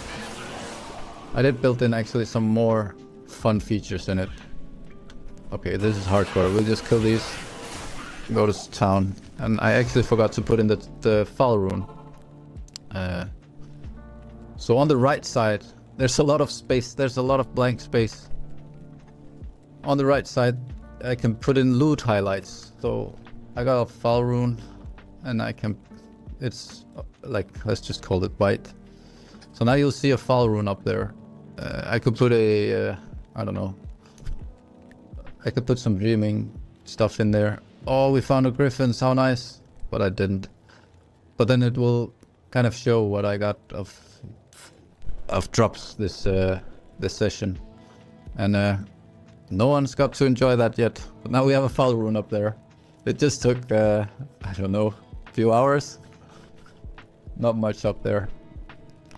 I did build in actually some more fun features in it. Okay, this is hardcore. We'll just kill these, go to town, and I actually forgot to put in the Fall Rune. So on the right side, there's a lot of space. There's a lot of blank space. on the right side, I can put in loot highlights. So I got a foul rune, and I can, it's like, let's just call it white. So now you'll see a foul rune up there. I could put a, I don't know. I could put some dreaming stuff in there. Oh, we found a griffin, how nice. But I didn't. But then it will kind of show what I got of drops this session. And no one's got to enjoy that yet. But now we have a foul rune up there. It just took, I don't know, a few hours. Not much up there.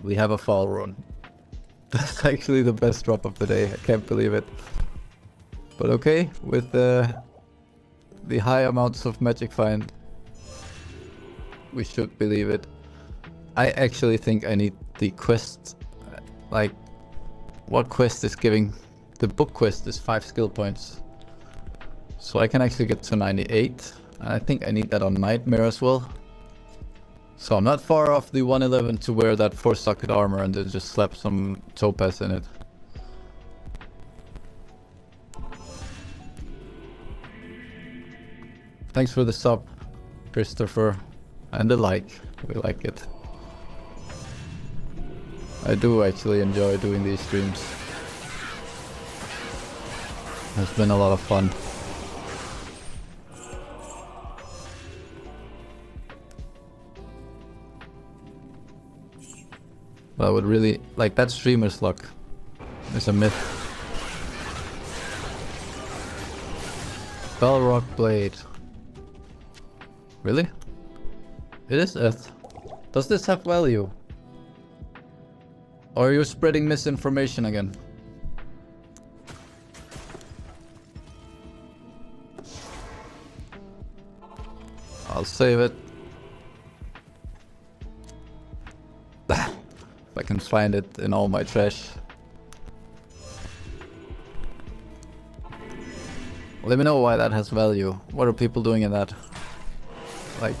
We have a foul rune. That's actually the best drop of the day. I can't believe it. But okay, with the high amounts of magic find, we should believe it. I actually think I need the quest. Like, what quest is giving? The book quest is 5 skill points. So I can actually get to 98. And I think I need that on Nightmare as well. So I'm not far off the 111 to wear that 4-socket armor and then just slap some topaz in it. Thanks for the sub, Christopher, and the like. We like it. I do actually enjoy doing these streams. It's been a lot of fun. But I would really like that streamer's luck. It's a myth. Bellrock Blade. Really? It is Earth. Does this have value? Or are you spreading misinformation again? I'll save it. If I can find it in all my trash. Let me know why that has value. What are people doing in that? Like...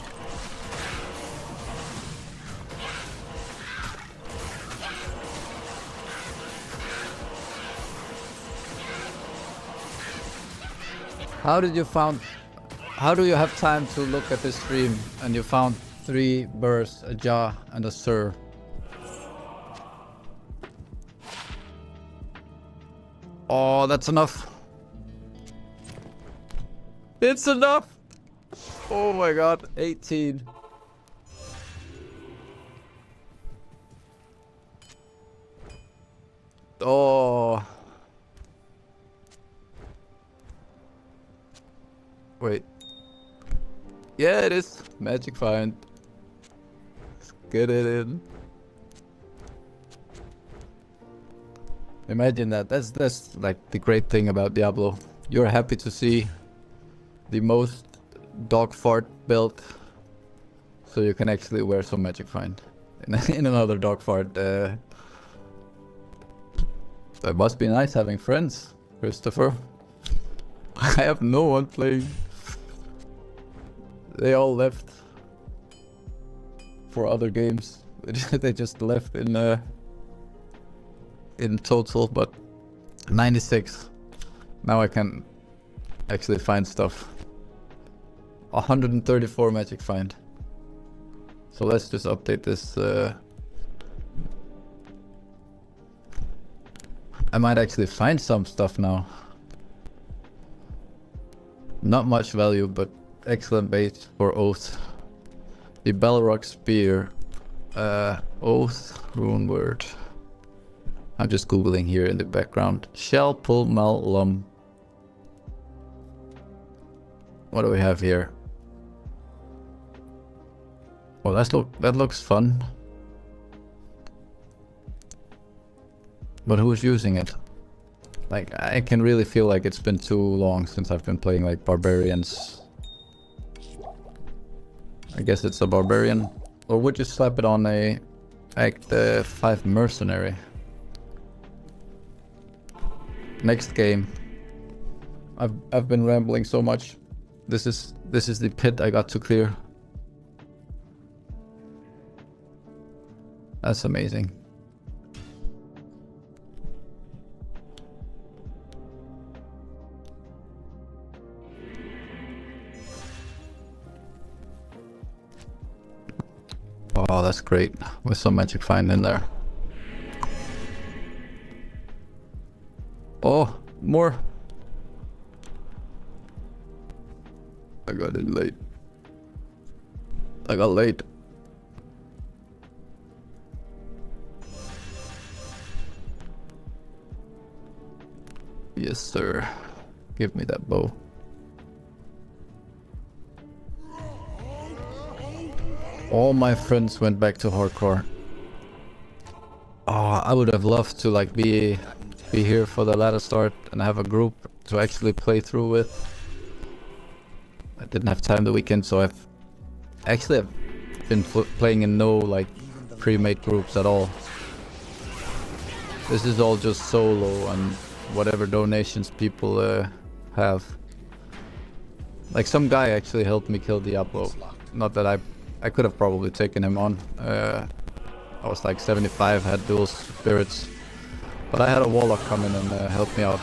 How do you have time to look at this stream and you found 3 burrs, a jaw, and a sir? Oh, that's enough. It's enough! Oh my god, 18. Oh. Wait. Yeah, it is. Magic find. Let's get it in. Imagine that. That's like the great thing about Diablo. You're happy to see the most dog fart build, so you can actually wear some magic find in another dog fart. It must be nice having friends, Christopher. I have no one playing. They all left for other games. They just left in total, but 96. Now I can actually find stuff. 134 magic find. So let's just update this. I might actually find some stuff now. Not much value, but excellent bait for Oath. The Balrog Spear. Oath rune word. I'm just googling here in the background. Shell pull mal lum. What do we have here? Well, that looks fun. But who's using it? Like, I can really feel like it's been too long since I've been playing like barbarians. I guess it's a barbarian. Or would you slap it on a Act 5 mercenary? Next game. I've been rambling so much. This is the pit I got to clear. That's amazing. Oh, that's great. With some magic find in there. Oh, more. I got it late. I got late. Yes, sir. Give me that bow. All my friends went back to hardcore. Oh, I would have loved to like be here for the ladder start and have a group to actually play through with. I didn't have time the weekend, so I've actually been playing in no like pre-made groups at all. This is all just solo and whatever donations people have. Like some guy actually helped me kill Diablo. Not that I could have probably taken him on. I was like 75, had dual spirits. But I had a warlock come in and help me out.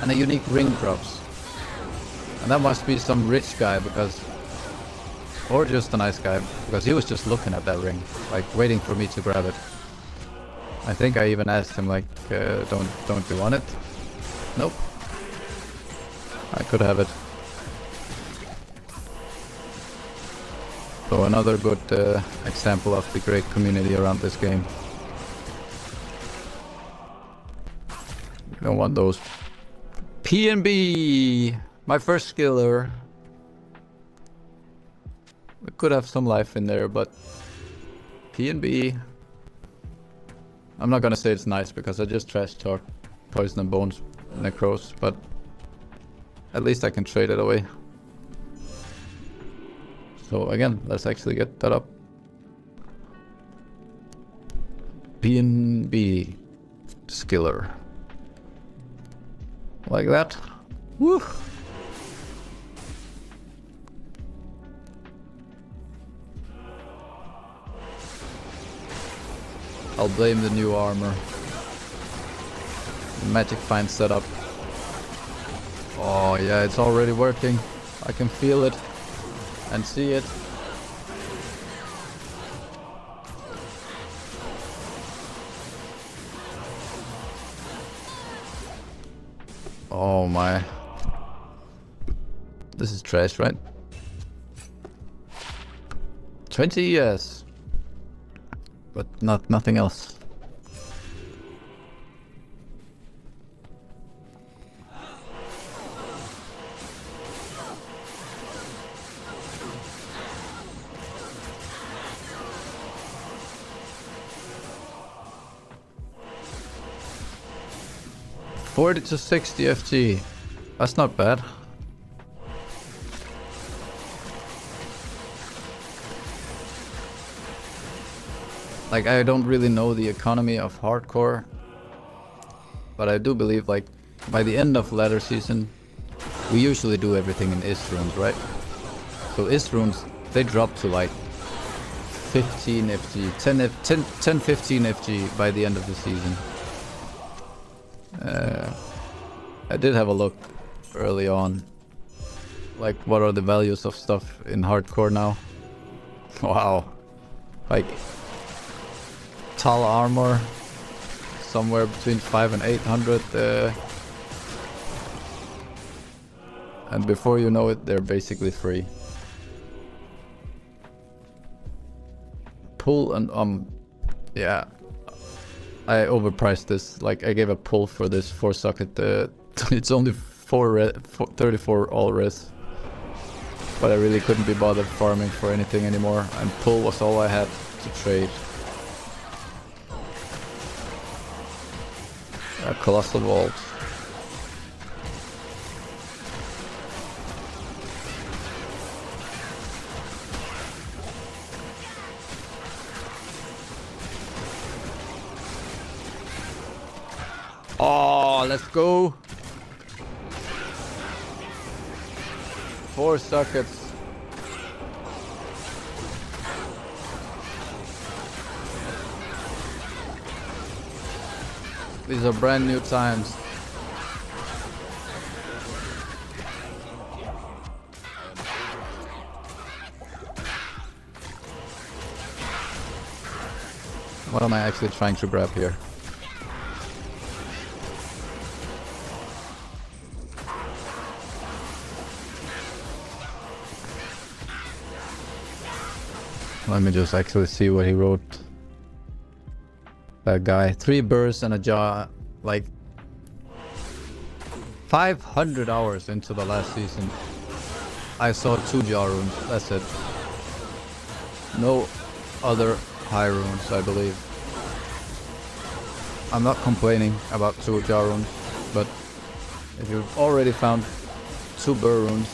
And a unique ring drops. And that must be some rich guy because... Or just a nice guy, because he was just looking at that ring. Like waiting for me to grab it. I think I even asked him like, don't you want it? Nope. I could have it. So another good example of the great community around this game. You don't want those. P&B! My first skiller. We could have some life in there, but P&B. I'm not gonna say it's nice because I just trash talk Poison and Bones Necros, but at least I can trade it away. So again, let's actually get that up. P&B skiller. Like that. Woo! I'll blame the new armor. The magic find setup. Oh yeah, it's already working. I can feel it and see it. Oh my. This is trash, right? 20 years. But nothing else. $40 to $60 FG. That's not bad. Like, I don't really know the economy of hardcore, but I do believe like by the end of ladder season we usually do everything in IS runes, right? So IS runes, they drop to like 15 FG, 10 15 FG by the end of the season. I did have a look early on, like what are the values of stuff in hardcore now. Wow, like tall armor somewhere between 500 and 800, and before you know it they're basically free. Pull and yeah, I overpriced this. Like I gave a pull for this 4-socket. It's only 34 all res, but I really couldn't be bothered farming for anything anymore, and pull was all I had to trade. A colossal vault. Oh, let's go. 4 sockets. These are brand new times. What am I actually trying to grab here? Let me just actually see what he wrote. That guy. 3 bursts and a jar. Like 500 hours into the last season. I saw 2 jar runes. That's it. No other high runes, I believe. I'm not complaining about 2 jar runes, but if you've already found 2 burr runes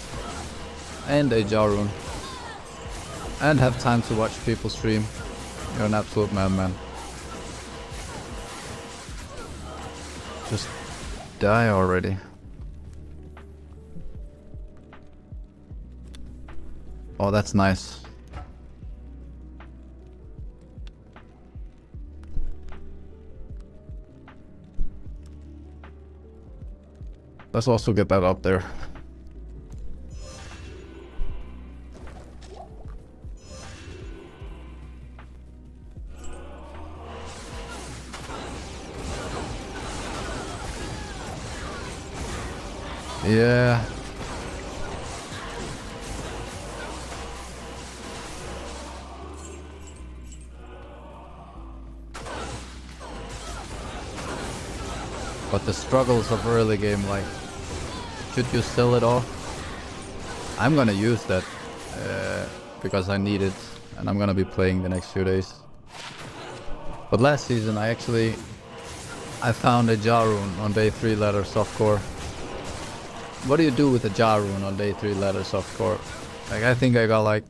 and a jar rune and have time to watch people stream, you're an absolute madman. Just die already. Oh, that's nice. Let's also get that up there. Yeah. But the struggles of early game, like, should you sell it off? I'm gonna use that because I need it, and I'm gonna be playing the next few days. But last season I found a jar rune on day 3 ladder softcore. What do you do with a jar rune on day 3 ladder softcore? Like, I think I got like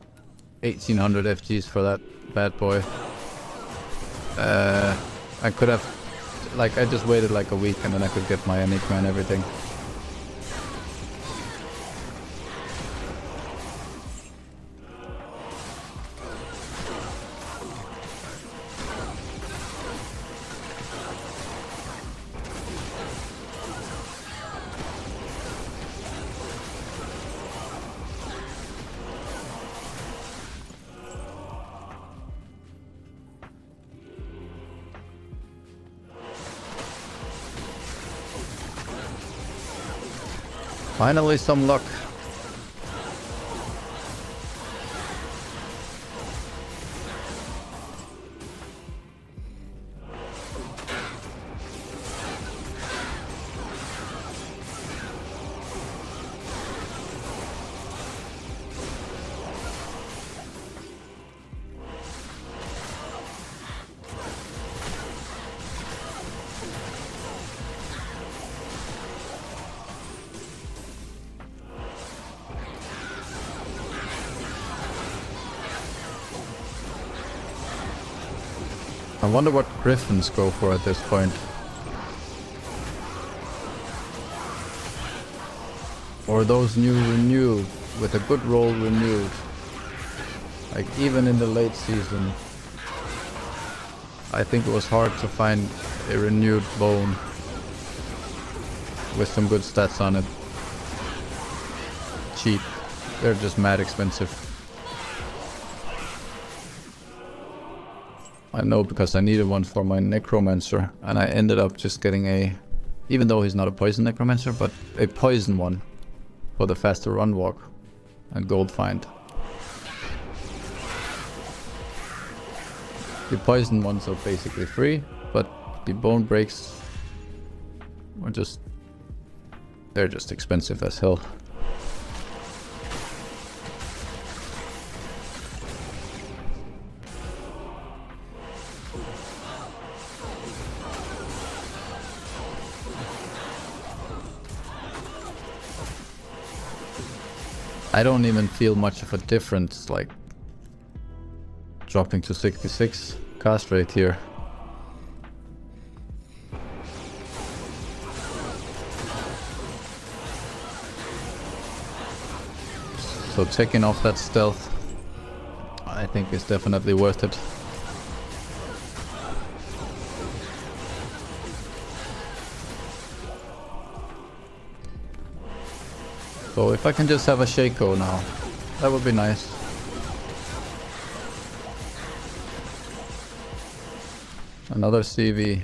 1800 FGs for that bad boy. I could have, like, I just waited like a week and then I could get my enigma and everything. Finally some luck. I wonder what griffins go for at this point. Or those new renewed, with a good roll renewed. Like, even in the late season, I think it was hard to find a renewed bone with some good stats on it. Cheap. They're just mad expensive. I know, because I needed one for my necromancer, and I ended up just getting a, even though he's not a poison necromancer, but a poison one for the faster run walk and gold find. The poison ones are basically free, but the bone breaks are just, they're just expensive as hell. I don't even feel much of a difference, like dropping to 66 cast rate here. So taking off that stealth, I think is definitely worth it. So if I can just have a Shaco now, that would be nice. Another CV.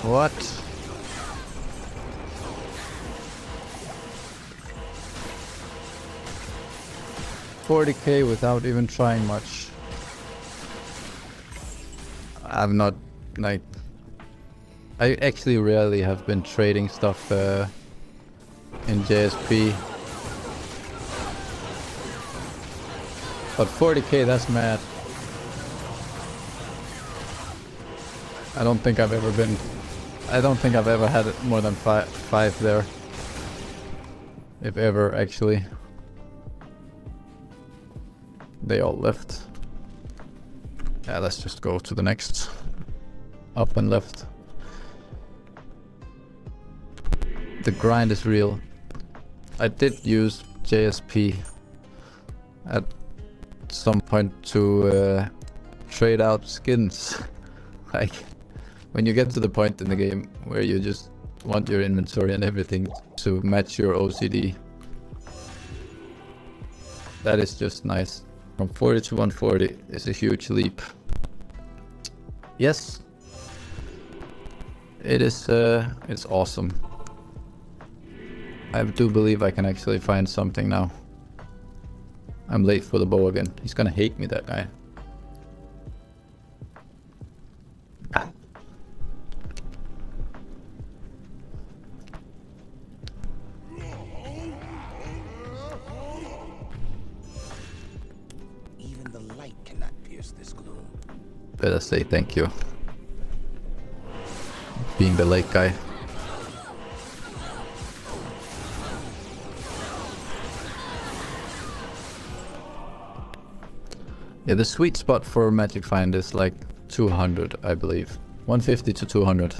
What? $40K without even trying much. I'm not like... I actually rarely have been trading stuff in JSP. But $40K, that's mad. I don't think I've ever been... I don't think I've ever had more than five there. If ever, actually. They all left. Yeah, let's just go to the next. Up and left. The grind is real. I did use JSP at some point to trade out skins. Like, when you get to the point in the game where you just want your inventory and everything to match your OCD. That is just nice. From 40 to 140 is a huge leap. Yes. It is, it's awesome. I do believe I can actually find something now. I'm late for the bow again. He's gonna hate me, that guy. Even the light cannot pierce this gloom. Better say thank you. Being the late guy. Yeah, the sweet spot for Magic Find is like 200, I believe. 150 to 200.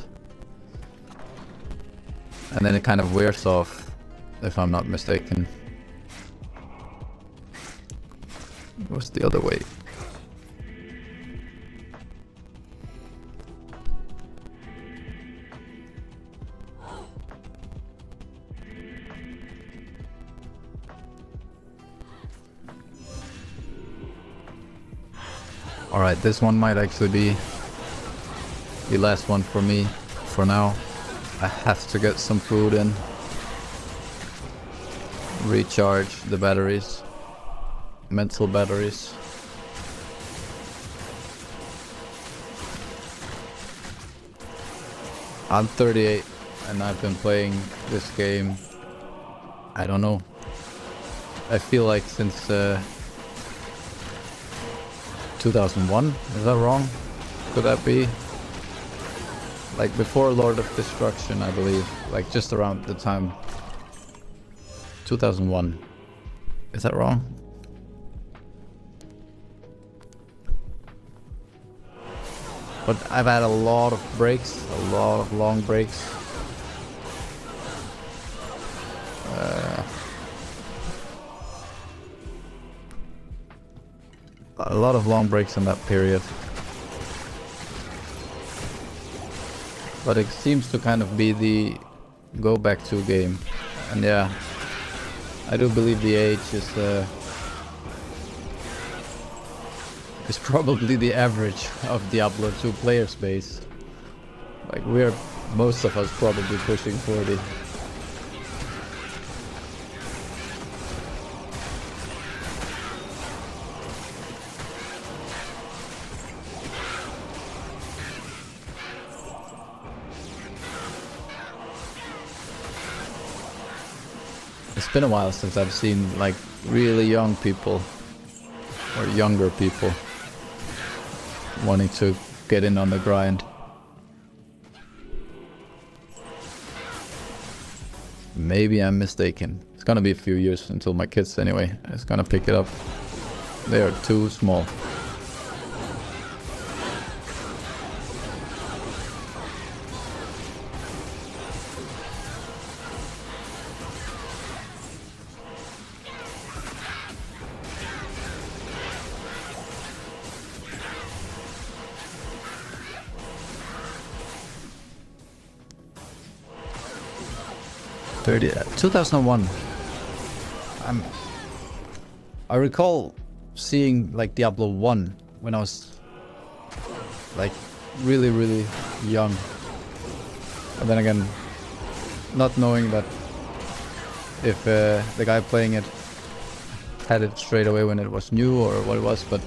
And then it kind of wears off, if I'm not mistaken. What's the other way? Alright, this one might actually be the last one for me for now. I have to get some food in. Recharge the batteries. Mental batteries. I'm 38 and I've been playing this game, I don't know, I feel like since 2001, is that wrong? Could that be? Like before Lord of Destruction, I believe, like just around the time 2001. Is that wrong? But I've had a lot of breaks, a lot of long breaks. A lot of long breaks in that period. But it seems to kind of be the go back to game. And yeah, I do believe the age is probably the average of Diablo 2 player space. Like most of us probably pushing 40. It's been a while since I've seen like really young people or younger people wanting to get in on the grind. Maybe I'm mistaken. It's gonna be a few years until my kids anyway. It's gonna pick it up. They are too small. 30, 2001. I recall seeing like Diablo 1 when I was like really young. And then again, not knowing that if the guy playing it had it straight away when it was new or what it was, but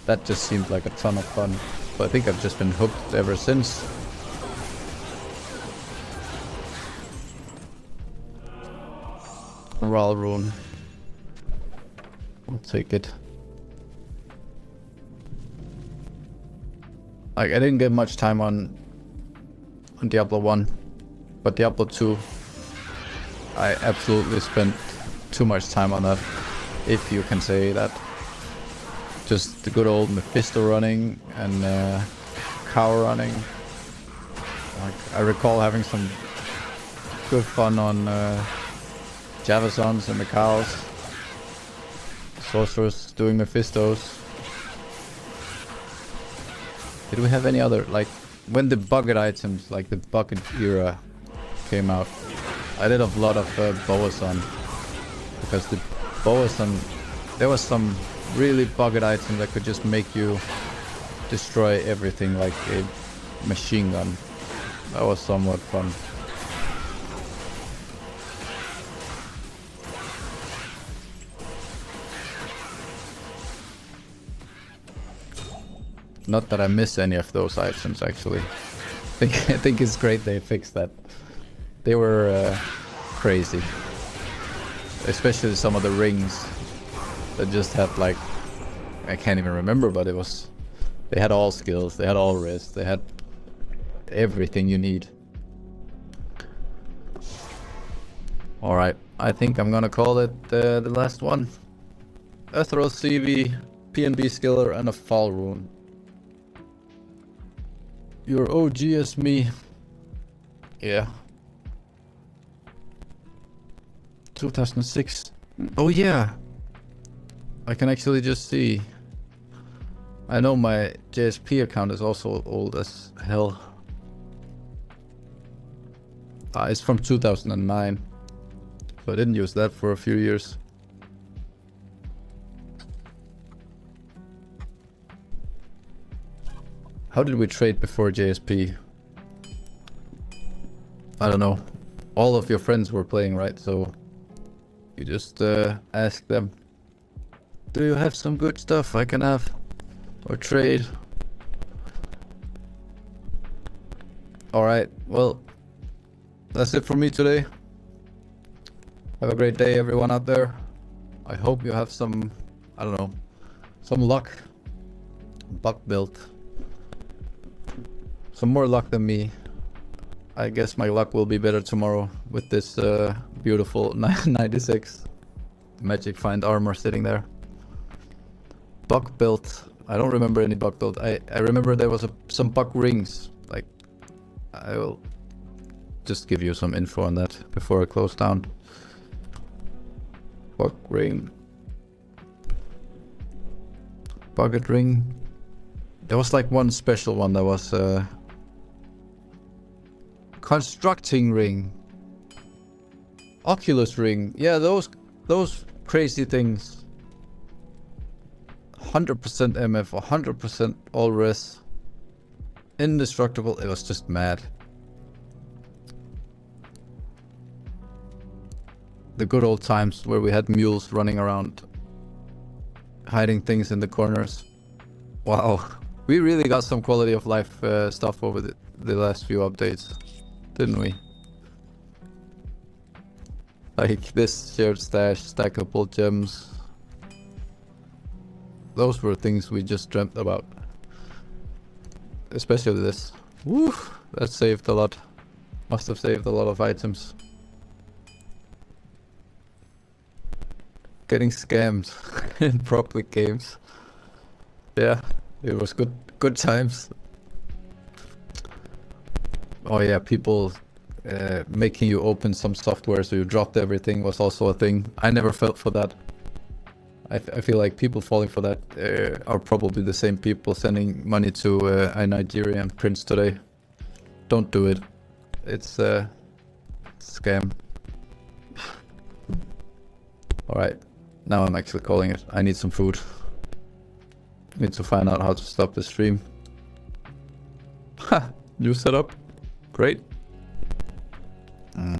that just seemed like a ton of fun. So I think I've just been hooked ever since. Morale rune. I'll take it. Like, I didn't get much time on Diablo 1, but Diablo 2, I absolutely spent too much time on that, if you can say that. Just the good old Mephisto running and cow running. Like, I recall having some good fun on Javasons and the cows. Sorcerers doing Mephistos. Did we have any other, like, when the bucket items, like the bucket era came out, I did a lot of Boason, because the Boason, there was some really bucket items that could just make you destroy everything like a machine gun. That was somewhat fun. Not that I miss any of those items, actually. I think it's great they fixed that. They were crazy. Especially some of the rings that just had, like, I can't even remember, but it was... They had all skills, they had all wrists, they had everything you need. Alright, I think I'm gonna call it the last one. Ethereal CV, PNB skiller, and a fall rune. You're OG as me. Yeah. 2006. Oh yeah. I can actually just see. I know my JSP account is also old as hell. It's from 2009. So I didn't use that for a few years. How did we trade before JSP? I don't know. All of your friends were playing, right? So you just ask them, do you have some good stuff I can have? Or trade? Alright, well, that's it for me today. Have a great day, everyone out there. I hope you have some, I don't know, some luck. Buck built. Some more luck than me. I guess my luck will be better tomorrow with this beautiful 96 Magic Find armor sitting there. Buck built. I don't remember any buck built. I remember there was some buck rings. Like, I will just give you some info on that before I close down. Buck ring. Bucket ring. There was like one special one that was constructing ring. Oculus ring. Yeah, those crazy things. 100% MF, 100% all res. Indestructible. It was just mad. The good old times where we had mules running around hiding things in the corners. Wow. We really got some quality of life stuff over the last few updates, didn't we? Like this shared stash, stackable gems. Those were things we just dreamt about. Especially this. Woo! That saved a lot. Must have saved a lot of items. Getting scammed in public games. Yeah, it was good times. Oh yeah, people making you open some software so you dropped everything was also a thing. I never fell for that. I feel like people falling for that are probably the same people sending money to a Nigerian prince today. Don't do it. It's a scam. Alright, now I'm actually calling it. I need some food. Need to find out how to stop the stream. Ha! New setup. Great.